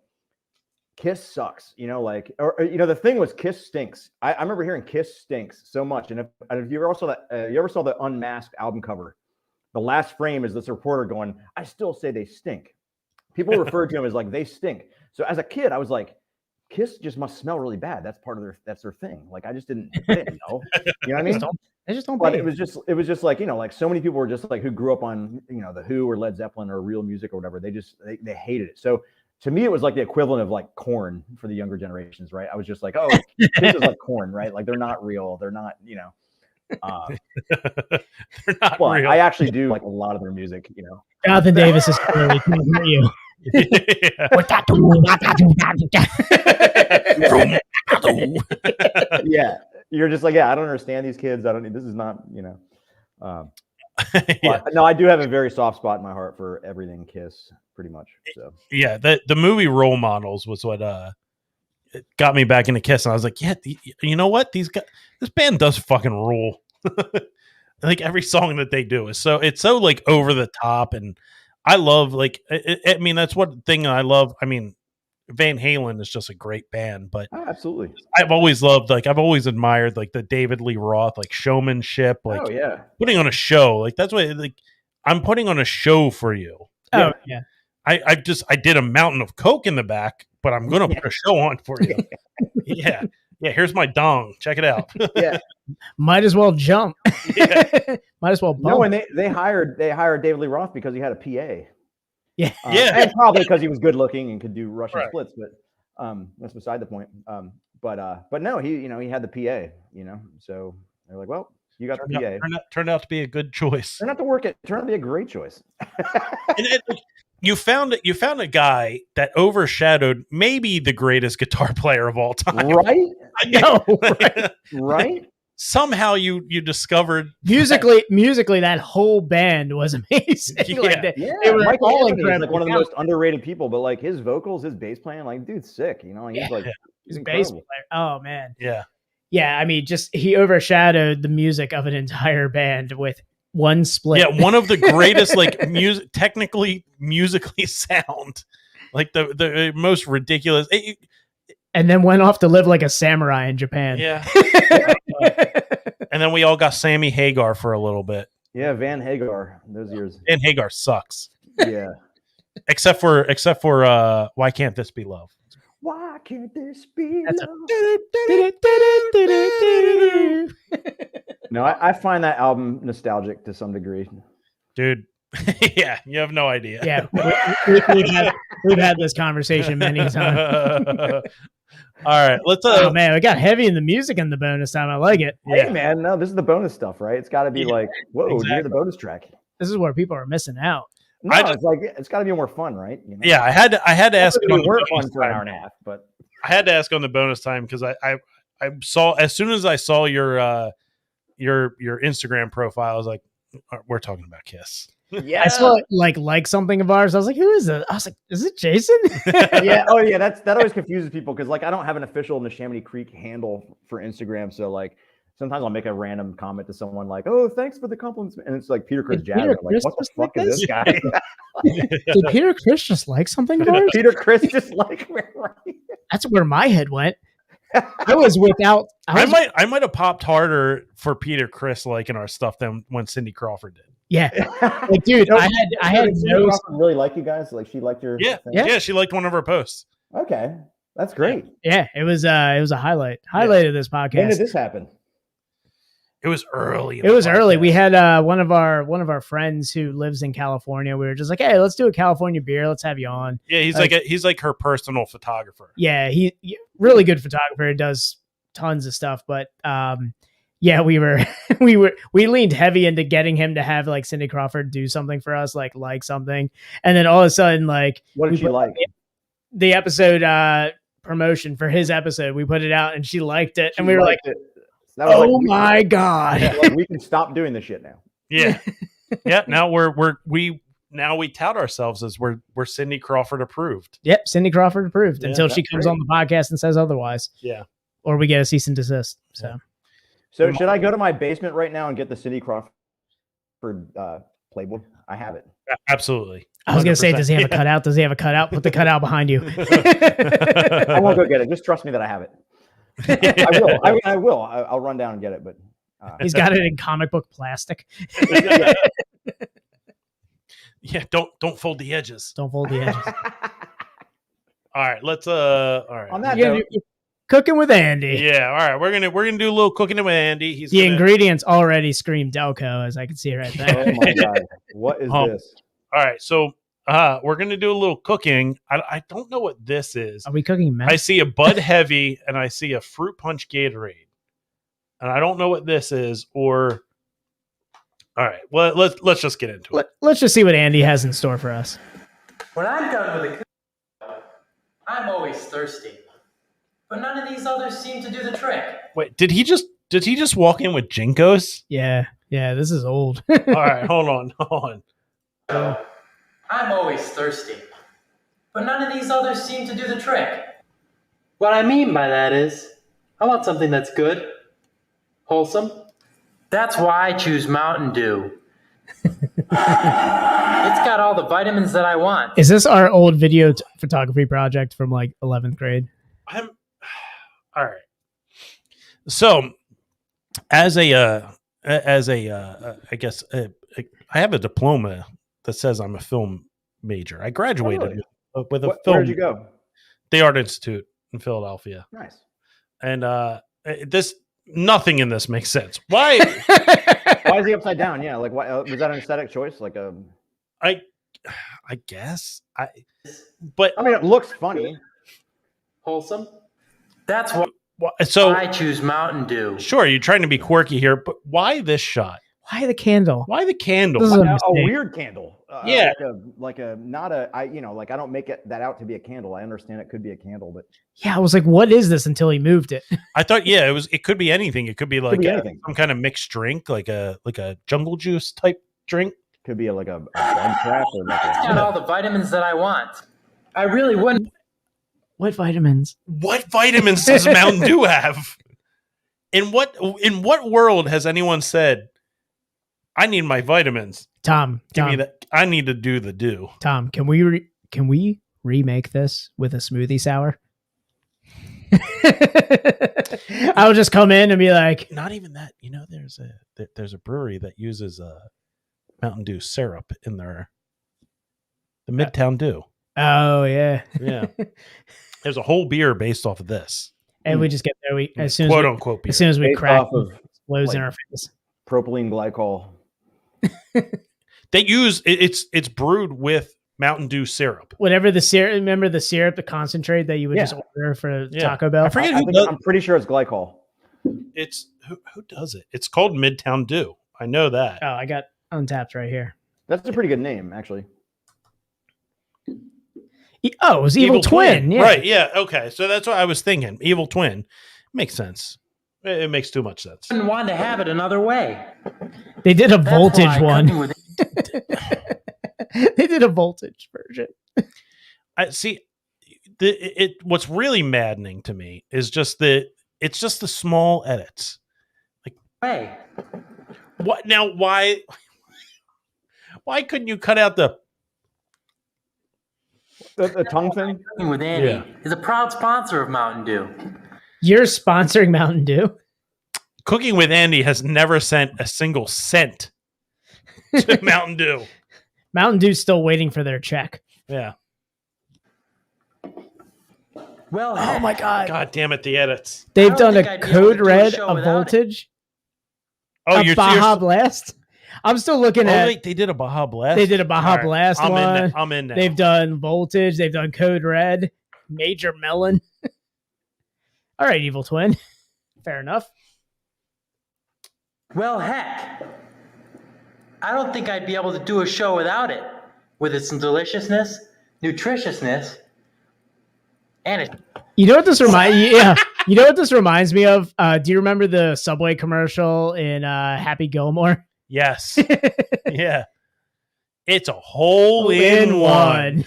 Kiss sucks, you know, like, or you know, the thing was Kiss stinks. I remember hearing Kiss stinks so much. And if you ever saw that, you ever saw the Unmasked album cover, the last frame is this reporter going, I still say they stink. People referred to him as like, they stink. So as a kid, I was like, Kiss just must smell really bad. That's their thing. Like, I didn't know. You know what I mean? They just don't. But pay. it was just like, you know, like so many people were just like who grew up on, you know, the Who or Led Zeppelin or real music or whatever. They hated it. So to me, it was like the equivalent of like Korn for the younger generations, right? I was just like, oh, Kiss is like Korn, right? Like they're not real. They're not, you know. They're not Well, real. I actually do like a lot of their music, you know. Jonathan Davis is clearly can't hear you. Yeah, you're just like, yeah, I don't understand these kids. This is not, you know. Yeah. But, no, I do have a very soft spot in my heart for everything Kiss, pretty much. So Yeah, the movie Role Models was what it got me back into Kiss, and I was like, yeah, you know what, this band does fucking rule. Like every song that they do is so like over the top, and I love like I mean that's what thing I love. I mean, Van Halen is just a great band, but absolutely. I've always admired like the David Lee Roth like showmanship, like Oh yeah, putting on a show. Like that's what like I'm putting on a show for you. Oh yeah. I did a mountain of Coke in the back, but I'm gonna put a show on for you. Yeah. Here's my dong. Check it out. yeah. Might as well jump. Yeah. Might as well bump. No, and they hired David Lee Roth because he had a PA. Yeah. Yeah. And probably because he was good looking and could do Russian Right. splits, but that's beside the point. But no, he had the PA, you know. So they're like, well, you got the PA. Turned out to be a good choice. Turned out to be a great choice. And you found a guy that overshadowed maybe the greatest guitar player of all time. Right? I know. Right? Right? Somehow you discovered musically, that whole band was amazing. Yeah. Like they were Michael all Anthony is like incredible. one of the most underrated people, but like his vocals, his bass playing, like dude's sick, you know. He's like He's a incredible. bass player. Oh man. yeah. Yeah, I mean, just he overshadowed the music of an entire band with one split. Yeah, one of the greatest like musically sound. Like the most ridiculous. And then went off to live like a samurai in Japan. Yeah. And then we all got Sammy Hagar for a little bit. Yeah, Van Hagar, those years. And Hagar sucks. Yeah. Except for Why Can't This Be Love? Why can't this be That's love? No, I find that album nostalgic to some degree. Dude. Yeah, you have no idea. Yeah, we've had this conversation many times. All right, let's Oh man, we got heavy in the music in the bonus time. I like it. Hey man, no, this is the bonus stuff, right? It's got to be like, whoa, did you hear the bonus track? This is where people are missing out. No, it's like it's got to be more fun, right? You know? Yeah, I had to ask it on We the weren't bonus fun for an time. hour and a half, but I had to ask on the bonus time because I saw, as soon as I saw your Instagram profile, I was like, we're talking about Kiss. Yeah. I saw like something of ours. I was like, who is it? I was like, is it Jason? Yeah. Oh yeah. That always confuses people because like I don't have an official Neshaminy Creek handle for Instagram. So like sometimes I'll make a random comment to someone like, "Oh, thanks for the compliments," and it's like Peter Chris Did Jazz. Peter I'm like, Chris what the just fuck like is this? this guy? Did Peter Chris just like something of ours? Peter Chris just like That's where my head went. I was without. I might have popped harder for Peter Chris liking our stuff than when Cindy Crawford did. Yeah, like, dude, I had no. really like you guys. Like she liked your Yeah, thing? yeah, she liked one of our posts. Okay, that's great. Yeah, it was a highlight of this podcast. When did this happen? It was early. It was early. We had one of our friends who lives in California. We were just like, hey, let's do a California beer. Let's have you on. Yeah, he's like her personal photographer. Yeah, he really good photographer. He does tons of stuff. But yeah, we leaned heavy into getting him to have like Cindy Crawford do something for us, like something, and then all of a sudden, like, What did she like? The episode promotion for his episode. We put it out, and she liked it, and we were like, "Oh my god!" Yeah, like, we can stop doing this shit now. Yeah, yeah. Now we tout ourselves as we're Cindy Crawford approved. Yep, Cindy Crawford approved. Yeah, until she comes on the podcast and says otherwise. Yeah, or we get a cease and desist. So should I go to my basement right now and get the Cindy Crawford Playboy? I have it. Absolutely. I was going to say, does he have a cutout? Does he have a cutout? Put the cutout behind you. I won't go get it. Just trust me that I have it. I will. I will. I'll run down and get it. But he's got it in comic book plastic. Yeah. Don't fold the edges. Don't fold the edges. All right. Let's all right. On that note, cooking with Andy. Yeah. All right. We're gonna do a little cooking with Andy. The ingredients already scream Delco, as I can see right there. Oh my god! What is this? All right. So we're gonna do a little cooking. I don't know what this is. Are we cooking meth? I see a Bud Heavy and I see a Fruit Punch Gatorade, and I don't know what this is. Or all right. Well, let's just get into it. Let's just see what Andy has in store for us. When I'm done with the cooking, I'm always thirsty. But none of these others seem to do the trick. Wait, did he just walk in with Jinkos? Yeah, this is old. All right, hold on. I'm always thirsty. But none of these others seem to do the trick. What I mean by that is, I want something that's good, wholesome. That's why I choose Mountain Dew. It's got all the vitamins that I want. Is this our old video photography project from like 11th grade? All right. So, as I guess I have a diploma that says I'm a film major. I graduated with a film. Where'd you go? The Art Institute in Philadelphia. Nice. And nothing in this makes sense. Why? Why is he upside down? Yeah, like why was that an aesthetic choice? Like I guess but I mean, it looks funny. Wholesome. That's why I choose Mountain Dew. Sure, you're trying to be quirky here, but why this shot? Why the candle? Why the candle? This is a weird candle. Yeah, like a not a. I like I don't make that out to be a candle. I understand it could be a candle, but yeah, I was like, what is this? Until he moved it. I thought, yeah, it could be anything. It could be like some kind of mixed drink, like a jungle juice type drink. Could be like a blood trap or like it's got all the vitamins that I want. I really wouldn't. What vitamins? What vitamins does Mountain Dew have? In what world has anyone said, I need my vitamins? Tom, give me that. I need to do the dew. Tom, can we remake this with a smoothie sour? I'll just come in and be like, not even that. You know, there's a brewery that uses Mountain Dew syrup in the Midtown Dew. Oh yeah. There's a whole beer based off of this, and we just get there. As soon as we crack, explodes in our face. Propylene glycol. They use it's brewed with Mountain Dew syrup. Whatever the syrup. Remember the syrup, the concentrate that you would just order for Taco Bell. I forget I'm pretty sure it's glycol. It's who does it? It's called Midtown Dew. I know that. Oh, I got Untapped right here. That's a pretty good name, actually. It was Evil Twin. Yeah. Right. Yeah. Okay. So that's what I was thinking. Evil Twin. Makes sense. It makes too much sense. I didn't want to have it another way. They did a That's voltage why one. cooking with They did a voltage version. I see. What's really maddening to me is just it's just the small edits. way. What now? Why couldn't you cut out the tongue thing? Cooking with Andy Yeah. is a proud sponsor of Mountain Dew. You're sponsoring Mountain Dew. Cooking with Andy has never sent a single cent to Mountain Dew. Mountain Dew's still waiting for their check. Yeah. Well, Oh my God. God damn it, the edits. They've I done don't think a I'd be able to Code do a Red, show a without it. voltage, Oh, a Baja Blast. I'm still looking at. wait, they did a Baja Blast. They did a Baja All right, Blast I'm one. in there. I'm in there. They've done voltage. They've done Code Red, Major Melon. All right, Evil Twin. Fair enough. Well, heck. I don't think I'd be able to do a show without it. With its deliciousness, nutritiousness, and it. You know what this reminds? Yeah. You know what this reminds me of? Do you remember the Subway commercial in Happy Gilmore? Yes. Yeah. It's a hole in one.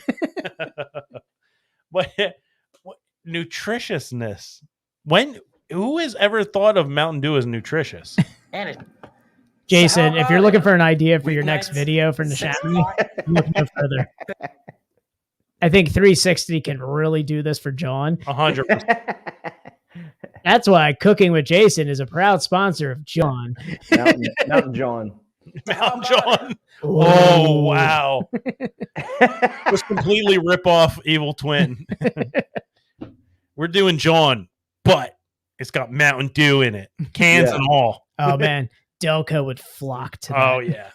What nutritiousness? Who has ever thought of Mountain Dew as nutritious? And it. Jason, So how if you're about looking it? for an idea for your next Weeknights, video for 6 Neshaminy, o'clock. look no further. I think 360 can really do this for John. 100%. That's why Cooking with Jason is a proud sponsor of John. Mountain John. Mountain John. Oh, wow. Just completely rip off Evil Twin. We're doing John, but it's got Mountain Dew in it. Cans Yeah. and all. Oh, man. Delco would flock to that. Oh, yeah.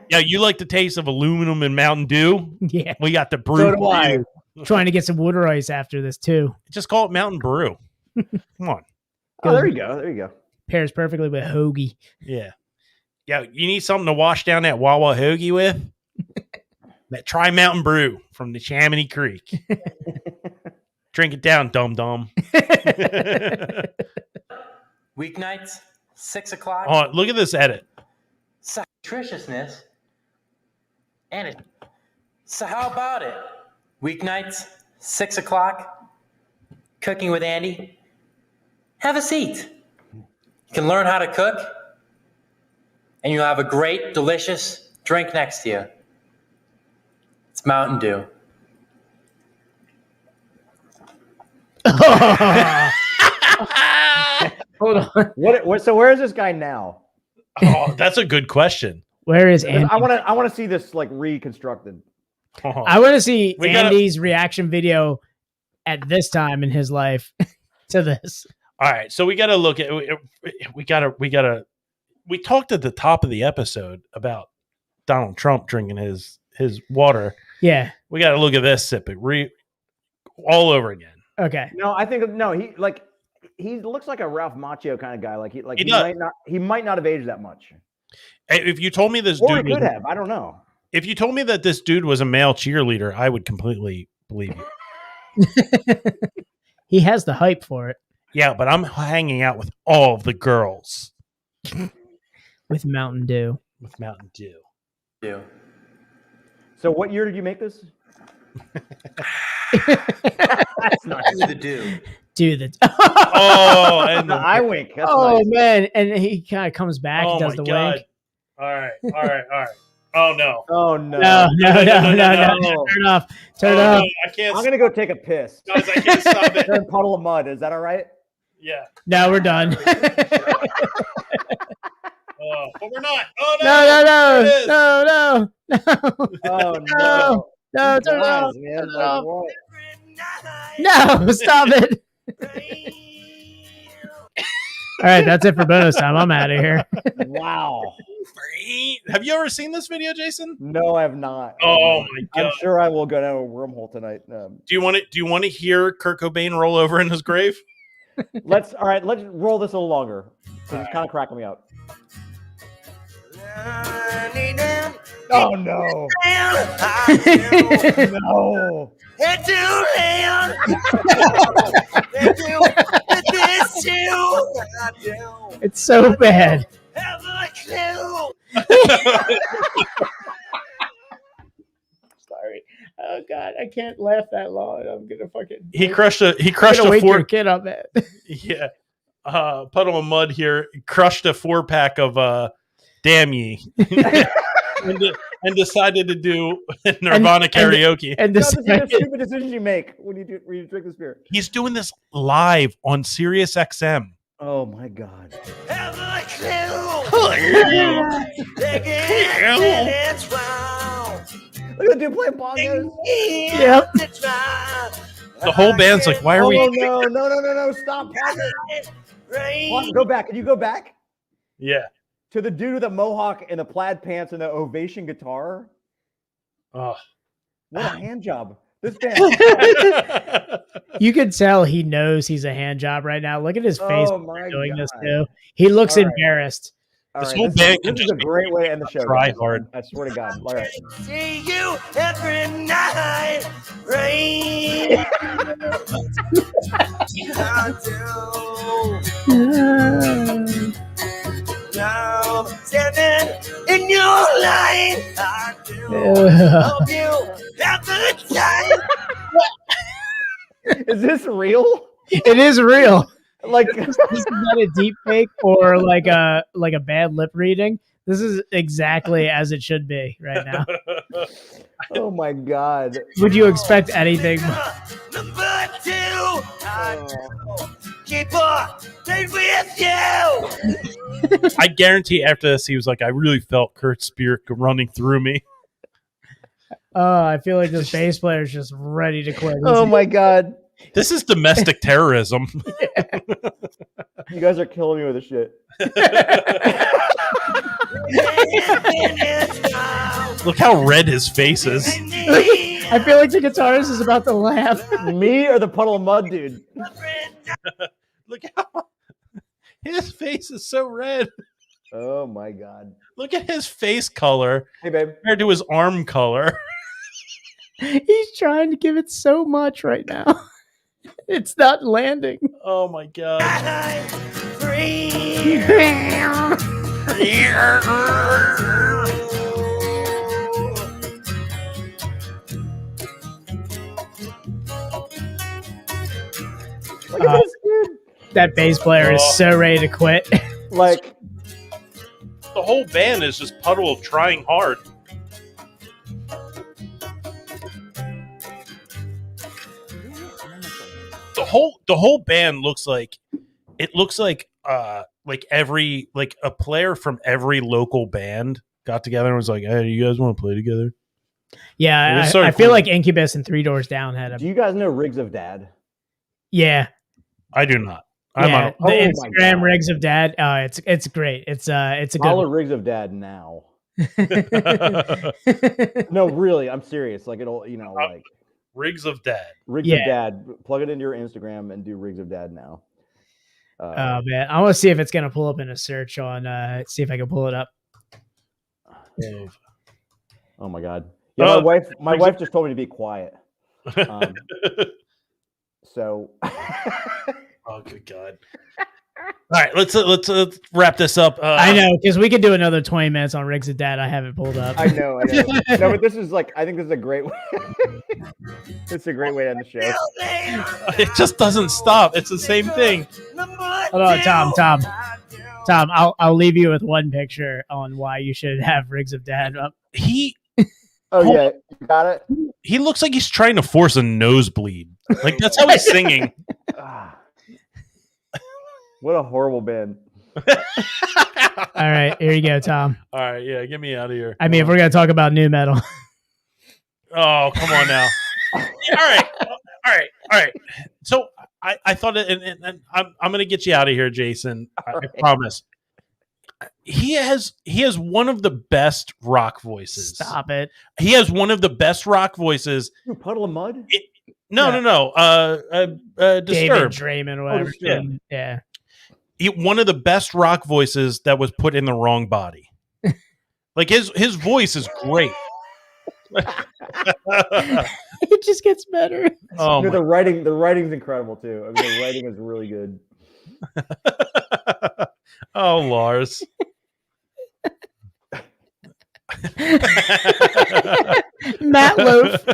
Yeah, you like the taste of aluminum and Mountain Dew? Yeah. We got the brew. So do for I. you. Trying to get some water ice after this, too. Just call it Mountain Brew. Come on. Oh, there you go. There you go. Pairs perfectly with hoagie. Yeah. Yeah, you need something to wash down that Wawa hoagie with? Try Mountain Brew from the Neshaminy Creek. Drink it down, dum-dum. Weeknights, 6 o'clock. Oh, look at this edit. So nutritiousness, and it. So how about it? Weeknights, 6 o'clock. Cooking with Andy. Have a seat. You can learn how to cook, and you'll have a great, delicious drink next to you. It's Mountain Dew. Hold on. What? So where is this guy now? Oh, that's a good question. Where is Andy? I want to see this like reconstructed. Oh. I want to see We gotta- Andy's reaction video at this time in his life to this. All right, so we got to look at we talked at the top of the episode about Donald Trump drinking his water. Yeah. We got to look at this sip it all over again. Okay. No, I think he looks like a Ralph Macchio kind of guy. He does. might not have aged that much. If you told me this Or he dude was, could have. I don't know. if you told me that this dude was a male cheerleader, I would completely believe you. He has the hype for it Yeah, but I'm hanging out with all of the girls with Mountain Dew. with Mountain Dew. Dew. So what year did you make this? That's not Do the Dew. do the. Oh, and The eye wink. That's Oh nice. man, and he kind of comes back, oh and does my the god! wink. All right. Oh no! Oh no. No, no. turn off, turn Oh, off. no, I can't. I'm gonna go take a piss. Guys, I can't stop it. They're in a puddle of mud. Is that all right? Yeah. No, we're done. But we're not. Oh no! No, There it is. no. Oh No. No, turn it Guys, off. man, Turn it like, off. what? No, stop it. All right, that's it for bonus time. I'm out of here. Wow. Have you ever seen this video, Jason? No, I have not. Oh my I'm god! sure I will go down a wormhole tonight. Do you want to hear Kurt Cobain roll over in his grave? Let's roll this a little longer. It's kind of cracking me up. Running down Oh no! No! It's so bad. Sorry. Oh God, I can't laugh that long. I'm gonna fucking. He crushed a wake your 4. kid up, man. Yeah. Puddle of Mud here crushed a 4-pack of Damn Ye. and decided to do Nirvana karaoke. And This this, is a stupid decision you make when you drink this beer. He's doing this live on Sirius XM. Oh my God! Look at the dude playing bongos. yep. The whole band's like, why are we? Oh no! Stop! Pause it. Pause it. Go back. Can you go back Yeah. to the dude with the mohawk and the plaid pants and the ovation guitar? Oh. What a hand job! This band. You can tell he knows he's a hand job right now. Look at his face Oh when my we're doing this God. too. He looks All right. embarrassed. All This right, whole this band is, can this is just a great way to end the show. try guys. hard. I swear to God. All right. See you every night, rain. Now standing in your line, I do hope you have the time. Is this real? It is real. Like, This is not a deep fake or like a bad lip reading. This is exactly as it should be right now. oh my God. Would you expect anything? Number 2, I do keep on stay with you. I guarantee after this, he was like, I really felt Kurt's spirit running through me. I feel like this bass player is just ready to quit. Oh my God. This is domestic terrorism. You guys are killing me with this shit. Look how red his face is. I feel like the guitarist is about to laugh. Me or the puddle of mud, dude? Look how his face is so red. Oh my God. Look at his face color Hey, babe. compared to his arm color. He's trying to give it so much right now. It's not landing. Oh my God. Look at this dude. That bass player is so ready to quit. Like, The whole band is just Puddle trying hard. The whole band looks like every a player from every local band got together and was like, "Hey, you guys want to play together?" Yeah, It was so I feel cool. like Incubus and Three Doors Down had do a. you guys know Rigs of Dad? Yeah, I do not. I'm yeah. on. The Oh my Instagram God. Rigs of Dad. It's great. It's a Follow good. Rigs of Dad now. A No, really, I'm serious. Like, it'll, like Rigs of Dad. Rigs Yeah. of Dad. Plug it into your Instagram and do Rigs of Dad now. Oh man, I want to see if it's gonna pull up in a search on. See if I can pull it up. Oh my God. Yeah, Oh, my wife just told me to be quiet. So Oh, good God! All right, let's wrap this up. I know because we could do another 20 minutes on Rigs of Dad. I have it pulled up. I know. No, but this is I think this is a great way. It's a great way to end the show. It just doesn't stop. It's the same thing. Hold on, Tom. I'll leave you with one picture on why you should have Rigs of Dad up. Oh yeah, you got it. He looks like he's trying to force a nosebleed. Like that's how he's singing. Ah. What a horrible band. All right, here you go, Tom. All right, yeah, get me out of here. I mean, if we're gonna talk about new metal, Oh, come on now. All right. So I thought, and I'm gonna get you out of here, Jason. I promise. He has one of the best rock voices. stop it. He has one of the best rock voices. Ooh, Puddle of Mud. No. David Disturbed. Draymond or whatever. Disturbed. Yeah. One of the best rock voices that was put in the wrong body. Like his voice is great. It just gets better. Oh You know, my. the writing's incredible too. I mean, the writing is really good. Oh, Lars. Matt Loaf.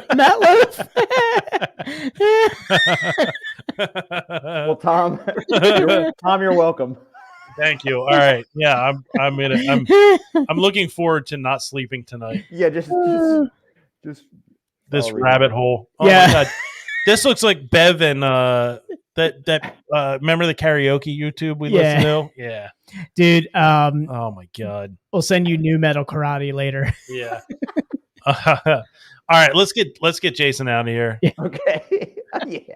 Well, Tom, you're welcome. Thank you. All right. Yeah, I'm looking forward to not sleeping tonight. Yeah, just This I'll read rabbit it. hole. Oh Yeah. my god. This looks like Bev and that remember the karaoke YouTube we listened to? Yeah. Dude, Oh my god. we'll send you new metal karate later. Yeah. All right, let's get Jason out of here. Okay. Yeah.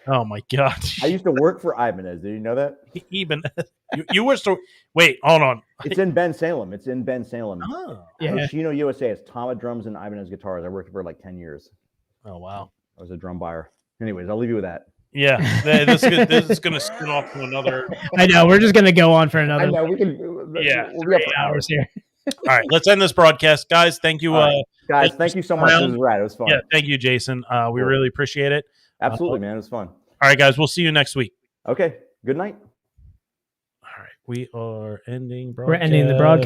Oh my god. I used to work for Ibanez. Did you know that? Even you were so wait, hold on. It's in Ben Salem. Oh. Yeah. Hoshino USA. It's Tama drums and Ibanez guitars. I worked for like 10 years. Oh wow. I was a drum buyer. Anyways, I'll leave you with that. Yeah. This is gonna spin off to another. I know. We're just gonna go on for another I know we can. Yeah. we'll be up 3 for hours here. All right, let's end this broadcast. Guys, thank you. Guys, thank you so much. around. This was rad. It was fun. Yeah, thank you, Jason. We Cool. really appreciate it. Absolutely, man. It was fun. All right, guys, we'll see you next week. Okay. Good night. All right, we are ending We're ending the broadcast.